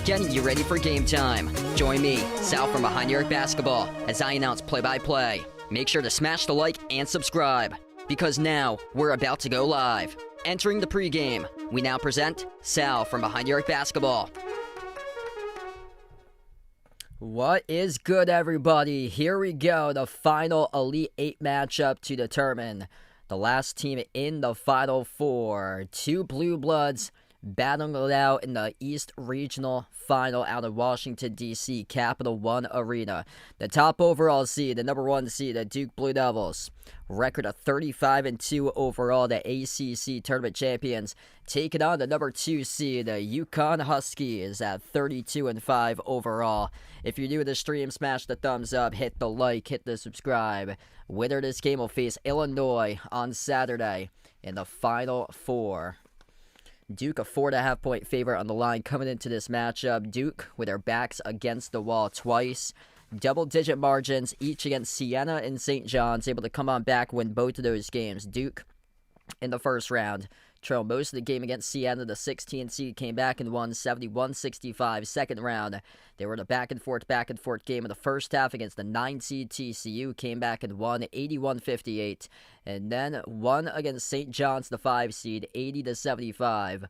Getting you ready for game time. Join me, Sal from Behind the Arc Basketball, as I announce play-by-play. Make sure to smash the like and subscribe, because now we're about to go live. Entering the pregame, we now present Sal from Behind the Arc Basketball. What is good, everybody? Here we go, the final Elite 8 matchup to determine the last team in the Final Four. Two Blue Bloods battling it out in the East Regional Final out of Washington, D.C., Capital One Arena. The top overall seed, the number 1 seed, the Duke Blue Devils. Record of 35-2 overall, the ACC Tournament Champions. Taking on the number 2 seed, the UConn Huskies at 32-5 overall. If you're new to the stream, smash the thumbs up, hit the like, hit the subscribe. Winner of this game will face Illinois on Saturday in the Final Four. Duke, a 4.5-point favorite on the line coming into this matchup. Duke, with their backs against the wall twice. Double-digit margins, each against Siena and St. John's, able to come on back, win both of those games. Duke, in the first round, trailed most of the game against Siena. The 16th seed came back and won 71-65. Second round, they were in a back-and-forth game in the first half against the 9 seed TCU. Came back and won 81-58. And then won against St. John's, the 5 seed, 80-75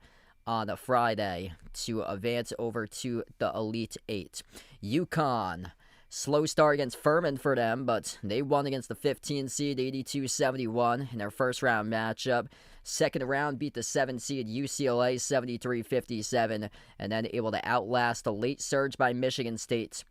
on a Friday to advance over to the Elite 8. UConn, slow start against Furman for them, but they won against the 15 seed, 82-71 in their first round matchup. Second round, beat the 7 seed UCLA 73-57, and then able to outlast the late surge by Michigan State.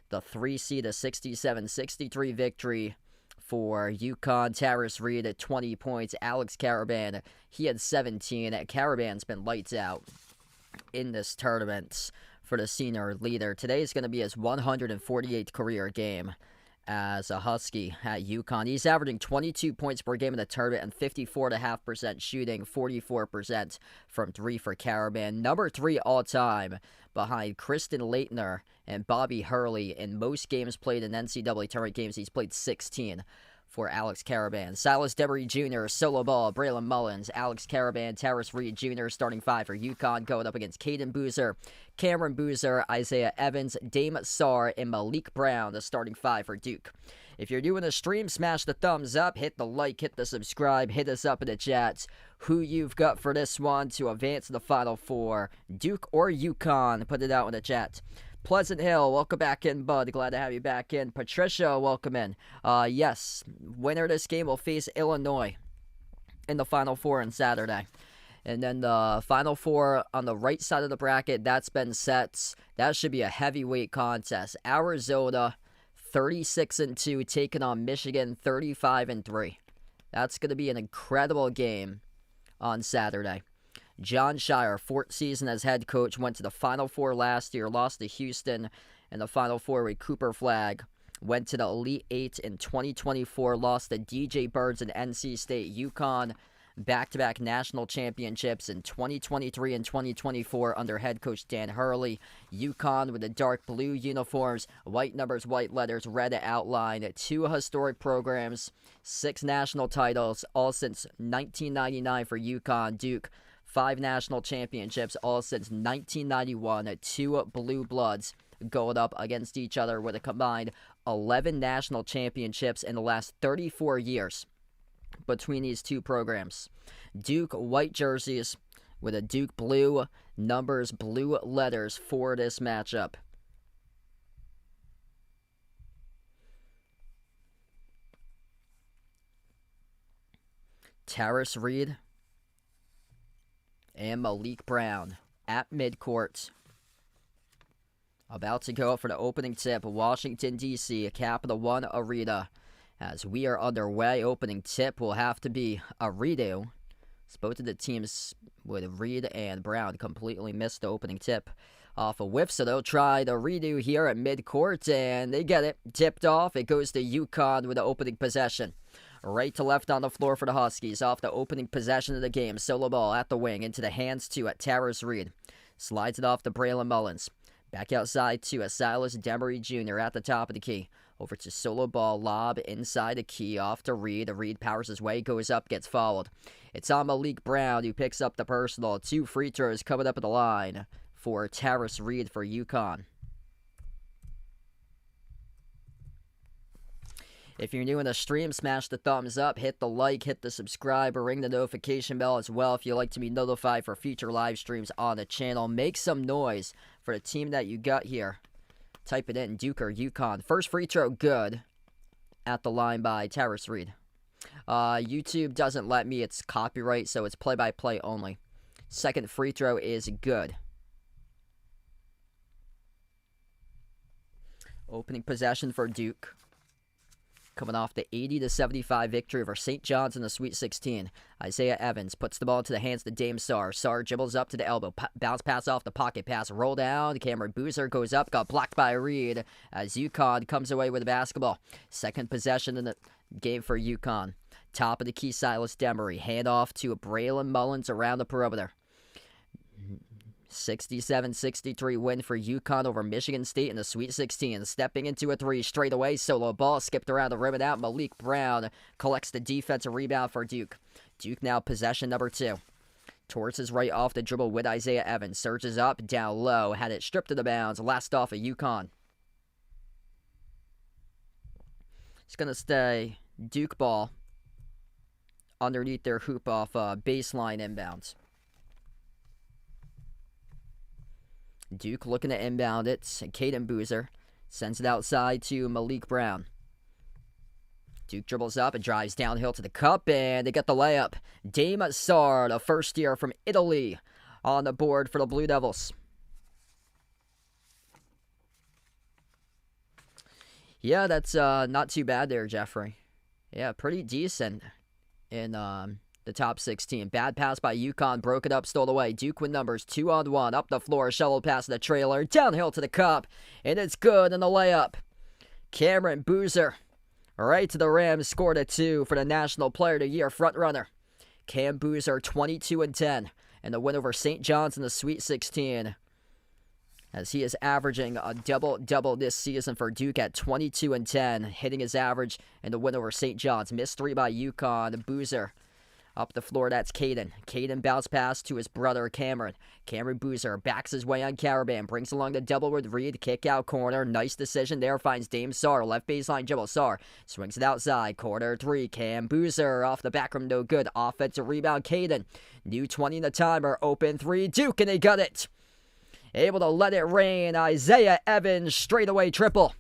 The 3 seed, a 67-63 victory for UConn. Tarris Reed at 20 points. Alex Karaban, he had 17. Karaban's been lights out in this tournament for the senior leader. Today is going to be his 148th career game as a Husky at UConn. He's averaging 22 points per game in the tournament and 54.5% shooting, 44% from 3 for Karaban. Number 3 all-time behind Kristen Leitner and Bobby Hurley. In most games played in NCAA tournament games, he's played 16 for Alex Karaban. Silas Devery Jr., solo ball, Braylon Mullins, Alex Karaban, Tarris Reed Jr., starting 5 for UConn, going up against Caden Boozer, Cameron Boozer, Isaiah Evans, Dame Sarr, and Malik Brown, the starting 5 for Duke. If you're doing the stream, smash the thumbs up, hit the like, hit the subscribe, hit us up in the chats. Who you've got for this one to advance to the Final Four, Duke or UConn? Put it out in the chat. Pleasant Hill, welcome back in, bud. Glad to have you back in. Patricia, welcome in. Yes, winner of this game will face Illinois in the Final Four on Saturday. And then the Final Four on the right side of the bracket, that's been set. That should be a heavyweight contest. Arizona, 36-2, taking on Michigan, 35-3. That's going to be an incredible game on Saturday. John Shire, fourth season as head coach, went to the Final Four last year, lost to Houston in the Final Four with Cooper Flagg. Went to the Elite Eight in 2024, lost to DJ Birds and NC State. UConn, back-to-back national championships in 2023 and 2024 under head coach Dan Hurley. UConn with the dark blue uniforms, white numbers, white letters, red outline. 2 historic programs, 6 national titles, all since 1999 for UConn. Duke, 5 national championships, all since 1991. 2 blue bloods going up against each other with a combined 11 national championships in the last 34 years between these 2 programs. Duke white jerseys with a Duke blue numbers, blue letters for this matchup. Tarris Reed and Malik Brown at midcourt. About to go for the opening tip, Washington, D.C., Capital One Arena. As we are underway, opening tip will have to be a redo. Both of the teams with Reed and Brown completely missed the opening tip off a whiff, so they'll try the redo here at midcourt, and they get it. Tipped off, it goes to UConn with the opening possession. Right to left on the floor for the Huskies, off the opening possession of the game. Solo ball at the wing, into the hands to at Tarris Reed. Slides it off to Braylon Mullins. Back outside to a Silas Demery Jr. at the top of the key. Over to solo ball, lob inside the key, off to Reed. Reed powers his way, goes up, gets fouled. It's on Malik Brown, who picks up the personal. 2 free throws coming up at the line for Tarris Reed for UConn. If you're new in the stream, smash the thumbs up, hit the like, hit the subscribe, or ring the notification bell as well if you'd like to be notified for future live streams on the channel. Make some noise for the team that you got here. Type it in, Duke or UConn. First free throw, good. At the line by Tarris Reed. YouTube doesn't let me. It's copyright, so it's play-by-play only. Second free throw is good. Opening possession for Duke. Coming off the 80-75 victory over St. John's in the Sweet 16. Isaiah Evans puts the ball into the hands of Dame Sarr. Sarr dribbles up to the elbow. Bounce pass off the pocket pass. Roll down. Cameron Boozer goes up. Got blocked by Reed as UConn comes away with the basketball. Second possession in the game for UConn. Top of the key, Silas Demery. Hand off to Braylon Mullins around the perimeter. 67-63 win for UConn over Michigan State in the Sweet 16. Stepping into a 3 straight away. Solo ball skipped around the rim and out. Malik Brown collects the defensive rebound for Duke. Duke now possession number 2. Towards his right off the dribble with Isaiah Evans. Surges up, down low. Had it stripped to the bounds. Last off of UConn. It's going to stay Duke ball underneath their hoop off baseline inbounds. Duke looking to inbound it. Caden Boozer sends it outside to Malik Brown. Duke dribbles up and drives downhill to the cup, and they get the layup. Dame Sarr, the first year from Italy, on the board for the Blue Devils. Yeah, that's not too bad there, Jeffrey. Yeah, pretty decent in the top 16. Bad pass by UConn, broke it up, stole away. Duke with numbers, 2-on-1, up the floor, shovel past the trailer, downhill to the cup, and it's good in the layup. Cameron Boozer, right to the rim, scored a 2 for the National Player of the Year frontrunner. Cam Boozer, 22-10, and the win over St. John's in the Sweet 16. As he is averaging a double-double this season for Duke at 22-10, hitting his average in the win over St. John's. Missed 3 by UConn. Boozer up the floor, that's Caden. Caden bounce pass to his brother, Cameron. Cameron Boozer backs his way on Caravan. Brings along the double with Reed. Kick out corner. Nice decision there. Finds Dame Sarr. Left baseline dribble. Sarr swings it outside. Corner 3. Cam Boozer off the back rim. No good. Offensive rebound. Caden. New 20 in the timer. Open 3. Duke, and they got it. Able to let it rain. Isaiah Evans straightaway triple.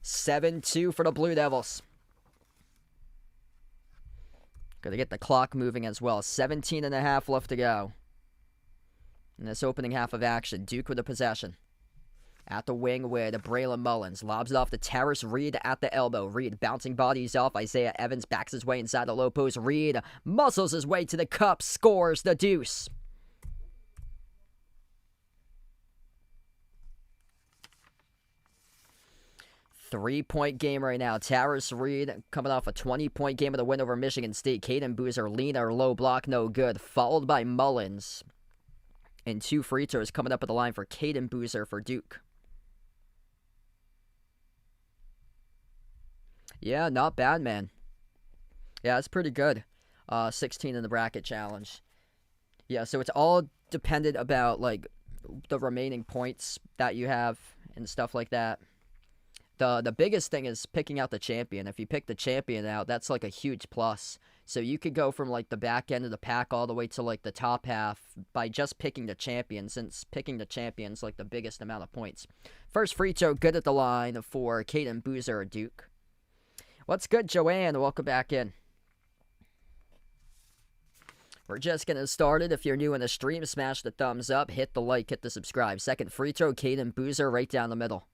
7-2 for the Blue Devils. Got to get the clock moving as well. 17 and a half left to go in this opening half of action. Duke with the possession. At the wing with Braylon Mullins. Lobs it off to Terrace Reed at the elbow. Reed bouncing bodies off. Isaiah Evans backs his way inside the low post. Reed muscles his way to the cup. Scores the deuce. Three-point game right now. Terrace Reed coming off a 20-point game of the win over Michigan State. Caden Boozer, leaner, low block, no good. Followed by Mullins. And 2 free throws coming up at the line for Caden Boozer for Duke. Yeah, not bad, man. Yeah, it's pretty good. 16 in the bracket challenge. Yeah, so it's all dependent about, like, the remaining points that you have and stuff like that. The biggest thing is picking out the champion. If you pick the champion out, that's, like, a huge plus. So you could go from, like, the back end of the pack all the way to, like, the top half by just picking the champion, since picking the champion's, like, the biggest amount of points. First free throw good at the line for Caden Boozer, Duke. What's good, Joanne? Welcome back in. We're just getting started. If you're new in the stream, smash the thumbs up, hit the like, hit the subscribe. Second free throw, Caden Boozer right down the middle.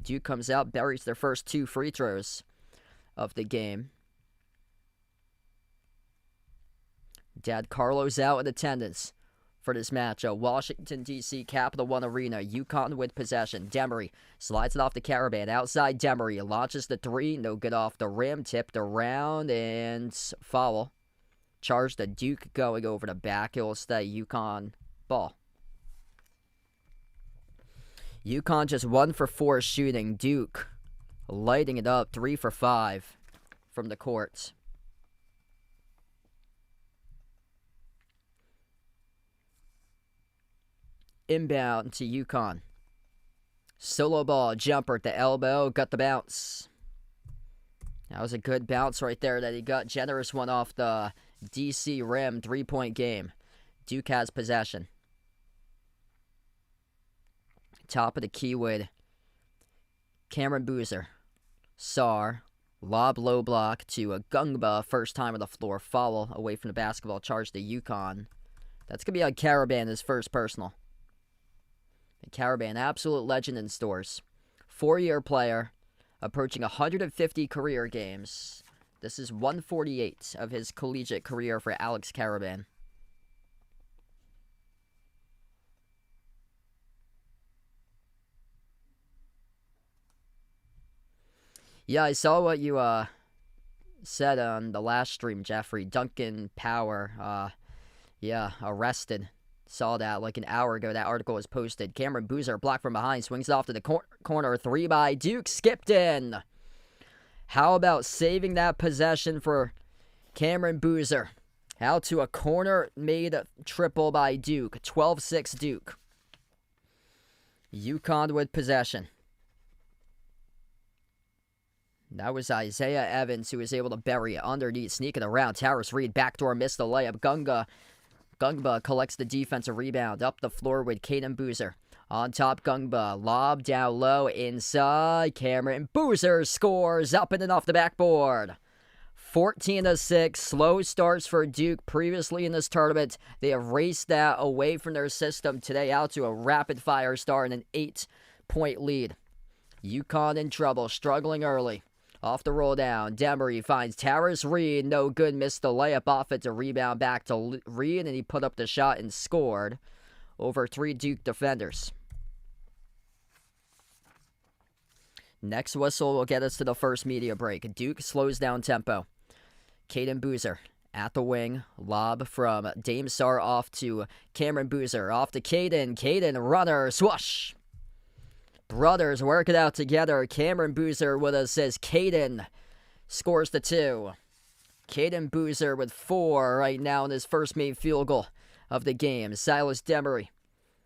Duke comes out, buries their first 2 free throws of the game. Dad Carlos out in attendance for this matchup. Washington, D.C., Capital One Arena. UConn with possession. Demery slides it off the Caravan. Outside Demery. Launches the 3. No good off the rim. Tipped around and foul. Charge to Duke going over the back. It will stay UConn ball. UConn just 1 for 4 shooting. Duke lighting it up. 3 for 5 from the courts. Inbound to UConn. Solo ball, jumper at the elbow, got the bounce. That was a good bounce right there that he got. Generous one off the DC rim, 3-point game. Duke has possession. Top of the key with Cameron Boozer. Sar, lob low block to a Gungba, first time on the floor, foul away from the basketball, charge to UConn. That's going to be on Caravan, his first personal. Caravan, absolute legend in stores. 4-year player, approaching 150 career games. This is 148 of his collegiate career for Alex Caravan. Yeah, I saw what you said on the last stream, Jeffrey. Duncan Power, arrested. Saw that like an hour ago. That article was posted. Cameron Boozer, blocked from behind, swings it off to the corner. 3 by Duke, skipped in. How about saving that possession for Cameron Boozer? Out to a corner-made triple by Duke. 12-6 Duke. UConn with possession. That was Isaiah Evans who was able to bury it underneath, sneaking around. Terrace Reed, backdoor, missed the layup. Gungba collects the defensive rebound. Up the floor with Caden Boozer. On top, Gungba. Lob down low inside. Cameron Boozer scores up and off the backboard. 14-6. Slow starts for Duke previously in this tournament. They have raced that away from their system today out to a rapid-fire start and an 8-point lead. UConn in trouble, struggling early. Off the roll down, Demery finds Terrace Reed. No good, missed the layup off it to rebound back to Reed, and he put up the shot and scored over 3 Duke defenders. Next whistle will get us to the first media break. Duke slows down tempo. Caden Boozer at the wing. Lob from Dame Sar off to Cameron Boozer. Off to Caden. Caden, runner, swoosh. Brothers work it out together. Cameron Boozer with us says Caden scores the 2. Caden Boozer with 4 right now in his first made field goal of the game. Silas Demery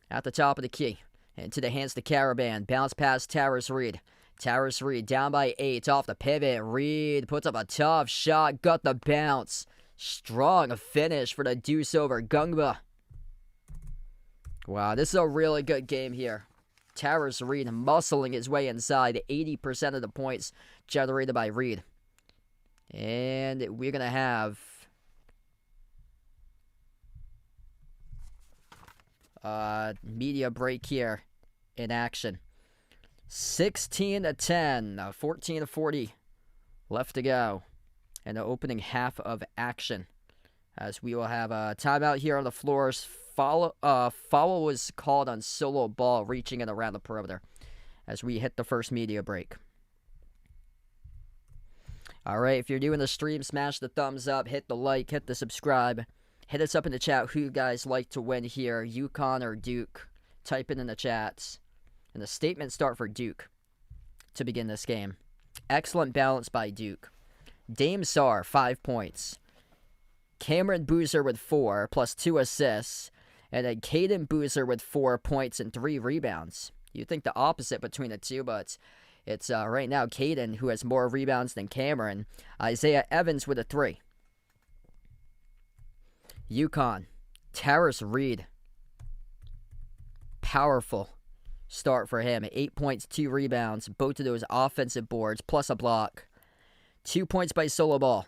at the top of the key. Into the hands to Caravan. Bounce past Terrace Reed. Terrace Reed down by 8 off the pivot. Reed puts up a tough shot. Got the bounce. Strong finish for the deuce over Gungba. Wow, this is a really good game here. Terrace Reed muscling his way inside. 80% of the points generated by Reed. And we're going to have media break here in action. 16-10, 14-40 left to go in the opening half of action. As we will have a timeout here on the floors. Foul was called on solo ball reaching it around the perimeter as we hit the first media break. All right, if you're doing the stream, smash the thumbs up, hit the like, hit the subscribe. Hit us up in the chat who you guys like to win here, UConn or Duke. Type it in the chats. And the statement start for Duke to begin this game. Excellent balance by Duke. Dame Sarr, 5 points. Cameron Boozer with 4, plus 2 assists. And then Caden Boozer with 4 points and 3 rebounds. You'd think the opposite between the two, but it's right now Caden who has more rebounds than Cameron. Isaiah Evans with a 3. UConn, Tarris Reed. Powerful start for him. 8 points, 2 rebounds. Both of those offensive boards, plus a block. 2 points by solo ball.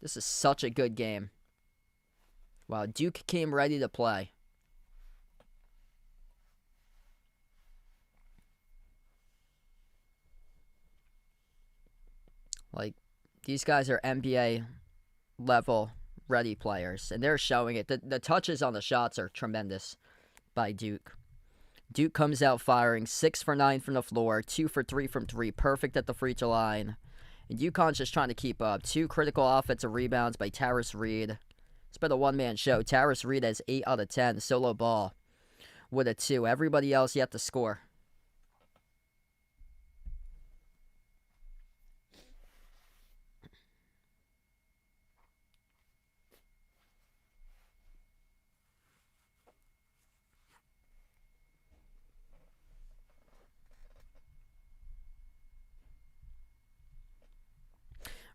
This is such a good game. Wow, Duke came ready to play. Like, these guys are NBA level ready players, and they're showing it. The touches on the shots are tremendous by Duke. Duke comes out firing 6 for 9 from the floor, 2 for 3 from 3, perfect at the free throw line. And UConn's just trying to keep up. 2 critical offensive rebounds by Tarris Reed. It's been a one-man show. Tarris Reed has 8 out of 10, solo ball with a 2. Everybody else yet to score.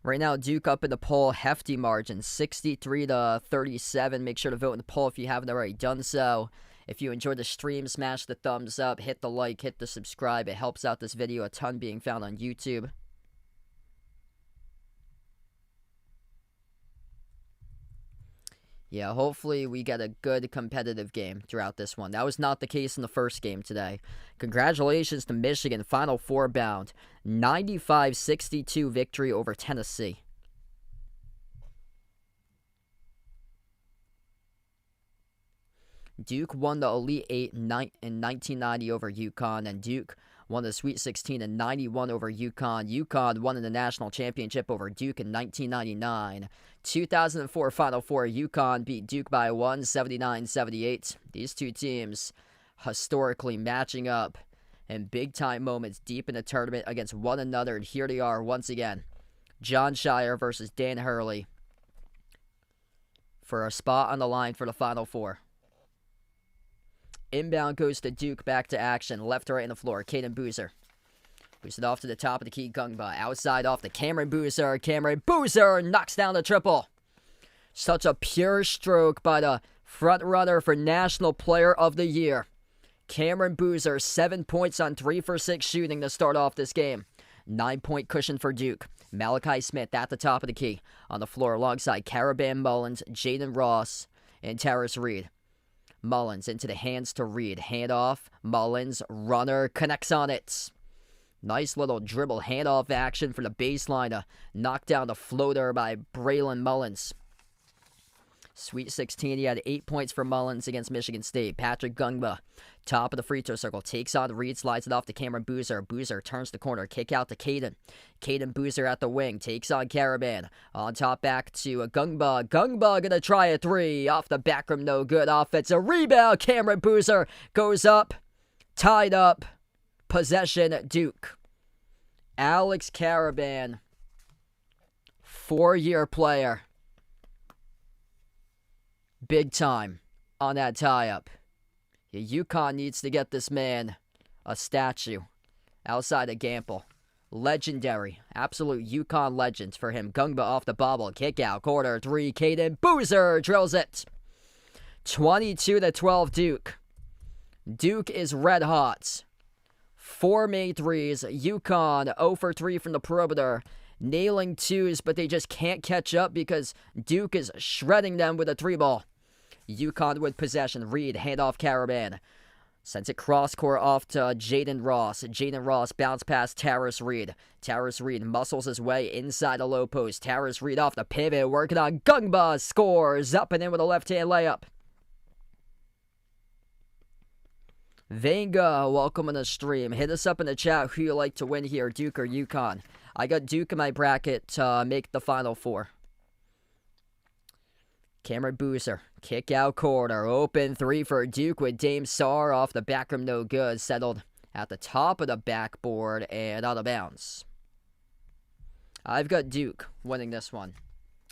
Right now, Duke up in the poll, hefty margin, 63-37. Make sure to vote in the poll if you haven't already done so. If you enjoyed the stream, smash the thumbs up, hit the like, hit the subscribe. It helps out this video a ton being found on YouTube. Yeah, hopefully we get a good competitive game throughout this one. That was not the case in the first game today. Congratulations to Michigan, Final Four bound. 95-62 victory over Tennessee. Duke won the Elite Eight in 1990 over UConn, and Duke won the Sweet 16 in 91 over UConn. UConn won in the national championship over Duke in 1999. 2004 Final Four, UConn beat Duke by 1, 79-78. These two teams historically matching up in big-time moments deep in the tournament against one another, and here they are once again. John Shire versus Dan Hurley for a spot on the line for the Final Four. Inbound goes to Duke, back to action. Left to right on the floor. Caden Boozer. Boosted off to the top of the key. Gungba. Outside off to Cameron Boozer. Cameron Boozer knocks down the triple. Such a pure stroke by the front runner for National Player of the Year. Cameron Boozer, 7 points on 3 for 6 shooting to start off this game. 9-point cushion for Duke. Malachi Smith at the top of the key. On the floor alongside Caravan Mullins, Jaden Ross, and Tarris Reed. Mullins into the hands to Reed. Handoff. Mullins. Runner. Connects on it. Nice little dribble handoff action for the baseline to knock down the floater by Braylon Mullins. Sweet 16. He had 8 points for Mullins against Michigan State. Patrick Gungba. Top of the free throw circle. Takes on Reed. Slides it off to Cameron Boozer. Boozer turns the corner. Kick out to Caden. Caden Boozer at the wing. Takes on Caravan. On top back to Gungba. Gungba gonna try a 3. Off the back rim. No good. Offensive rebound. Cameron Boozer goes up. Tied up. Possession Duke. Alex Caravan. 4-year player. Big time on that tie-up. Yeah, UConn needs to get this man a statue outside of Gamble. Legendary. Absolute UConn legend for him. Gungba off the bobble. Kick out. Corner 3. Caden Boozer drills it. 22-12 Duke. Duke is red hot. 4 made threes. UConn 0 for 3 from the perimeter. Nailing 2s, but they just can't catch up because Duke is shredding them with a 3 ball. UConn with possession. Reed, handoff Caravan. Sends it cross-court off to Jaden Ross. Jaden Ross bounce past Taris Reed. Taris Reed muscles his way inside the low post. Taris Reed off the pivot, working on Gungba. Scores up and in with a left-hand layup. Vanga, welcome on the stream. Hit us up in the chat who you like to win here, Duke or UConn. I got Duke in my bracket to make the Final Four. Cameron Boozer, kick out corner, open three for Duke with Dame Sarr off the back rim, no good. Settled at the top of the backboard and out of bounds. I've got Duke winning this one.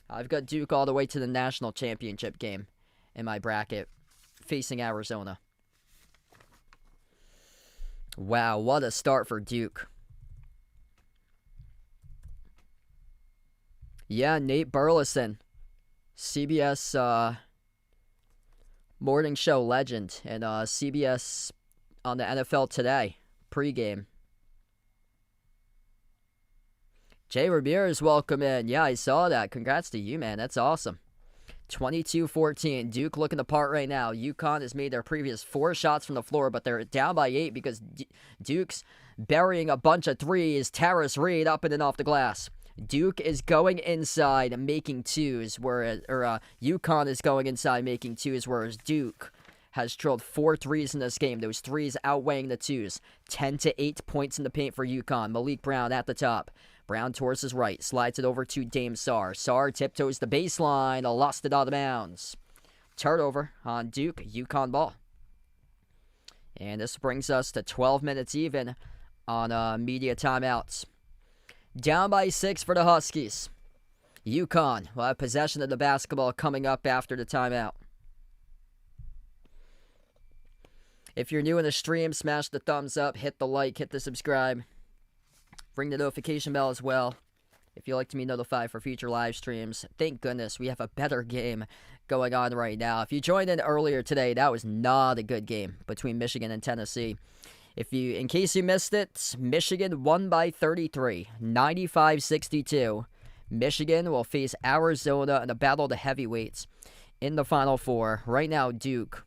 I've got Duke all the way to the national championship game in my bracket, facing Arizona. Wow, what a start for Duke. Yeah, Nate Burleson. CBS morning show legend and CBS on the NFL Today pregame. Jay Ramirez, welcome in. Yeah, I saw that. Congrats to you, man. That's awesome. 22-14. Duke looking the part right now. UConn has made their previous 4 shots from the floor, but they're down by 8 because Duke's burying a bunch of threes. Taris Reed up and in off the glass. Duke is going inside making twos, whereas UConn is going inside making twos, whereas Duke has drilled 4 threes in this game. Those threes outweighing the twos. 10-8 points in the paint for UConn. Malik Brown at the top. Brown towards his right. Slides it over to Dame Sarr. Sarr tiptoes the baseline. Lost it out of bounds. Turnover on Duke. UConn ball. And this brings us to 12 minutes even on media timeouts. Down by 6 for the Huskies. UConn will have possession of the basketball coming up after the timeout. If you're new in the stream, smash the thumbs up, hit the like, hit the subscribe. Ring the notification bell as well if you'd like to be notified for future live streams. Thank goodness we have a better game going on right now. If you joined in earlier today, that was not a good game between Michigan and Tennessee. In case you missed it, Michigan won by 33, 95-62. Michigan will face Arizona in a battle of the heavyweights in the Final Four. Right now, Duke,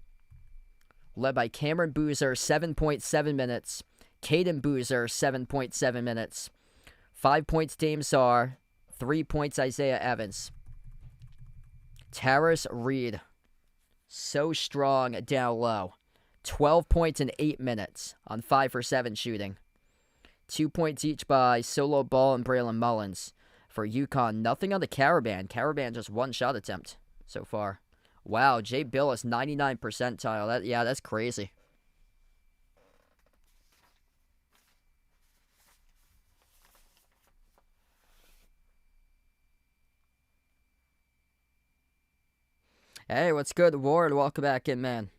led by Cameron Boozer, 7.7 minutes. Caden Boozer, 7.7 minutes. 5 points, Dame Sarr. 3 points, Isaiah Evans. Taris Reed, so strong down low. 12 points in 8 minutes on 5 for 7 shooting. 2 points each by Solo Ball and Braylon Mullins. For UConn, nothing on the Caravan. Caravan just 1 shot attempt so far. Wow, Jay Billis, 99 percentile. That's crazy. Hey, what's good, Ward? Welcome back in, man.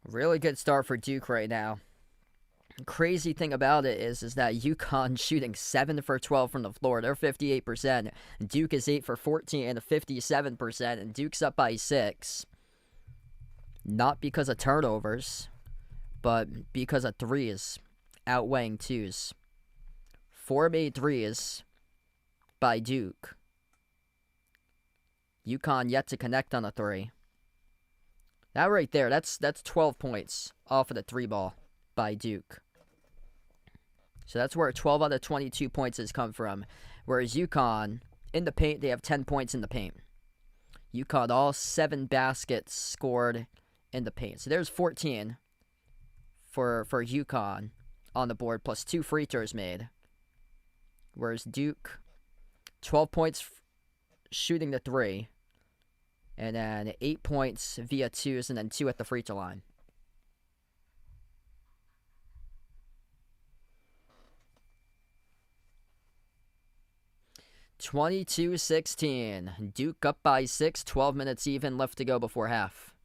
Really good start for Duke right now. Crazy thing about it is that UConn shooting 7 for 12 from the floor. They're 58%. Duke is 8 for 14 and 57%. And Duke's up by 6. Not because of turnovers, but because of threes outweighing twos. 4 made threes by Duke. UConn yet to connect on a 3. That right there, that's 12 points off of the 3 ball by Duke. So that's where 12 out of 22 points has come from. Whereas UConn, in the paint, they have 10 points in the paint. UConn, all 7 baskets scored in the paint. So there's 14 for UConn on the board, plus 2 free throws made. Whereas Duke, 12 points shooting the 3. And then 8 points via twos, and then 2 at the free throw line. (22-16). Duke up by 6. 12 minutes even left to go before half.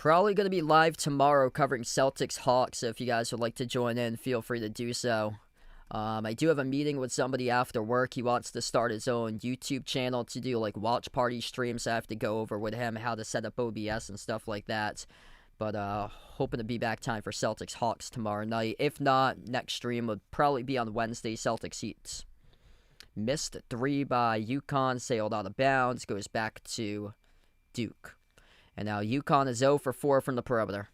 Probably going to be live tomorrow covering Celtics Hawks, so if you guys would like to join in, feel free to do so. I do have a meeting with somebody after work. He wants to start his own YouTube channel to do like watch party streams, so I have to go over with him how to set up OBS and stuff like that. But hoping to be back time for Celtics Hawks tomorrow night. If not, next stream would probably be on Wednesday, Celtics Heat. Missed 3 by UConn, sailed out of bounds, goes back to Duke. And now UConn is 0 for 4 from the perimeter.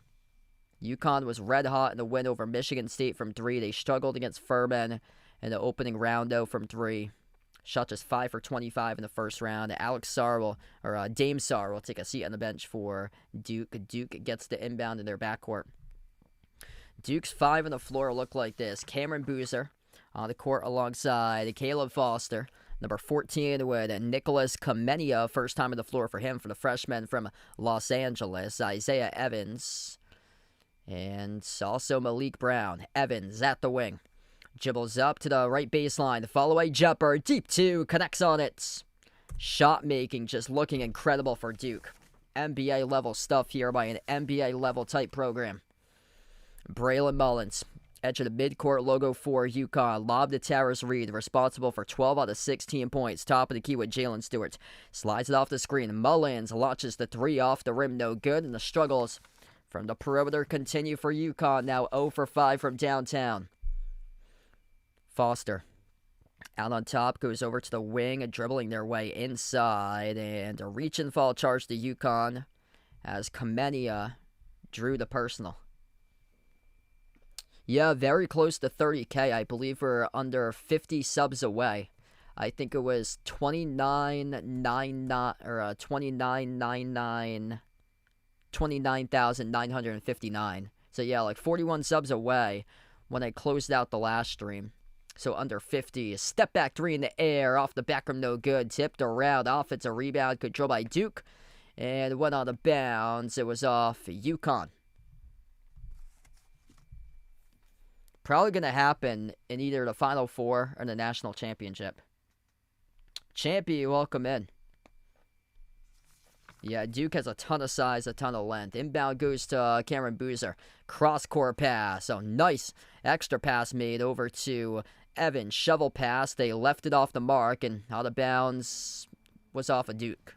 UConn was red hot in the win over Michigan State from 3. They struggled against Furman in the opening round, though, from 3. Shot just 5 for 25 in the first round. Dame Sarr will take a seat on the bench for Duke. Duke gets the inbound in their backcourt. Duke's 5 on the floor look like this. Cameron Boozer on the court alongside Caleb Foster. Number 14 with Nicholas Kamenia, first time on the floor for him, for the freshman from Los Angeles. Isaiah Evans. And also Malik Brown. Evans at the wing. Dribbles up to the right baseline. The follow-away jumper. Deep 2. Connects on it. Shot making just looking incredible for Duke. NBA level stuff here by an NBA level type program. Braylon Mullins. Edge of the midcourt logo for UConn. Lob to Tyrus Reed, responsible for 12 out of 16 points. Top of the key with Jalen Stewart. Slides it off the screen. Mullins launches the 3 off the rim. No good. And the struggles from the perimeter continue for UConn. Now 0 for 5 from downtown. Foster out on top. Goes over to the wing. Dribbling their way inside. And a reach and fall charge to UConn as Kamenia drew the personal. Yeah, very close to 30K. I believe we're under 50 subs away. I think it was 29,959. So yeah, like 41 subs away when I closed out the last stream. So under 50. Step back 3 in the air, off the back rim, no good. Tipped around, offensive rebound, controlled by Duke. And went on the bounds. It was off UConn. Probably going to happen in either the Final Four or the National Championship. Champy, welcome in. Yeah, Duke has a ton of size, a ton of length. Inbound goes to Cameron Boozer. Cross-court pass. Oh, nice extra pass made over to Evans. Shovel pass. They left it off the mark, and out of bounds was off of Duke.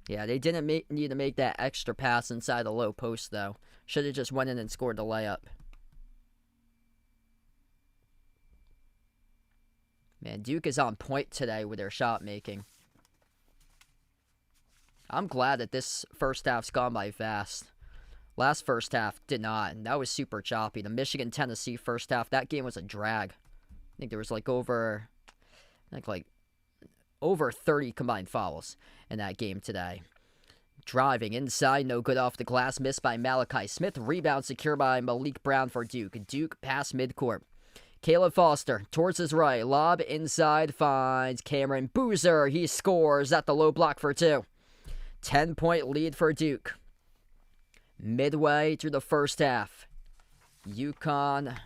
Yeah, they didn't need to make that extra pass inside the low post, though. Should have just went in and scored the layup. Man, Duke is on point today with their shot making. I'm glad that this first half's gone by fast. Last first half did not, and that was super choppy. The Michigan-Tennessee first half, that game was a drag. I think there was over 30 combined fouls in that game today. Driving inside, no good off the glass, missed by Malachi Smith. Rebound secured by Malik Brown for Duke. Duke past midcourt. Caleb Foster towards his right. Lob inside, finds Cameron Boozer. He scores at the low block for 2. 10-point lead for Duke. Midway through the first half. UConn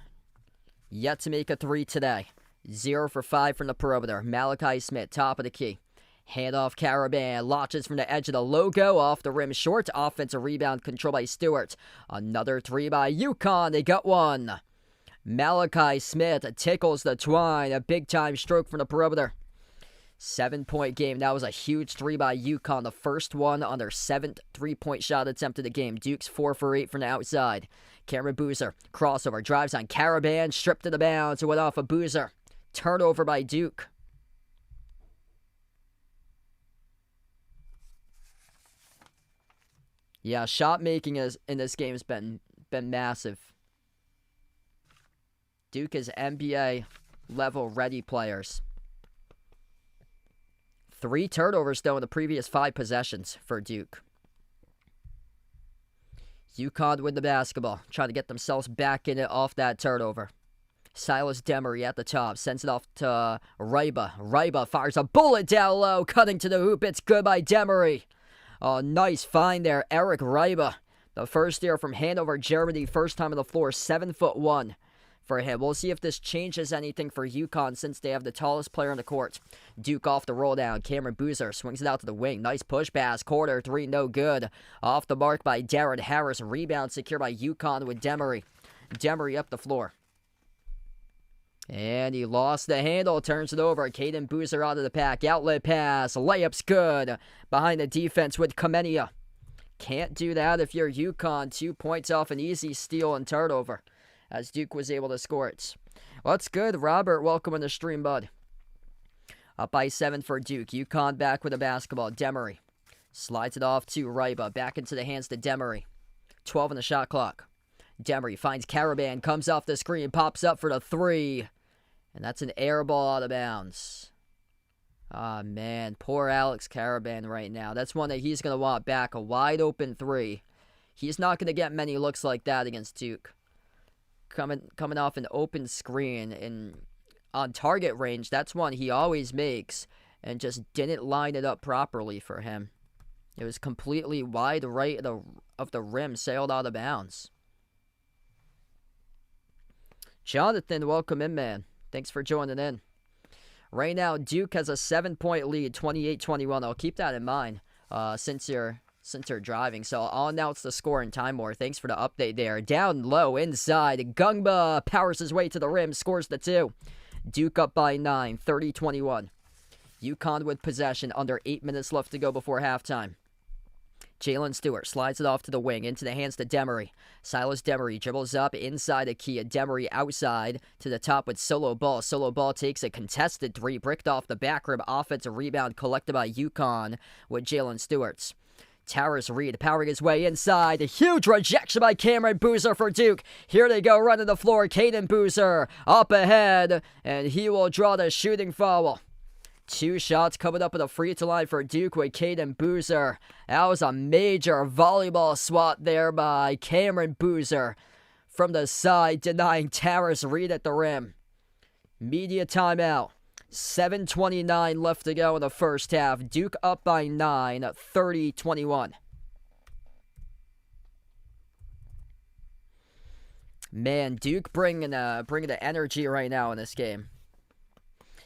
yet to make a 3 today. 0 for 5 from the perimeter. Malachi Smith, top of the key. Handoff Caravan. Launches from the edge of the logo. Off the rim short. Offensive rebound controlled by Stewart. Another 3 by UConn. They got one. Malachi Smith tickles the twine. A big-time stroke from the perimeter. 7-point game. That was a huge 3 by UConn. The first one on their 7th 3-point shot attempt of the game. Duke's 4 for 8 from the outside. Cameron Boozer. Crossover. Drives on Caravan. Stripped to the bounds. It went off of Boozer. Turnover by Duke. Yeah, shot making in this game has been massive. Duke is NBA level ready players. 3 turnovers though in the previous 5 possessions for Duke. UConn win the basketball, trying to get themselves back in it off that turnover. Silas Demery at the top, sends it off to Ryba. Ryba fires a bullet down low, cutting to the hoop. It's good by Demery. Oh, nice find there, Eric Ryba. The first year from Hanover, Germany, first time on the floor, 7'1". for him. We'll see if this changes anything for UConn since they have the tallest player on the court. Duke off the roll down. Cameron Boozer swings it out to the wing. Nice push pass. Corner three, no good. Off the mark by Darren Harris. Rebound secured by UConn with Demery. Demery up the floor. And he lost the handle. Turns it over. Caden Boozer out of the pack. Outlet pass. Layup's good. Behind the defense with Kamenia. Can't do that if you're UConn. 2 points off an easy steal and turnover, as Duke was able to score it. Well, that's good. Robert, welcome on the stream, bud. Up by 7 for Duke. UConn back with the basketball. Demery slides it off to Ryba. Back into the hands to Demery. 12 on the shot clock. Demery finds Caravan. Comes off the screen. Pops up for the 3. And that's an air ball out of bounds. Ah, man. Poor Alex Caravan right now. That's one that he's going to want back. A wide open 3. He's not going to get many looks like that against Duke. Coming off an open screen and on target range, that's one he always makes, and just didn't line it up properly for him. It was completely wide right of the rim, sailed out of bounds. Jonathan, welcome in, man. Thanks for joining in. Right now, Duke has a 7-point lead, 28-21. I'll keep that in mind since you're driving. So I'll announce the score in time more. Thanks for the update there. Down low, inside. Gungba powers his way to the rim, scores the 2. Duke up by 9, 30-21. UConn with possession, under 8 minutes left to go before halftime. Jalen Stewart slides it off to the wing, into the hands to Demery. Silas Demery dribbles up inside Akia. Demery outside to the top with Solo Ball. Solo Ball takes a contested 3, bricked off the back rim. Offensive rebound collected by UConn with Jalen Stewart's. Towers Reed powering his way inside. A huge rejection by Cameron Boozer for Duke. Here they go running the floor. Caden Boozer up ahead, and he will draw the shooting foul. 2 shots coming up at the free throw line for Duke with Caden Boozer. That was a major volleyball swat there by Cameron Boozer from the side, denying Towers Reed at the rim. Media timeout. 7:29 left to go in the first half. Duke up by 9, 30-21. Man, Duke bringing the energy right now in this game.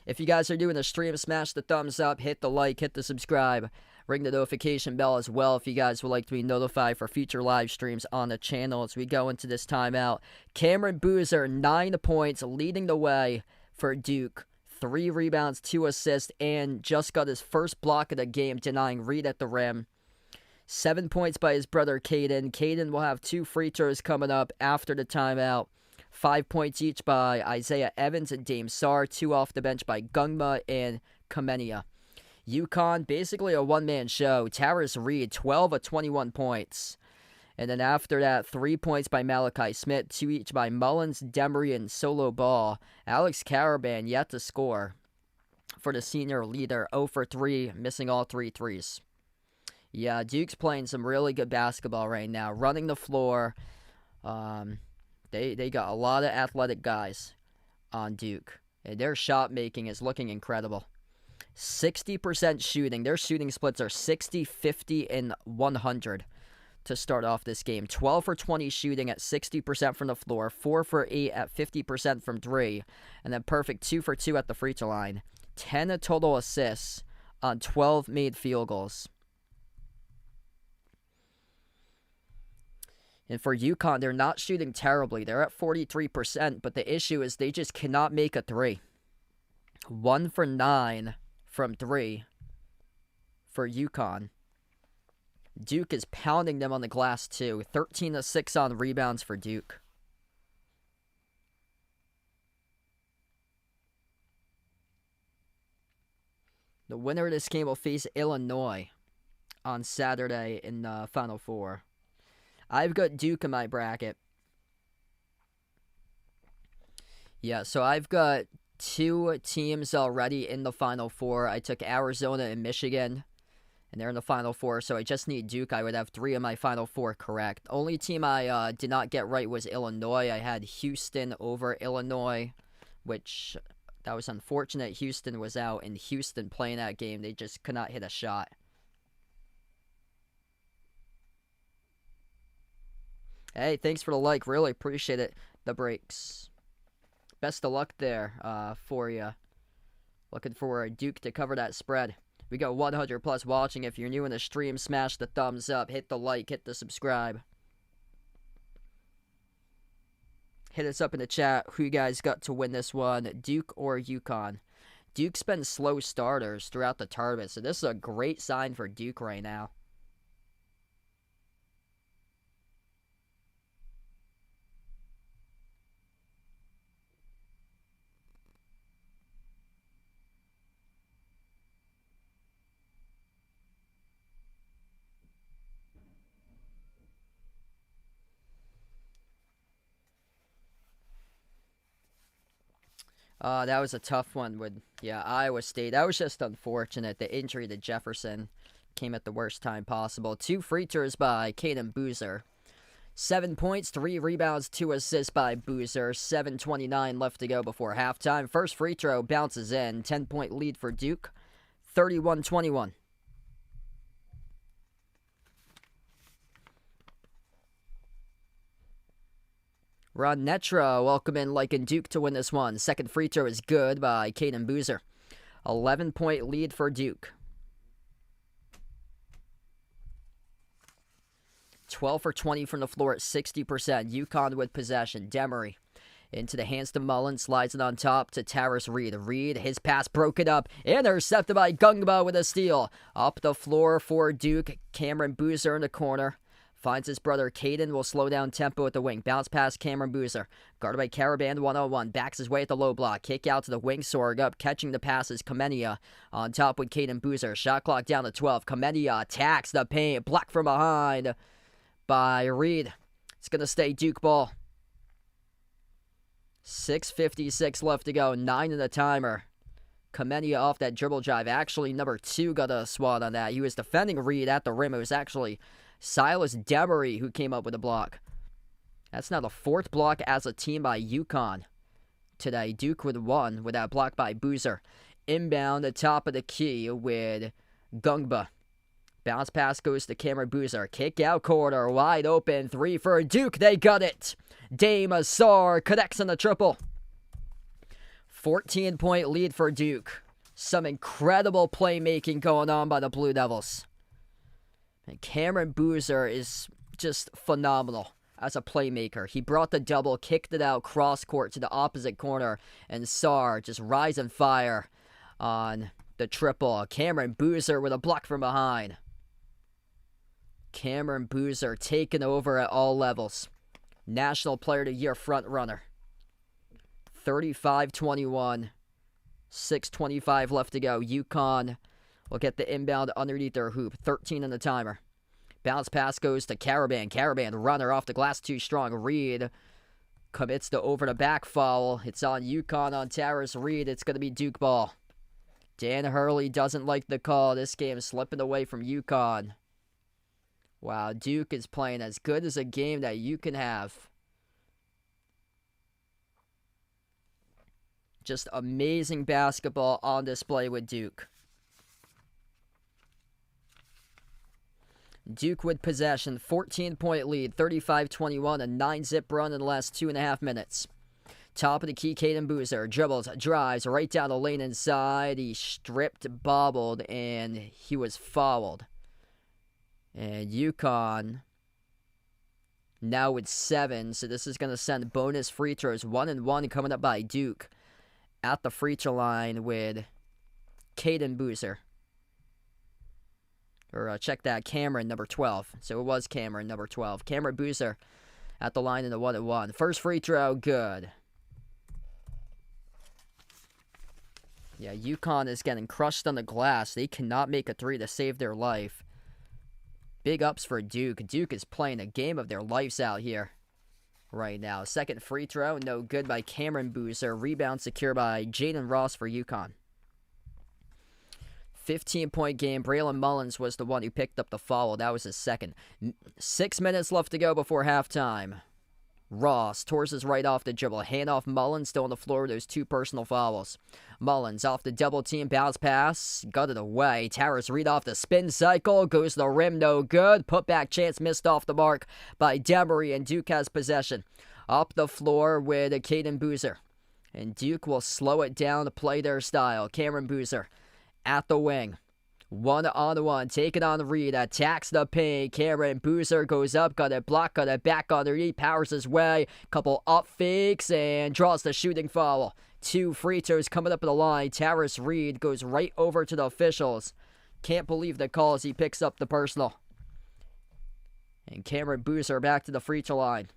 If you guys are doing the stream, smash the thumbs up, hit the like, hit the subscribe, ring the notification bell as well if you guys would like to be notified for future live streams on the channel as we go into this timeout. Cameron Boozer, 9 points, leading the way for Duke. 3 rebounds, 2 assists, and just got his first block of the game, denying Reed at the rim. 7 points by his brother Caden. Caden will have 2 free throws coming up after the timeout. 5 points each by Isaiah Evans and Dame Sarr. 2 off the bench by Gungma and Kamenia. UConn, basically a one-man show. Towers Reed, 12 of 21 points. And then after that, 3 points by Malachi Smith, 2 each by Mullins, Demery, and Solo Ball. Alex Caravan yet to score for the senior leader, 0 for 3, missing all 3 threes. Yeah, Duke's playing some really good basketball right now, running the floor. They got a lot of athletic guys on Duke, and their shot making is looking incredible. 60% shooting. Their shooting splits are 60, 50, and 100. To start off this game. 12 for 20 shooting at 60% from the floor, 4 for 8 at 50% from 3, and then perfect 2 for 2 at the free throw line. 10 total assists on 12 made field goals. And for UConn, they're not shooting terribly. They're at 43%, but the issue is they just cannot make a 3. 1 for 9 from 3 for UConn. Duke is pounding them on the glass, too. 13-6 on rebounds for Duke. The winner of this game will face Illinois on Saturday in the Final Four. I've got Duke in my bracket. Yeah, so I've got 2 teams already in the Final Four. I took Arizona and Michigan. And they're in the Final Four, so I just need Duke. I would have 3 of my Final 4 correct. Only team I did not get right was Illinois. I had Houston over Illinois, which that was unfortunate. Houston was out, and Houston playing that game, they just could not hit a shot. Hey, thanks for the like. Really appreciate it. The breaks. Best of luck there for you. Looking for Duke to cover that spread. We got 100 plus watching. If you're new in the stream, smash the thumbs up, hit the like, hit the subscribe. Hit us up in the chat who you guys got to win this one, Duke or UConn. Duke's been slow starters throughout the tournament, so this is a great sign for Duke right now. That was a tough one with, Iowa State. That was just unfortunate. The injury to Jefferson came at the worst time possible. 2 free throws by Caden Boozer. 7 points, 3 rebounds, 2 assists by Boozer. 7:29 left to go before halftime. First free throw bounces in. 10-point lead for Duke. 31-21. Ron Netra, welcome in Lycan Duke to win this one. Second free throw is good by Caden Boozer. 11-point lead for Duke. 12 for 20 from the floor at 60%. UConn with possession. Demery into the hands to Mullen. Slides it on top to Taris Reed. Reed, his pass broken up. Intercepted by Gungba with a steal. Up the floor for Duke. Cameron Boozer in the corner. Finds his brother Caden, will slow down tempo at the wing. Bounce past Cameron Boozer. Guarded by Caravan 1-on-1. Backs his way at the low block. Kick out to the wing. Sorg up. Catching the passes. Kamenia on top with Caden Boozer. Shot clock down to 12. Kamenia attacks the paint. Blocked from behind by Reed. It's going to stay Duke ball. 6:56 left to go. 9 in the timer. Kamenia off that dribble drive. Actually, number 2 got a swat on that. He was defending Reed at the rim. It was actually Silas Demery who came up with a block. That's now the 4th block as a team by UConn today. Duke with 1 with that block by Boozer. Inbound the top of the key with Gungba. Bounce pass goes to Cameron Boozer. Kick out corner. Wide open. 3 for Duke. They got it. Dame Azar connects on the triple. 14-point lead for Duke. Some incredible playmaking going on by the Blue Devils. And Cameron Boozer is just phenomenal as a playmaker. He brought the double, kicked it out cross court to the opposite corner, and Sarr just rise and fire on the triple. Cameron Boozer with a block from behind. Cameron Boozer taking over at all levels. National Player of the Year front runner. 35-21. 6:25 left to go. UConn will get the inbound underneath their hoop. 13 in the timer. Bounce pass goes to Caravan. Caravan, runner off the glass, too strong. Reed commits to over the back foul. It's on UConn on Taris Reed. It's going to be Duke ball. Dan Hurley doesn't like the call. This game is slipping away from UConn. Wow, Duke is playing as good as a game that you can have. Just amazing basketball on display with Duke. Duke with possession, 14-point lead, 35-21, a 9-zip run in the last 2.5 minutes. Top of the key, Caden Boozer dribbles, drives right down the lane inside. He stripped, bobbled, and he was fouled. And UConn now with 7, so this is going to send bonus free throws. 1-1 coming up by Duke at the free throw line with Caden Boozer. Or check that, Cameron, number 12. So it was Cameron, number 12. Cameron Boozer at the line in the 1-1. First free throw, good. Yeah, UConn is getting crushed on the glass. They cannot make a 3 to save their life. Big ups for Duke. Duke is playing a game of their lives out here right now. Second free throw, no good by Cameron Boozer. Rebound secure by Jaden Ross for UConn. 15-point game. Braylon Mullins was the one who picked up the foul. That was his second. 6 minutes left to go before halftime. Ross torses right off the dribble. Hand off Mullins, still on the floor with those 2 personal fouls. Mullins off the double team, bounce pass, got it away. Taris Reed off the spin cycle, goes to the rim, no good. Putback chance missed off the mark by Demery, and Duke has possession. Up the floor with Caden Boozer. And Duke will slow it down to play their style. Cameron Boozer at the wing. One-on-one, taking on Reed, attacks the paint. Cameron Boozer goes up, got it blocked, got it back underneath, powers his way. Couple up fakes and draws the shooting foul. 2 free throws coming up at the line. Tyrus Reed goes right over to the officials. Can't believe the call as he picks up the personal. And Cameron Boozer back to the free throw line.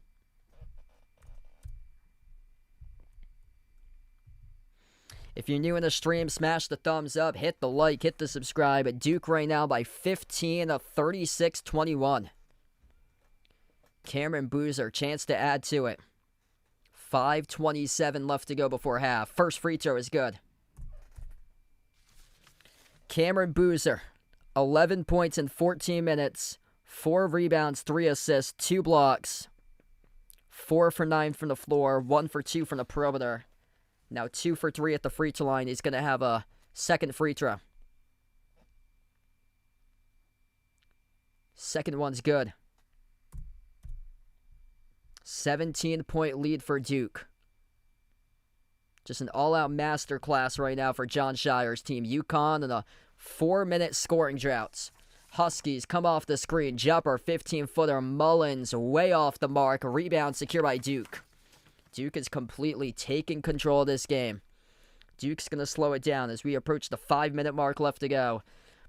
If you're new in the stream, smash the thumbs up, hit the like, hit the subscribe. Duke right now by 15 of 36-21. Cameron Boozer, chance to add to it. 5:27 left to go before half. First free throw is good. Cameron Boozer, 11 points in 14 minutes, 4 rebounds, 3 assists, 2 blocks, 4 for 9 from the floor, 1 for 2 from the perimeter. Now 2 for 3 at the free throw line. He's going to have a second free throw. Second one's good. 17-point lead for Duke. Just an all-out masterclass right now for John Shire's team. UConn in a 4-minute scoring drought. Huskies come off the screen. Jumper, 15-footer. Mullins way off the mark. Rebound secured by Duke. Duke is completely taking control of this game. Duke's going to slow it down as we approach the 5-minute mark left to go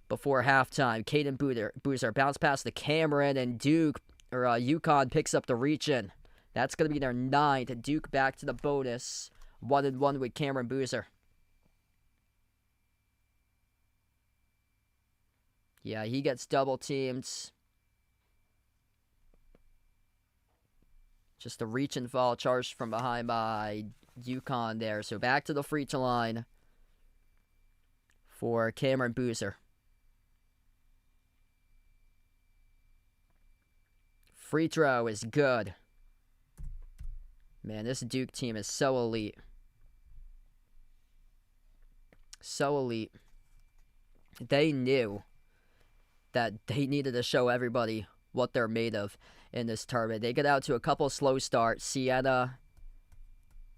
before halftime. Caden Boozer bounce pass to Cameron, and UConn picks up the reach-in. That's going to be their 9th. Duke back to the bonus. 1-1 with Cameron Boozer. Yeah, he gets double-teamed. Just a reach and fall charged from behind by UConn there. So back to the free throw line for Cameron Boozer. Free throw is good. Man, this Duke team is so elite. So elite. They knew that they needed to show everybody what they're made of in this tournament. They get out to a couple slow starts. Siena,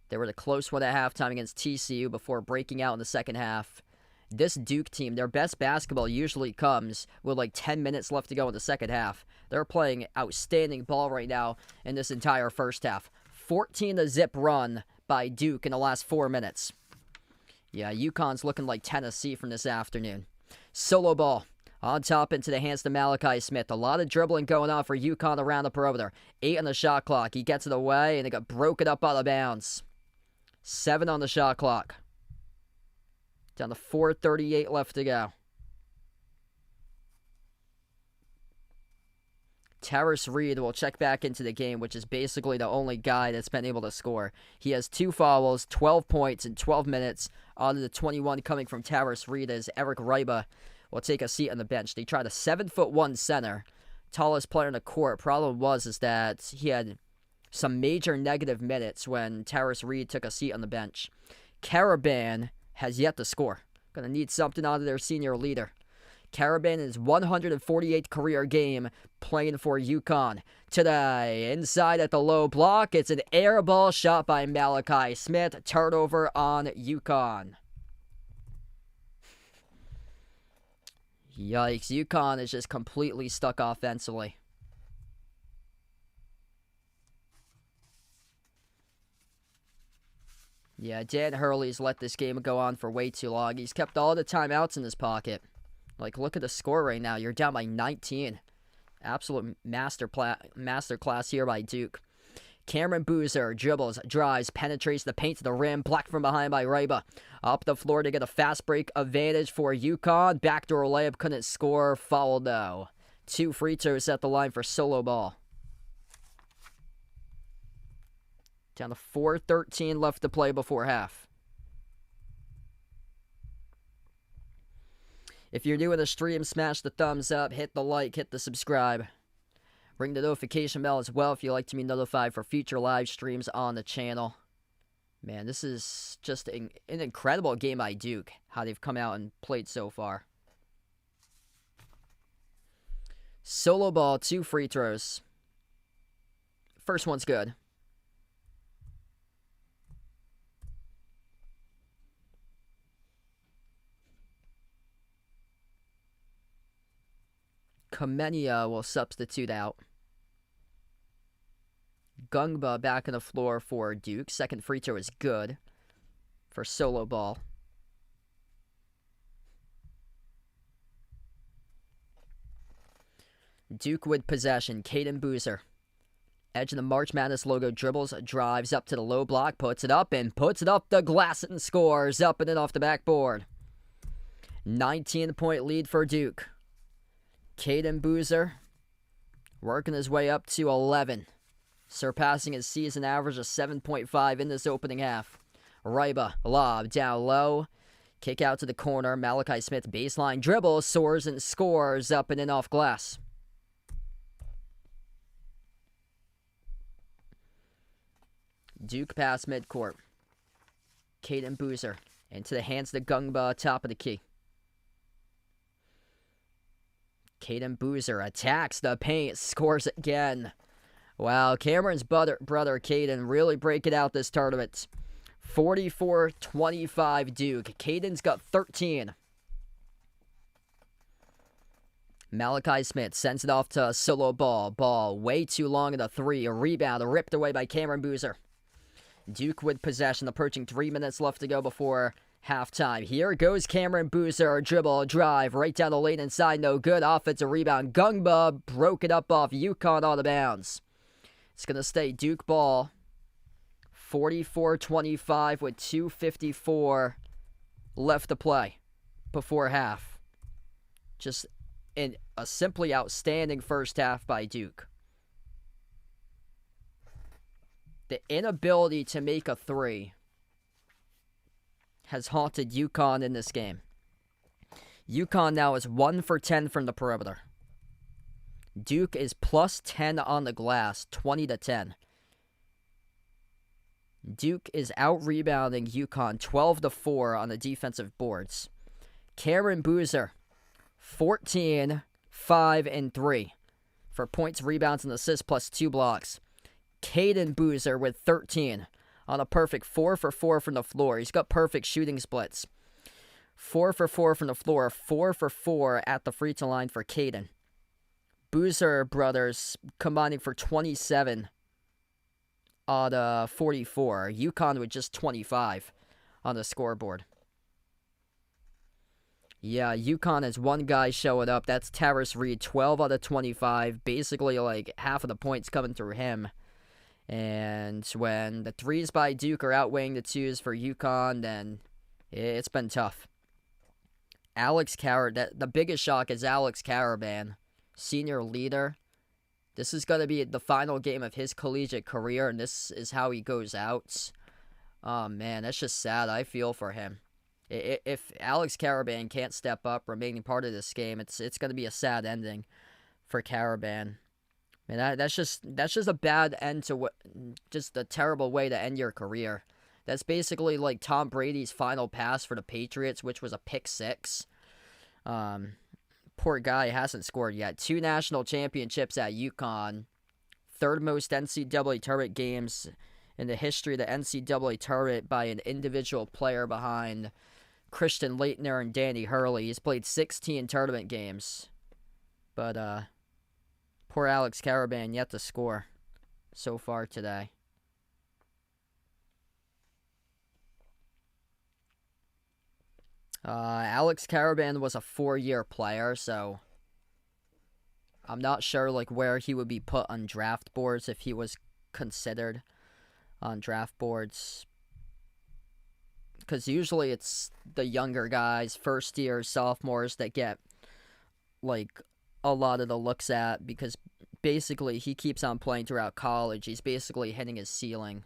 they were the close one at halftime against TCU before breaking out in the second half. This Duke team, their best basketball usually comes with like 10 minutes left to go in the second half. They're playing outstanding ball right now in this entire first half. 14-0 run by Duke in the last 4 minutes. Yeah, UConn's looking like Tennessee from this afternoon. Solo ball. On top into the hands to Malachi Smith. A lot of dribbling going on for UConn around the perimeter. 8 on the shot clock. He gets it away, and it got broken up out of bounds. 7 on the shot clock. Down to 4:38 left to go. Tyrus Reed will check back into the game, which is basically the only guy that's been able to score. He has 2 fouls, 12 points in 12 minutes. On to the 21 coming from Tyrus Reed as Eric Ryba will take a seat on the bench. They tried a 7'1" center, tallest player in the court. Problem is that he had some major negative minutes when Tyrus Reed took a seat on the bench. Caravan has yet to score. Gonna need something out of their senior leader. Caravan is 148th career game playing for UConn. Today, inside at the low block, it's an air ball shot by Malachi Smith. Turnover on UConn. Yikes, UConn is just completely stuck offensively. Yeah, Dan Hurley's let this game go on for way too long. He's kept all the timeouts in his pocket. Like, look at the score right now. You're down by 19. Absolute masterclass here by Duke. Cameron Boozer dribbles, drives, penetrates the paint to the rim. Blocked from behind by Ryba. Up the floor to get a fast break advantage for UConn. Backdoor layup, couldn't score. Foul though. 2 free throws at the line for solo ball. Down to 4:13 left to play before half. If you're new in the stream, smash the thumbs up, hit the like, hit the subscribe. Ring the notification bell as well if you'd like to be notified for future live streams on the channel. Man, this is just an incredible game by Duke, how they've come out and played so far. Solo ball, 2 free throws. First one's good. Kamenia will substitute out. Gungba back on the floor for Duke. Second free throw is good for solo ball. Duke with possession. Caden Boozer. Edge of the March Madness logo, dribbles, drives up to the low block, puts it up the glass and scores up and in off the backboard. 19-point lead for Duke. Caden Boozer working his way up to 11, surpassing his season average of 7.5 in this opening half. Ryba, lob, down low, kick out to the corner. Malachi Smith baseline dribble, soars and scores up and in off glass. Duke pass midcourt. Caden Boozer into the hands of the Gungba, top of the key. Caden Boozer attacks the paint, scores again. Wow, Cameron's brother Caden really breaking out this tournament. 44-25 Duke. Caden's got 13. Malachi Smith sends it off to solo ball. Ball way too long in the three. A rebound ripped away by Cameron Boozer. Duke with possession, approaching 3 minutes left to go before halftime. Here goes Cameron Boozer, dribble, drive, right down the lane inside, no good. Offensive rebound, Gungba broke it up off UConn out of bounds. It's going to stay Duke ball. 44-25 with 2:54 left to play before half. Just in a simply outstanding first half by Duke. The inability to make a three has haunted UConn in this game. UConn now is 1 for 10 from the perimeter. Duke is plus 10 on the glass, 20-10. Duke is out-rebounding UConn 12-4 on the defensive boards. Cameron Boozer, 14, 5, and 3 for points, rebounds, and assists, plus 2 blocks. Caden Boozer with 13 on a perfect 4 for 4 from the floor. He's got perfect shooting splits. 4 for 4 from the floor, 4 for 4 at the free throw line for Caden. Boozer brothers combining for 27 on 44. UConn with just 25 on the scoreboard. Yeah, UConn has one guy showing up. That's Taris Reed, 12 out of 25. Basically, like, half of the points coming through him. And when the threes by Duke are outweighing the twos for UConn, then it's been tough. The biggest shock is Alex Caravan, senior leader. This is going to be the final game of his collegiate career, and this is how he goes out. Oh, man, that's just sad. I feel for him. If Alex Caravan can't step up remaining part of this game, it's going to be a sad ending for Caravan. Man, that's just a bad end to just a terrible way to end your career. That's basically like Tom Brady's final pass for the Patriots, which was a pick six. Poor guy hasn't scored yet. 2 national championships at UConn. 3rd most NCAA tournament games in the history of the NCAA tournament by an individual player behind Christian Laettner and Danny Hurley. He's played 16 tournament games. But, poor Alex Caravan yet to score so far today. Alex Caravan was a 4-year player, so I'm not sure like where he would be put on draft boards if he was considered on draft boards. Because usually it's the younger guys, first year sophomores, that get like a lot of the looks at, because basically he keeps on playing throughout college. He's basically hitting his ceiling.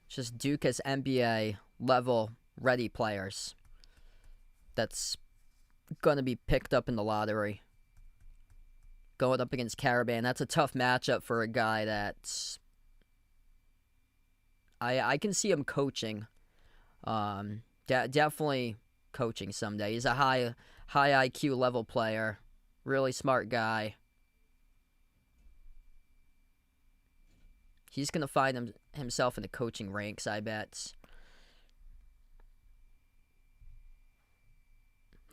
Just Duke as NBA level ready players that's going to be picked up in the lottery. Going up against Caravan, that's a tough matchup for a guy that's I can see him coaching. Definitely coaching someday. He's a high IQ level player. Really smart guy. He's going to find himself in the coaching ranks, I bet.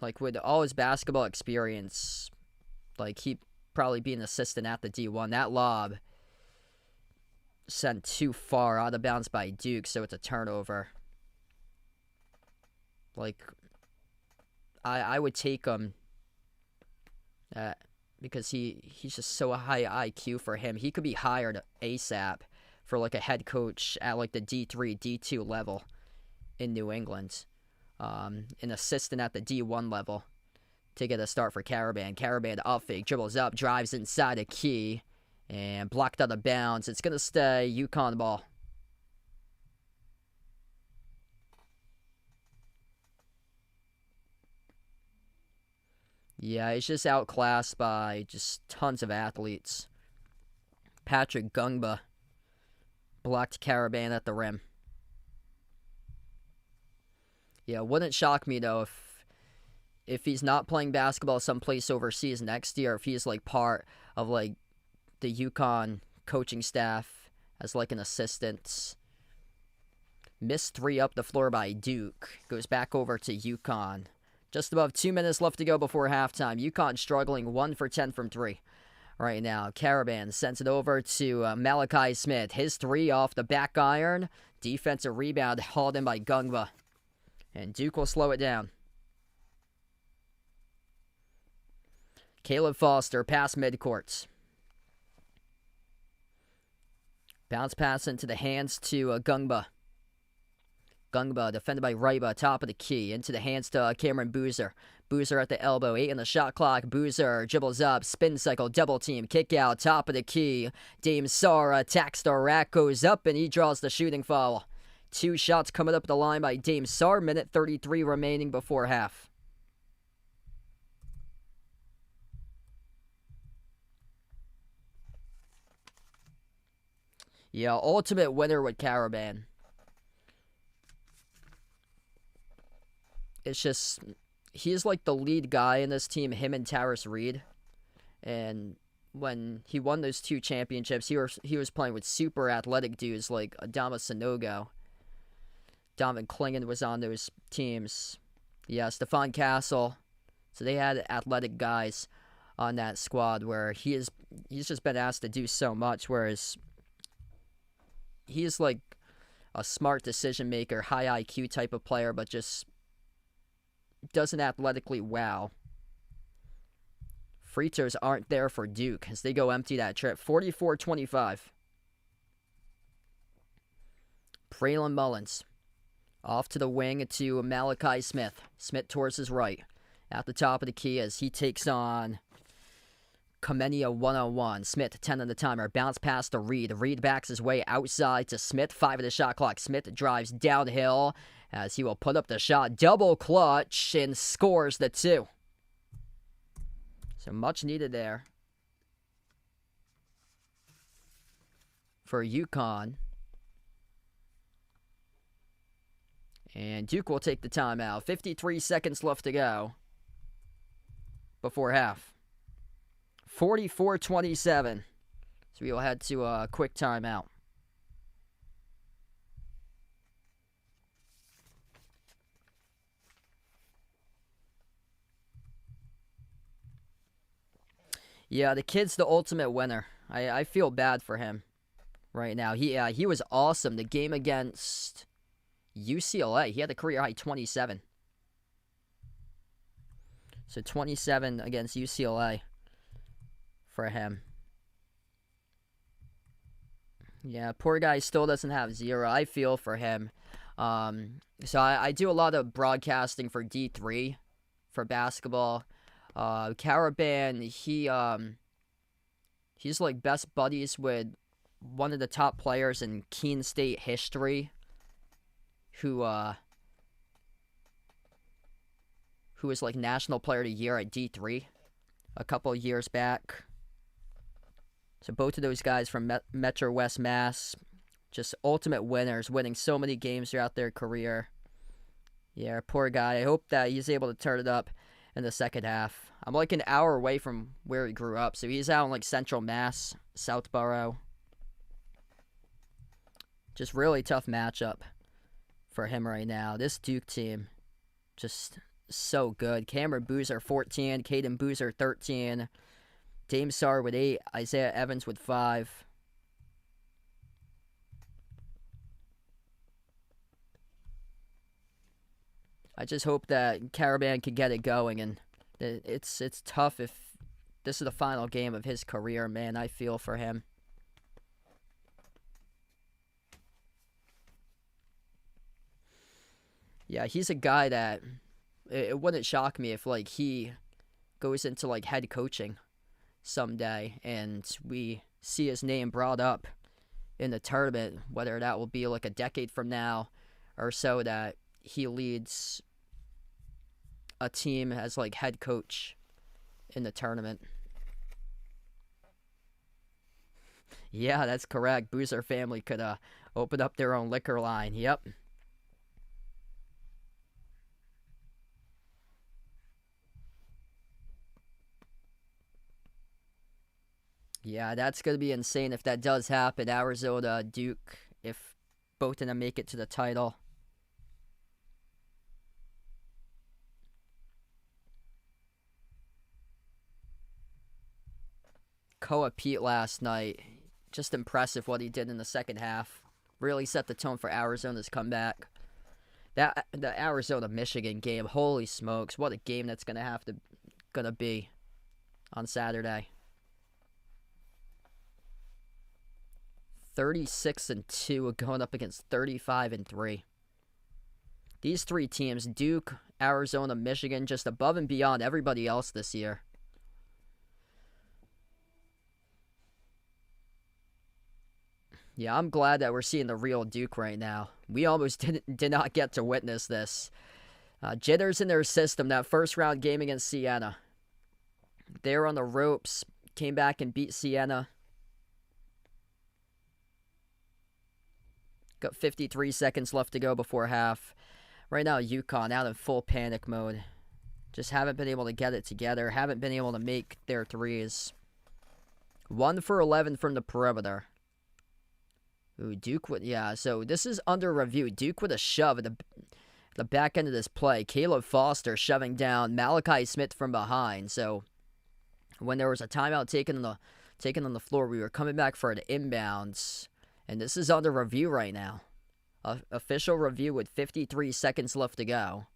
Like, with all his basketball experience, like, he'd probably be an assistant at the D1. That lob sent too far out of bounds by Duke, so it's a turnover. Like, I would take him because he's just so high IQ for him. He could be hired ASAP for, like, a head coach at, like, the D3, D2 level in New England. An assistant at the D1 level to get a start for Karaban. Karaban up fake, dribbles up, drives inside a key, and blocked out of bounds. It's going to stay UConn ball. Yeah, he's just outclassed by just tons of athletes. Patrick Gungba blocked Karaban at the rim. Yeah, wouldn't shock me, though, if he's not playing basketball someplace overseas next year, if he's, like, part of, like, the UConn coaching staff as, like, an assistant. Missed 3 up the floor by Duke. Goes back over to UConn. Just above 2 minutes left to go before halftime. UConn struggling 1 for 10 from 3 right now. Karaban sends it over to Malachi Smith. His 3 off the back iron. Defensive rebound hauled in by Gungba. And Duke will slow it down. Caleb Foster, pass midcourt. Bounce pass into the hands to Gungba. Gungba, defended by Raiba, top of the key. Into the hands to Cameron Boozer. Boozer at the elbow, 8 on the shot clock. Boozer dribbles up, spin cycle, double team, kick out, top of the key. Dame Sara attacks the rack, goes up, and he draws the shooting foul. 2 shots coming up the line by Dame Sar. Minute 33 remaining before half. Yeah, ultimate winner with Karaban. It's just, he's like the lead guy in this team, him and Taris Reed. And when he won those 2 championships, he was playing with super athletic dudes like Adama Sanogo. Donovan Klingon was on those teams. Yeah, Stephon Castle. So they had athletic guys on that squad where he's just been asked to do so much, whereas he's like a smart decision maker, high IQ type of player, but just doesn't athletically wow. Free throws aren't there for Duke as they go empty that trip. 44-25. Braylon Mullins. Off to the wing to Malachi Smith. Smith towards his right. At the top of the key as he takes on Kamenia one-on-one. Smith, 10 on the timer. Bounce pass to Reed. Reed backs his way outside to Smith. 5 of the shot clock. Smith drives downhill as he will put up the shot. Double clutch and scores the 2. So much needed there for UConn. And Duke will take the timeout. 53 seconds left to go before half. 44-27. So we will head to a quick timeout. Yeah, the kid's the ultimate winner. I feel bad for him right now. He was awesome. The game against UCLA, he had a career high 27. So 27 against UCLA for him. Yeah, poor guy still doesn't have 0. I feel for him. So I do a lot of broadcasting for D3 for basketball. Karaban, he's like best buddies with one of the top players in Keene State history, who was like National Player of the Year at D3 a couple of years back. So both of those guys from Metro West Mass, Just ultimate winners, winning so many games throughout their career. Yeah, poor guy. I hope that he's able to turn it up in the second half. I'm like an hour away from where he grew up, so he's out in like Central Mass, Southborough. Just really tough matchup for him right now. This Duke team, just so good. Cameron Boozer, 14. Caden Boozer, 13. Dame Sarr with 8. Isaiah Evans with 5. I just hope that Karaban can get it going, and it's tough if this is the final game of his career, man. I feel for him. Yeah, he's a guy that it wouldn't shock me if like he goes into like head coaching someday and we see his name brought up in the tournament, whether that will be like a decade from now or so, that he leads a team as like head coach in the tournament. Yeah, that's correct. Boozer family could open up their own liquor line. Yep. Yeah, that's going to be insane if that does happen. Arizona, Duke, if both of them make it to the title. Koa Pete last night, just impressive what he did in the second half. Really set the tone for Arizona's comeback. The Arizona-Michigan game, holy smokes, what a game that's gonna be on Saturday. 36-2 going up against 35-3. These three teams, Duke, Arizona, Michigan, just above and beyond everybody else this year. Yeah, I'm glad that we're seeing the real Duke right now. We almost did not get to witness this. Jitters in their system, that first round game against Siena. They were on the ropes, came back and beat Siena. Got 53 seconds left to go before half. Right now, UConn out in full panic mode. Just haven't been able to get it together. Haven't been able to make their threes. 1 for 11 from the perimeter. Ooh, Duke with, yeah, so this is under review. Duke with a shove at the back end of this play. Caleb Foster shoving down Malachi Smith from behind. So when there was a timeout taken on the floor, we were coming back for an inbounds. And this is under review right now. Official review with 53 seconds left to go.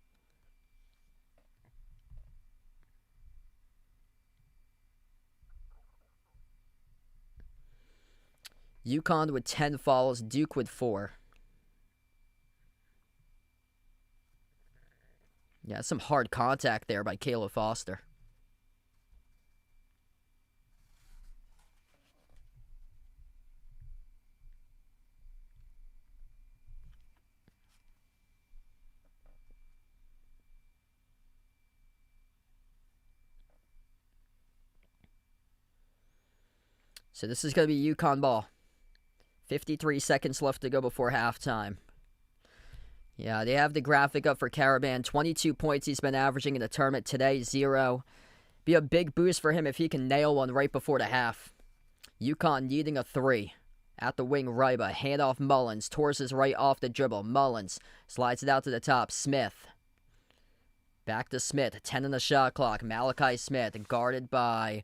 UConn with 10 fouls, Duke with 4. Yeah, some hard contact there by Caleb Foster. So this is going to be UConn ball. 53 seconds left to go before halftime. Yeah, they have the graphic up for Karaban. 22 points he's been averaging in the tournament today, 0. Be a big boost for him if he can nail one right before the half. UConn needing a 3. At the wing, Ryba. Handoff Mullins. Tours his right off the dribble. Mullins slides it out to the top. Smith. Back to Smith. 10 on the shot clock. Malachi Smith guarded by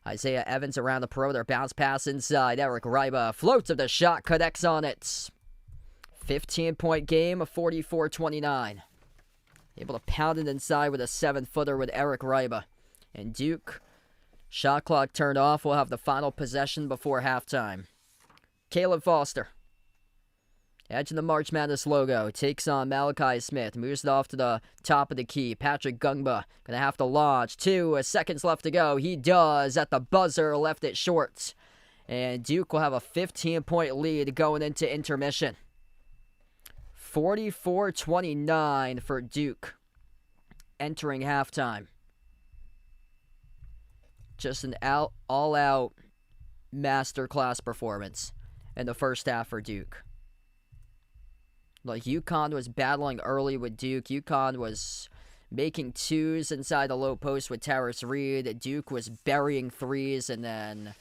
Isaiah Evans around the perimeter. Bounce pass inside. Eric Ryba floats of the shot. Connects on it. 15-point game of 44-29. Able to pound it inside with a 7-footer with Eric Ryba. And Duke, shot clock turned off. We'll have the final possession before halftime. Caleb Foster, edge of the March Madness logo, takes on Malachi Smith. Moves it off to the top of the key. Patrick Gungba gonna have to launch. 2 seconds left to go. He does at the buzzer. Left it short. And Duke will have a 15-point lead going into intermission. 44-29 for Duke entering halftime. Just an all-out masterclass performance. in the first half for Duke. Like, UConn was battling early with Duke. UConn was making twos inside the low post with Terrace Reed. Duke was burying threes, and then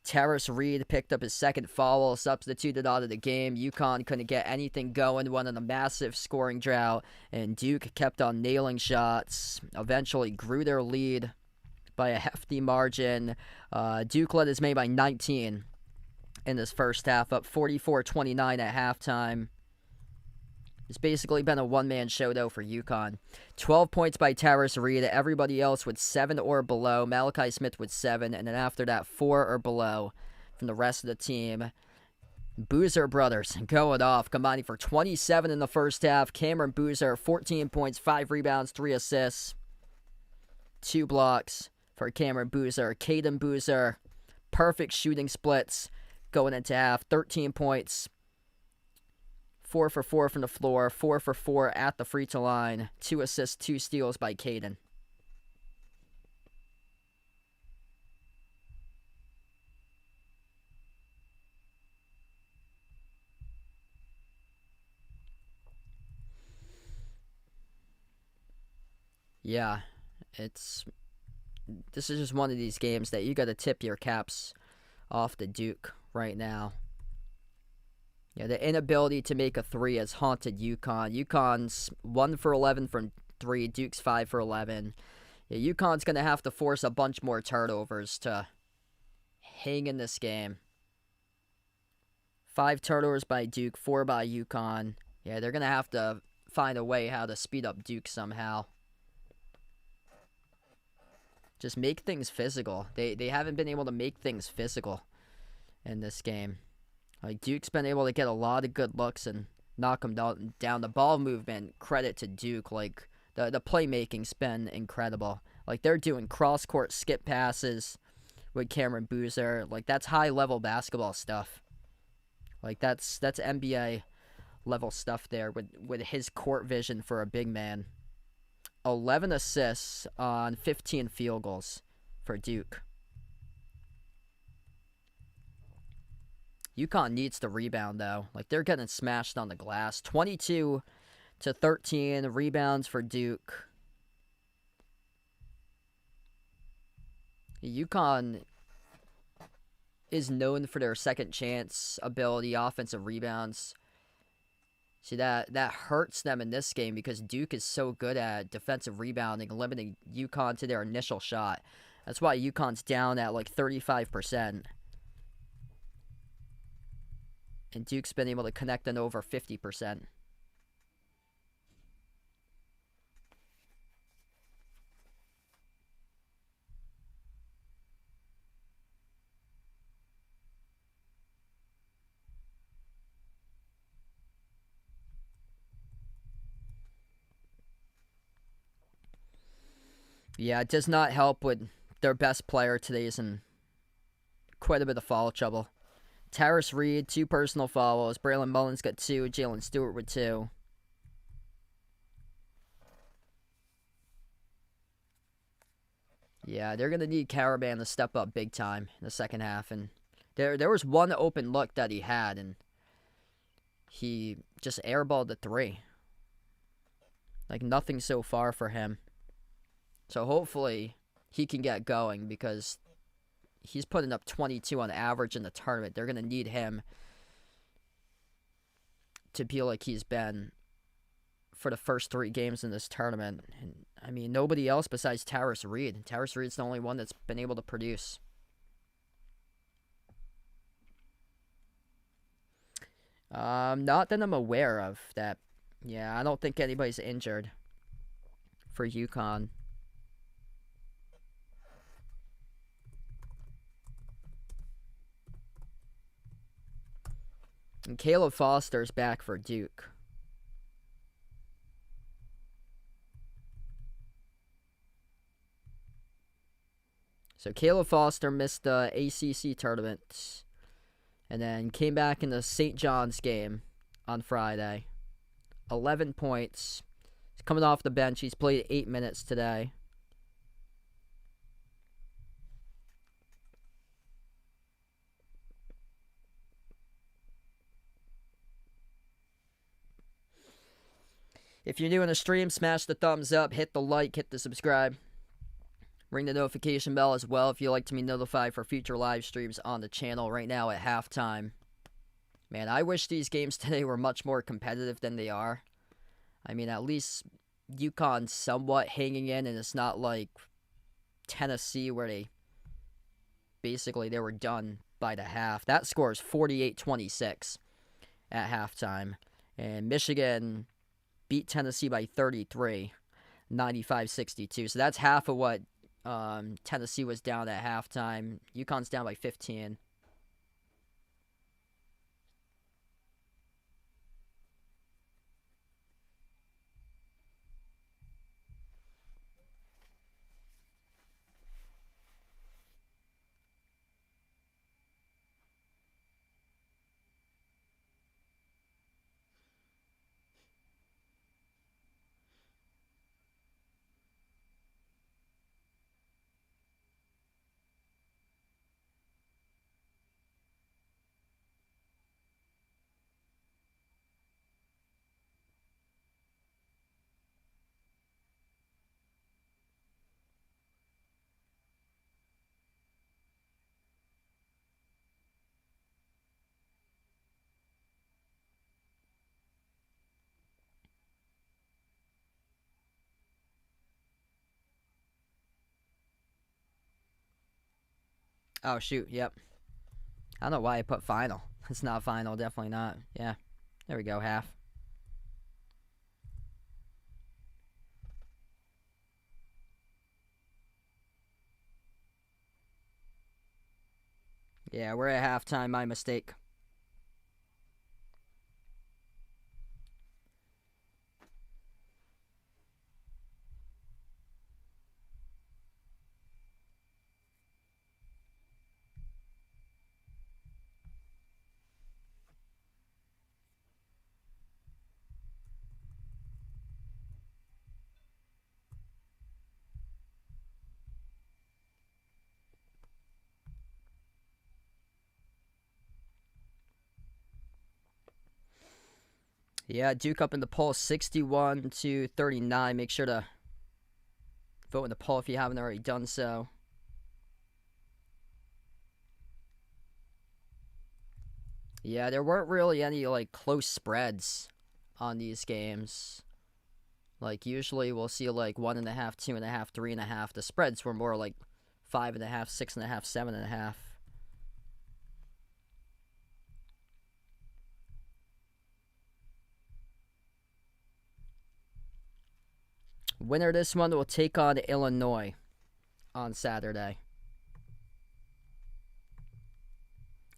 Terrace Reed picked up his second foul, substituted out of the game. UConn couldn't get anything going, went on a massive scoring drought, and Duke kept on nailing shots, eventually grew their lead by a hefty margin. Duke led his main by 19 in this first half, up 44-29 at halftime. It's basically been a one-man show, though, for UConn. 12 points by Terrace Reed. Everybody else with 7 or below. Malachi Smith with 7. And then after that, 4 or below from the rest of the team. Boozer brothers going off, combining for 27 in the first half. Cameron Boozer, 14 points, 5 rebounds, 3 assists. 2 blocks for Cameron Boozer. Caden Boozer, perfect shooting splits going into half. 13 points. 4 for 4 from the floor, 4 for 4 at the free throw line, 2 assists, 2 steals by Caden. Yeah, this is just one of these games that you got to tip your caps off to Duke right now. Yeah, the inability to make a 3 has haunted UConn. UConn's 1 for 11 from 3. Duke's 5 for 11. Yeah, UConn's going to have to force a bunch more turnovers to hang in this game. 5 turnovers by Duke, 4 by UConn. Yeah, they're going to have to find a way how to speed up Duke somehow. Just make things physical. They haven't been able to make things physical in this game. Like, Duke's been able to get a lot of good looks and knock them down. The ball movement, credit to Duke. Like, the playmaking's been incredible. Like, they're doing cross-court skip passes with Cameron Boozer. Like, that's high-level basketball stuff. Like, that's NBA-level stuff there with his court vision for a big man. 11 assists on 15 field goals for Duke. UConn needs to rebound, though. Like, they're getting smashed on the glass. 22-13 rebounds for Duke. UConn is known for their second chance ability, offensive rebounds. See, that hurts them in this game because Duke is so good at defensive rebounding, limiting UConn to their initial shot. That's why UConn's down at like 35%. And Duke's been able to connect on over 50%. Yeah, it does not help with their best player today's in quite a bit of foul trouble. Terrace Reed, 2 personal fouls. Braylon Mullins got 2. Jalen Stewart with 2. Yeah, they're going to need Caravan to step up big time in the second half. And there was one open look that he had, and he just airballed the 3. Like, nothing so far for him. So hopefully he can get going because he's putting up 22 on average in the tournament. They're going to need him to be like he's been for the first 3 games in this tournament. And I mean, nobody else besides Terrace Reed. Terrace Reed's the only one that's been able to produce. Not that I'm aware of that. Yeah, I don't think anybody's injured for UConn. And Caleb Foster's back for Duke. So Caleb Foster missed the ACC tournament and then came back in the St. John's game on Friday. 11 points. He's coming off the bench. He's played 8 minutes today. If you're new in the stream, smash the thumbs up, hit the like, hit the subscribe. Ring the notification bell as well if you'd like to be notified for future live streams on the channel right now at halftime. Man, I wish these games today were much more competitive than they are. I mean, at least UConn's somewhat hanging in, and it's not like Tennessee where they were done by the half. That score is 48-26 at halftime. And Michigan beat Tennessee by 33, 95-62. So that's half of what Tennessee was down at halftime. UConn's down by 15. Oh, shoot, yep. I don't know why I put final. It's not final, definitely not. Yeah, there we go, half. Yeah, we're at halftime, my mistake. Yeah, Duke up in the poll, 61-39. Make sure to vote in the poll if you haven't already done so. Yeah, there weren't really any, like, close spreads on these games. Like, usually we'll see, like, 1.5, 2.5, 3.5. The spreads were more like 5.5, 6.5, 7.5. Winner of this one will take on Illinois on Saturday.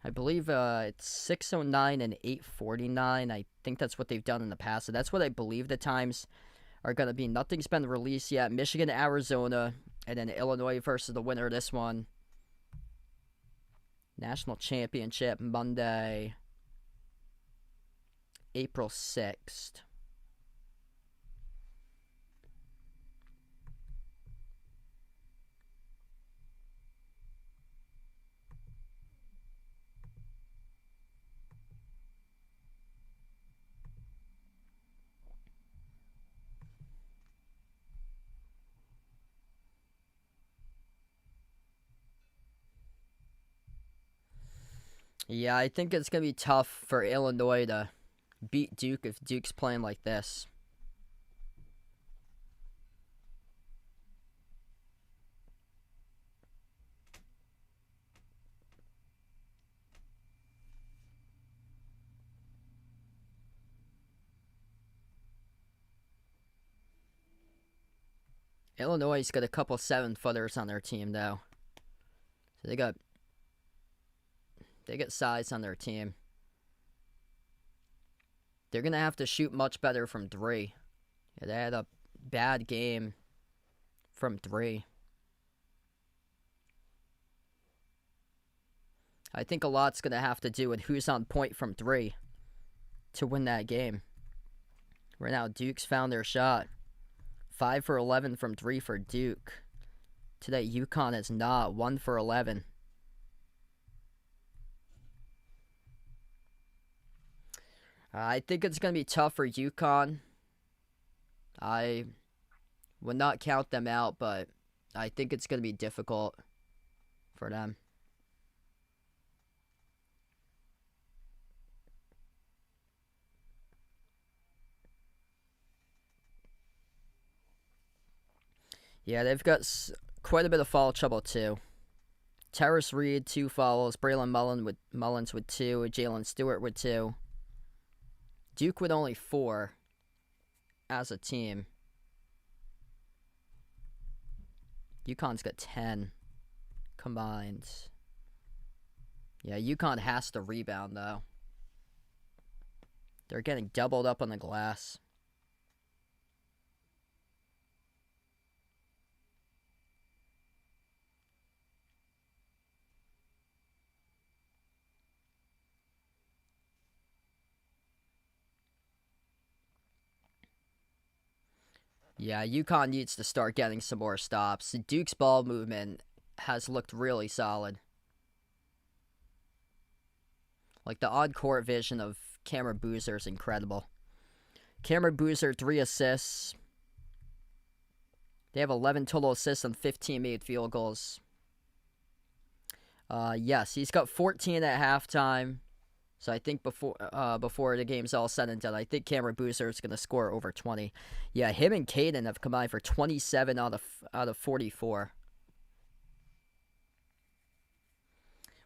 I believe it's 6:09 and 8:49. I think that's what they've done in the past. So that's what I believe the times are going to be. Nothing's been released yet. Michigan, Arizona, and then Illinois versus the winner of this one. National Championship Monday, April 6th. Yeah, I think it's going to be tough for Illinois to beat Duke if Duke's playing like this. Illinois' got a couple 7-footers on their team, though. So they got size on their team. They're going to have to shoot much better from 3. Yeah, they had a bad game from 3. I think a lot's going to have to do with who's on point from 3 to win that game. Right now, Duke's found their shot. 5 for 11 from 3 for Duke. Today, UConn is not. 1 for 11. I think it's going to be tough for UConn I would not count them out, but I think it's going to be difficult for them. Yeah, they've got quite a bit of foul trouble, too. Terrace Reed, 2 fouls. Braylon Mullins with 2. Jalen Stewart with 2. Duke with only 4 as a team. UConn's got 10 combined. Yeah, UConn has to rebound, though. They're getting doubled up on the glass. Yeah, UConn needs to start getting some more stops. Duke's ball movement has looked really solid. Like, the on-court vision of Cameron Boozer is incredible. Cameron Boozer, 3 assists. They have 11 total assists and 15 made field goals. Yes, he's got 14 at halftime. So I think before the game's all said and done, I think Cameron Boozer is going to score over 20. Yeah, him and Caden have combined for 27 out of 44.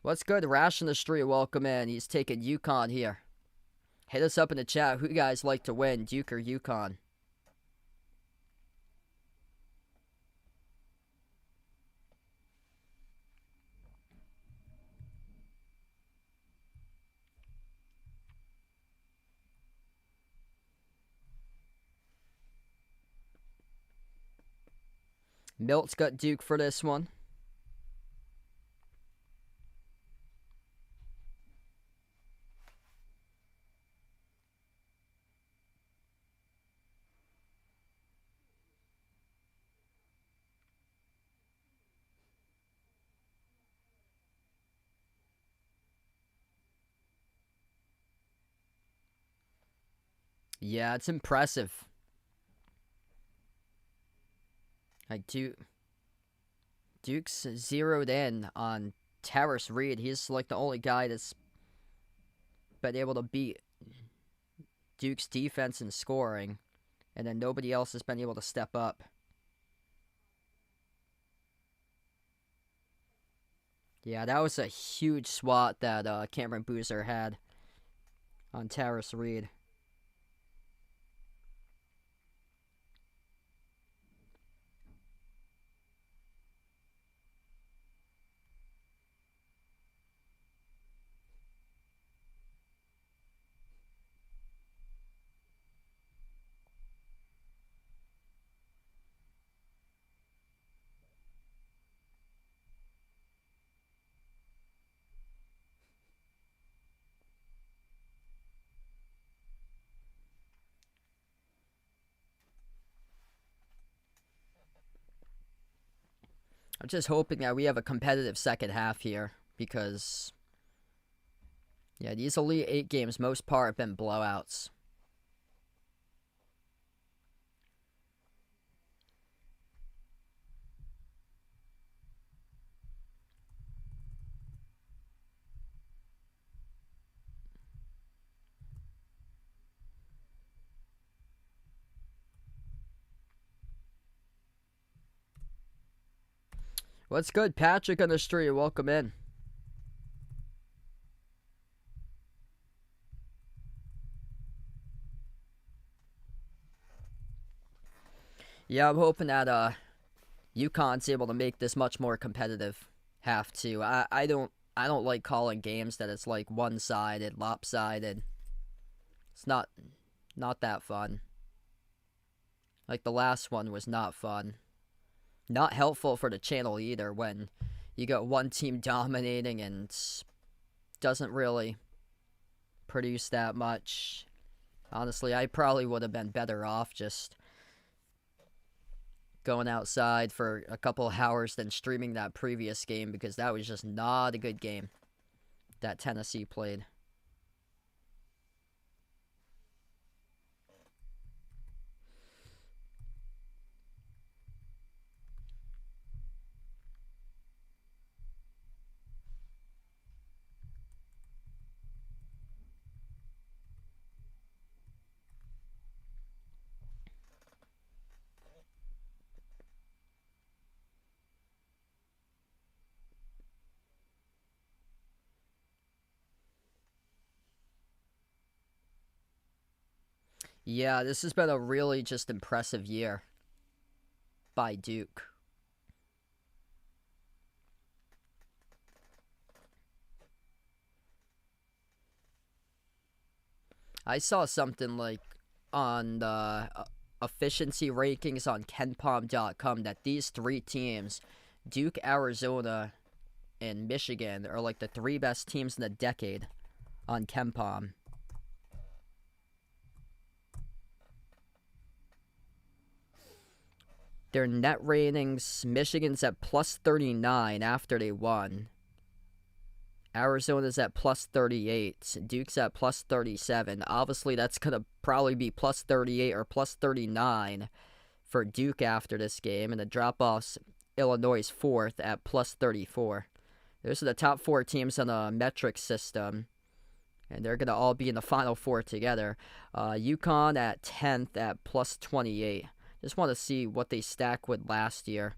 What's good? Rash in the street, welcome in. He's taking UConn here. Hit us up in the chat. Who you guys like to win, Duke or UConn? Milt's got Duke for this one. Yeah, it's impressive. Like, Duke's zeroed in on Terrace Reed. He's like the only guy that's been able to beat Duke's defense and scoring, and then nobody else has been able to step up. Yeah, that was a huge swat that Cameron Boozer had on Terrace Reed. I'm just hoping that we have a competitive second half here because, yeah, these Elite 8 games, most part, have been blowouts. What's good, Patrick on the street? Welcome in. Yeah, I'm hoping that UConn's able to make this much more competitive. Have to. I don't like calling games that it's like one-sided, lopsided. It's not that fun. Like the last one was not fun. Not helpful for the channel either when you got one team dominating and doesn't really produce that much. Honestly, I probably would have been better off just going outside for a couple of hours than streaming that previous game because that was just not a good game that Tennessee played. Yeah, this has been a really just impressive year by Duke. I saw something like on the efficiency rankings on KenPom.com that these three teams, Duke, Arizona, and Michigan, are like the three best teams in the decade on KenPom. Their net ratings, Michigan's at plus 39 after they won. Arizona's at plus 38. Duke's at plus 37. Obviously, that's going to probably be plus 38 or plus 39 for Duke after this game. And the drop-offs, Illinois' fourth at plus 34. Those are the top four teams on a metric system. And they're going to all be in the Final Four together. UConn at 10th at plus 28. Just want to see what they stack with last year.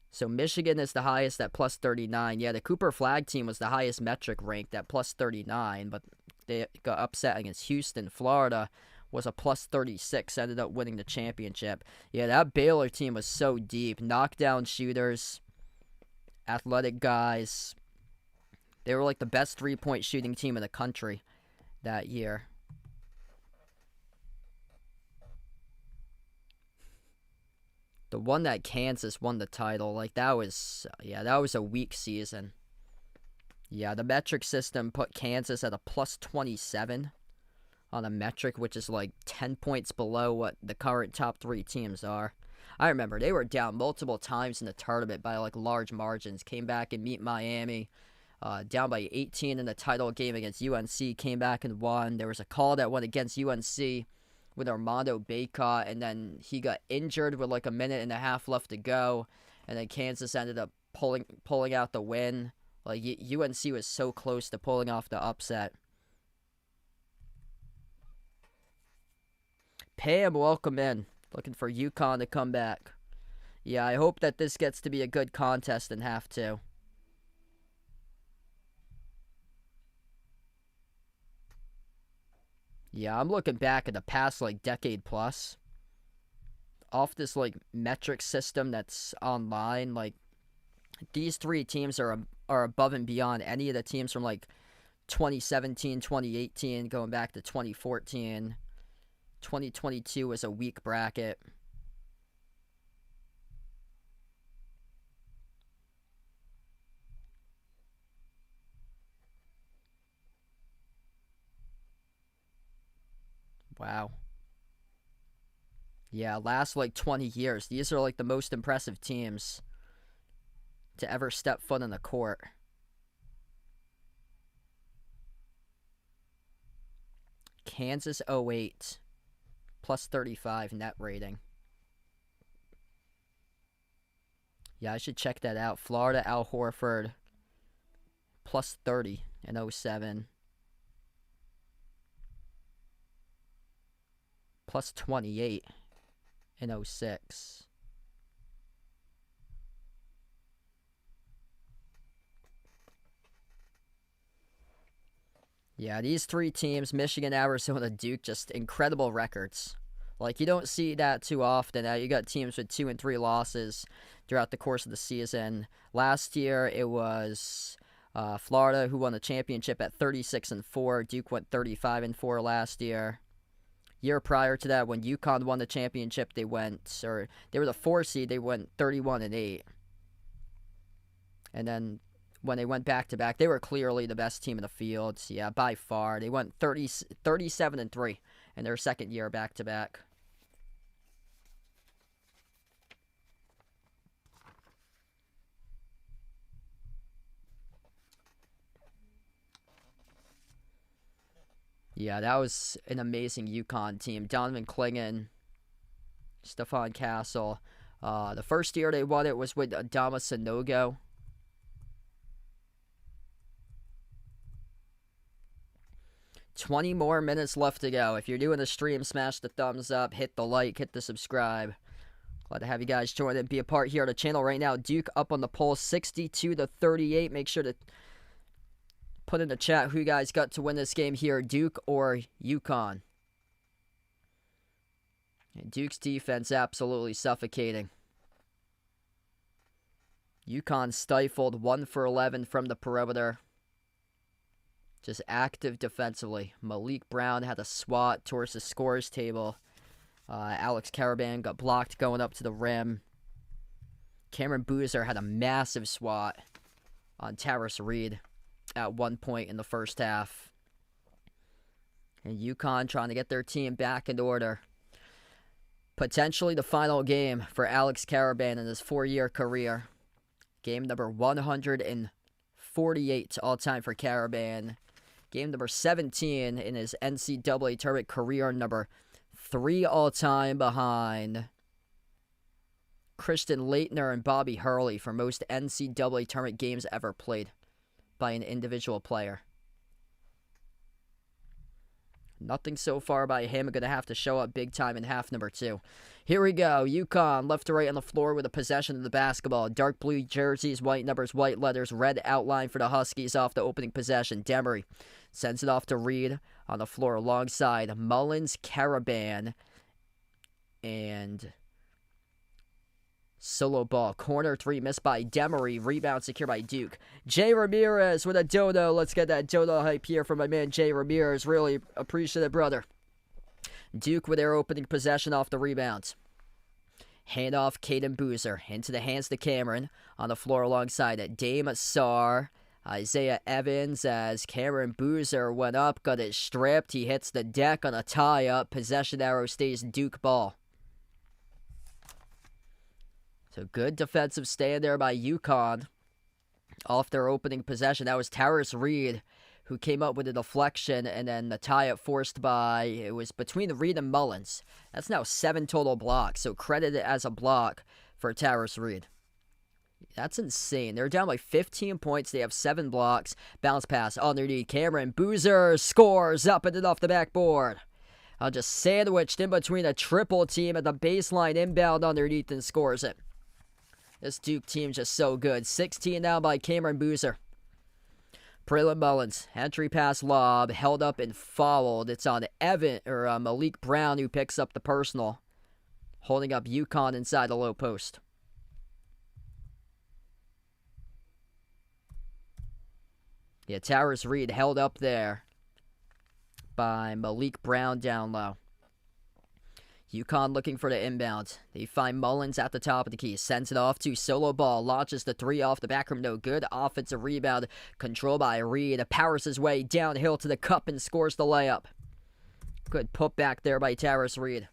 So Michigan is the highest at plus 39. Yeah, the Cooper Flag team was the highest metric ranked at plus 39, but they got upset against Houston. Florida was a plus 36, ended up winning the championship. Yeah, that Baylor team was so deep. Knockdown shooters, athletic guys. They were like the best three-point shooting team in the country that year. The one that Kansas won the title, like that was a weak season. Yeah, the metric system put Kansas at a plus 27 on a metric, which is like 10 points below what the current top three teams are. I remember they were down multiple times in the tournament by like large margins. Came back and beat Miami, down by 18 in the title game against UNC. Came back and won. There was a call that went against UNC with Armando Bacot, and then he got injured with like a minute and a half left to go, and then Kansas ended up pulling out the win. Like UNC was so close to pulling off the upset. Pam, welcome in. Looking for UConn to come back. Yeah, I hope that this gets to be a good contest in half two. Yeah, I'm looking back at the past like decade plus. Off this like metric system that's online, like these three teams are above and beyond any of the teams from like 2017, 2018, going back to 2014. 2022 was a weak bracket. Wow. Yeah, last like 20 years. These are like the most impressive teams to ever step foot on the court. Kansas 08, plus 35 net rating. Yeah, I should check that out. Florida, Al Horford, plus 30 in 07. Plus 28 in 06. Yeah, these three teams, Michigan, Arizona, Duke, just incredible records. Like, you don't see that too often. You got teams with 2 and 3 losses throughout the course of the season. Last year, it was Florida who won the championship at 36-4. Duke went 35-4 last year. Year prior to that, when UConn won the championship, they were the 4 seed, they went 31-8. And then when they went back-to-back, they were clearly the best team in the field. Yeah, by far. They went 37-3 in their second year back-to-back. Yeah, that was an amazing UConn team. Donovan Clingan, Stephon Castle. The first year they won it was with Adama Sanogo. $20 more minutes left to go. If you're doing the stream, smash the thumbs up, hit the like, hit the subscribe. Glad to have you guys join and be a part here of the channel right now. Duke up on the poll, 62-38. Make sure to put in the chat who you guys got to win this game here, Duke or UConn. Duke's defense absolutely suffocating. UConn stifled 1 for 11 from the perimeter. Just active defensively. Malik Brown had a swat towards the scores table. Alex Karaban got blocked going up to the rim. Cameron Boozer had a massive swat on Taris Reed at one point in the first half. And UConn trying to get their team back in order. Potentially the final game for Alex Karaban in his 4-year career. Game number 148 all-time for Karaban. Game number 17 in his NCAA tournament career, number 3 all-time behind Christian Laettner and Bobby Hurley for most NCAA tournament games ever played by an individual player. Nothing so far by him. Going to have to show up big time in half number 2. Here we go. UConn left to right on the floor with a possession of the basketball. Dark blue jerseys, white numbers, white letters, red outline for the Huskies off the opening possession. Demery sends it off to Reed on the floor alongside Mullins, Karaban, and solo ball. Corner 3 missed by Demery. Rebound secured by Duke. Jay Ramirez with a dono. Let's get that dono hype here from my man Jay Ramirez. Really appreciate it, brother. Duke with their opening possession off the rebound. Handoff, Caden Boozer. Into the hands to Cameron. On the floor alongside it. Dame Sarr. Isaiah Evans as Cameron Boozer went up. Got it stripped. He hits the deck on a tie-up. Possession arrow stays Duke ball. So good defensive stand there by UConn off their opening possession. That was Taris Reed who came up with a deflection, and then the tie-up forced by, it was between Reed and Mullins. That's now 7 total blocks, so credited as a block for Taris Reed. That's insane. They're down by 15 points. They have 7 blocks. Bounce pass underneath. Cameron Boozer scores up and off the backboard. Just sandwiched in between a triple team at the baseline, inbound underneath, and scores it. This Duke team just so good. 16 now by Cameron Boozer. Braylon Mullins, entry pass lob, held up and fouled. It's on Malik Brown who picks up the personal, holding up UConn inside the low post. Yeah, Taris Reed held up there by Malik Brown down low. UConn looking for the inbound. They find Mullins at the top of the key. Sends it off to solo ball. Launches the 3 off the back rim. No good. Offensive rebound. Controlled by Reed. Powers his way downhill to the cup and scores the layup. Good putback there by Taris Reed.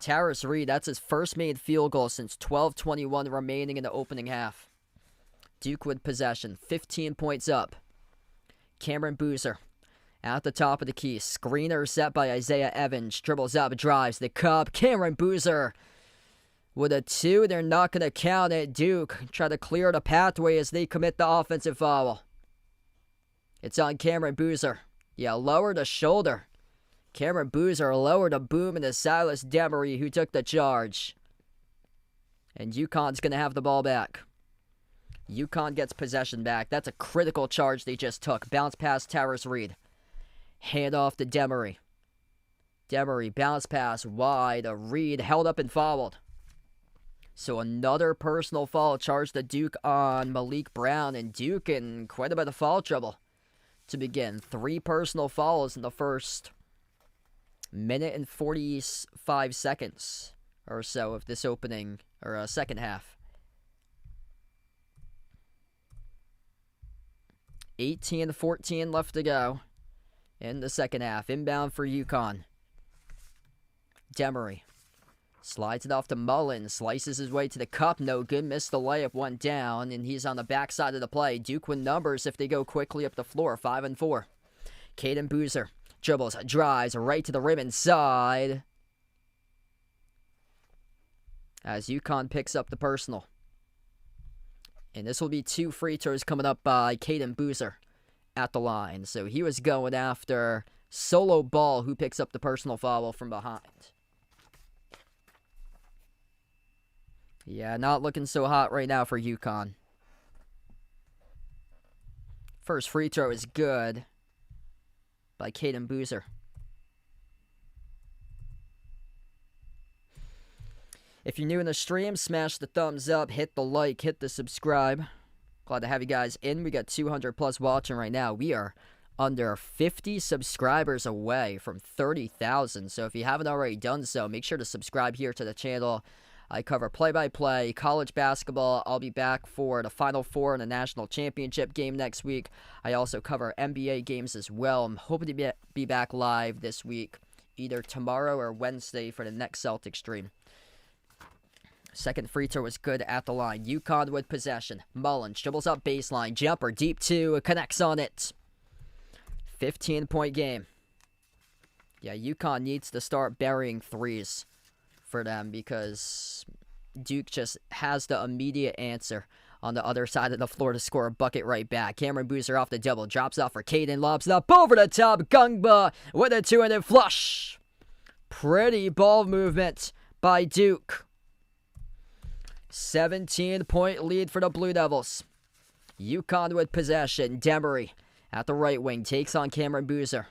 Taris Reed, that's his first made field goal since 12:21 remaining in the opening half. Duke with possession. 15 points up. Cameron Boozer. At the top of the key, screener set by Isaiah Evans. Dribbles up, drives the cup. Cameron Boozer with a 2. They're not going to count it. Duke try to clear the pathway as they commit the offensive foul. It's on Cameron Boozer. Yeah, lower the shoulder. Cameron Boozer lowered a boom into Silas Demery, who took the charge. And UConn's going to have the ball back. UConn gets possession back. That's a critical charge they just took. Bounce past Taris Reed. Hand off to Demery. Demery, bounce pass wide. Reed held up and fouled. So another personal foul charged to Duke on Malik Brown. And Duke in quite a bit of foul trouble to begin. 3 personal fouls in the first minute and 45 seconds or so of this opening, or second half. 18-14 left to go in the second half. Inbound for UConn. Demery slides it off to Mullins. Slices his way to the cup. No good. Missed the layup. Went down. And he's on the backside of the play. Duke with numbers if they go quickly up the floor. 5-4. Caden Boozer dribbles. Drives right to the rim inside. As UConn picks up the personal. And this will be 2 free throws coming up by Caden Boozer at the line. So he was going after solo ball, who picks up the personal foul from behind. Yeah, not looking so hot right now for UConn. First free throw is good by Caden Boozer. If you're new in the stream, smash the thumbs up, hit the like, hit the subscribe. Glad to have you guys in. We got 200 plus watching right now. We are under 50 subscribers away from 30,000. So if you haven't already done so, make sure to subscribe here to the channel. I cover play-by-play, college basketball. I'll be back for the Final Four in the National Championship game next week. I also cover NBA games as well. I'm hoping to be back live this week, either tomorrow or Wednesday for the next Celtics stream. Second free throw was good at the line. UConn with possession. Mullins dribbles up baseline. Jumper deep two. Connects on it. 15-point game. Yeah, UConn needs to start burying threes for them because Duke just has the immediate answer on the other side of the floor to score a bucket right back. Cameron Boozer off the double. Drops off for Caden. Lobs it up over the top. Gungba with a two-handed flush. Pretty ball movement by Duke. 17-point lead for the Blue Devils. UConn with possession. Demery at the right wing takes on Cameron Boozer.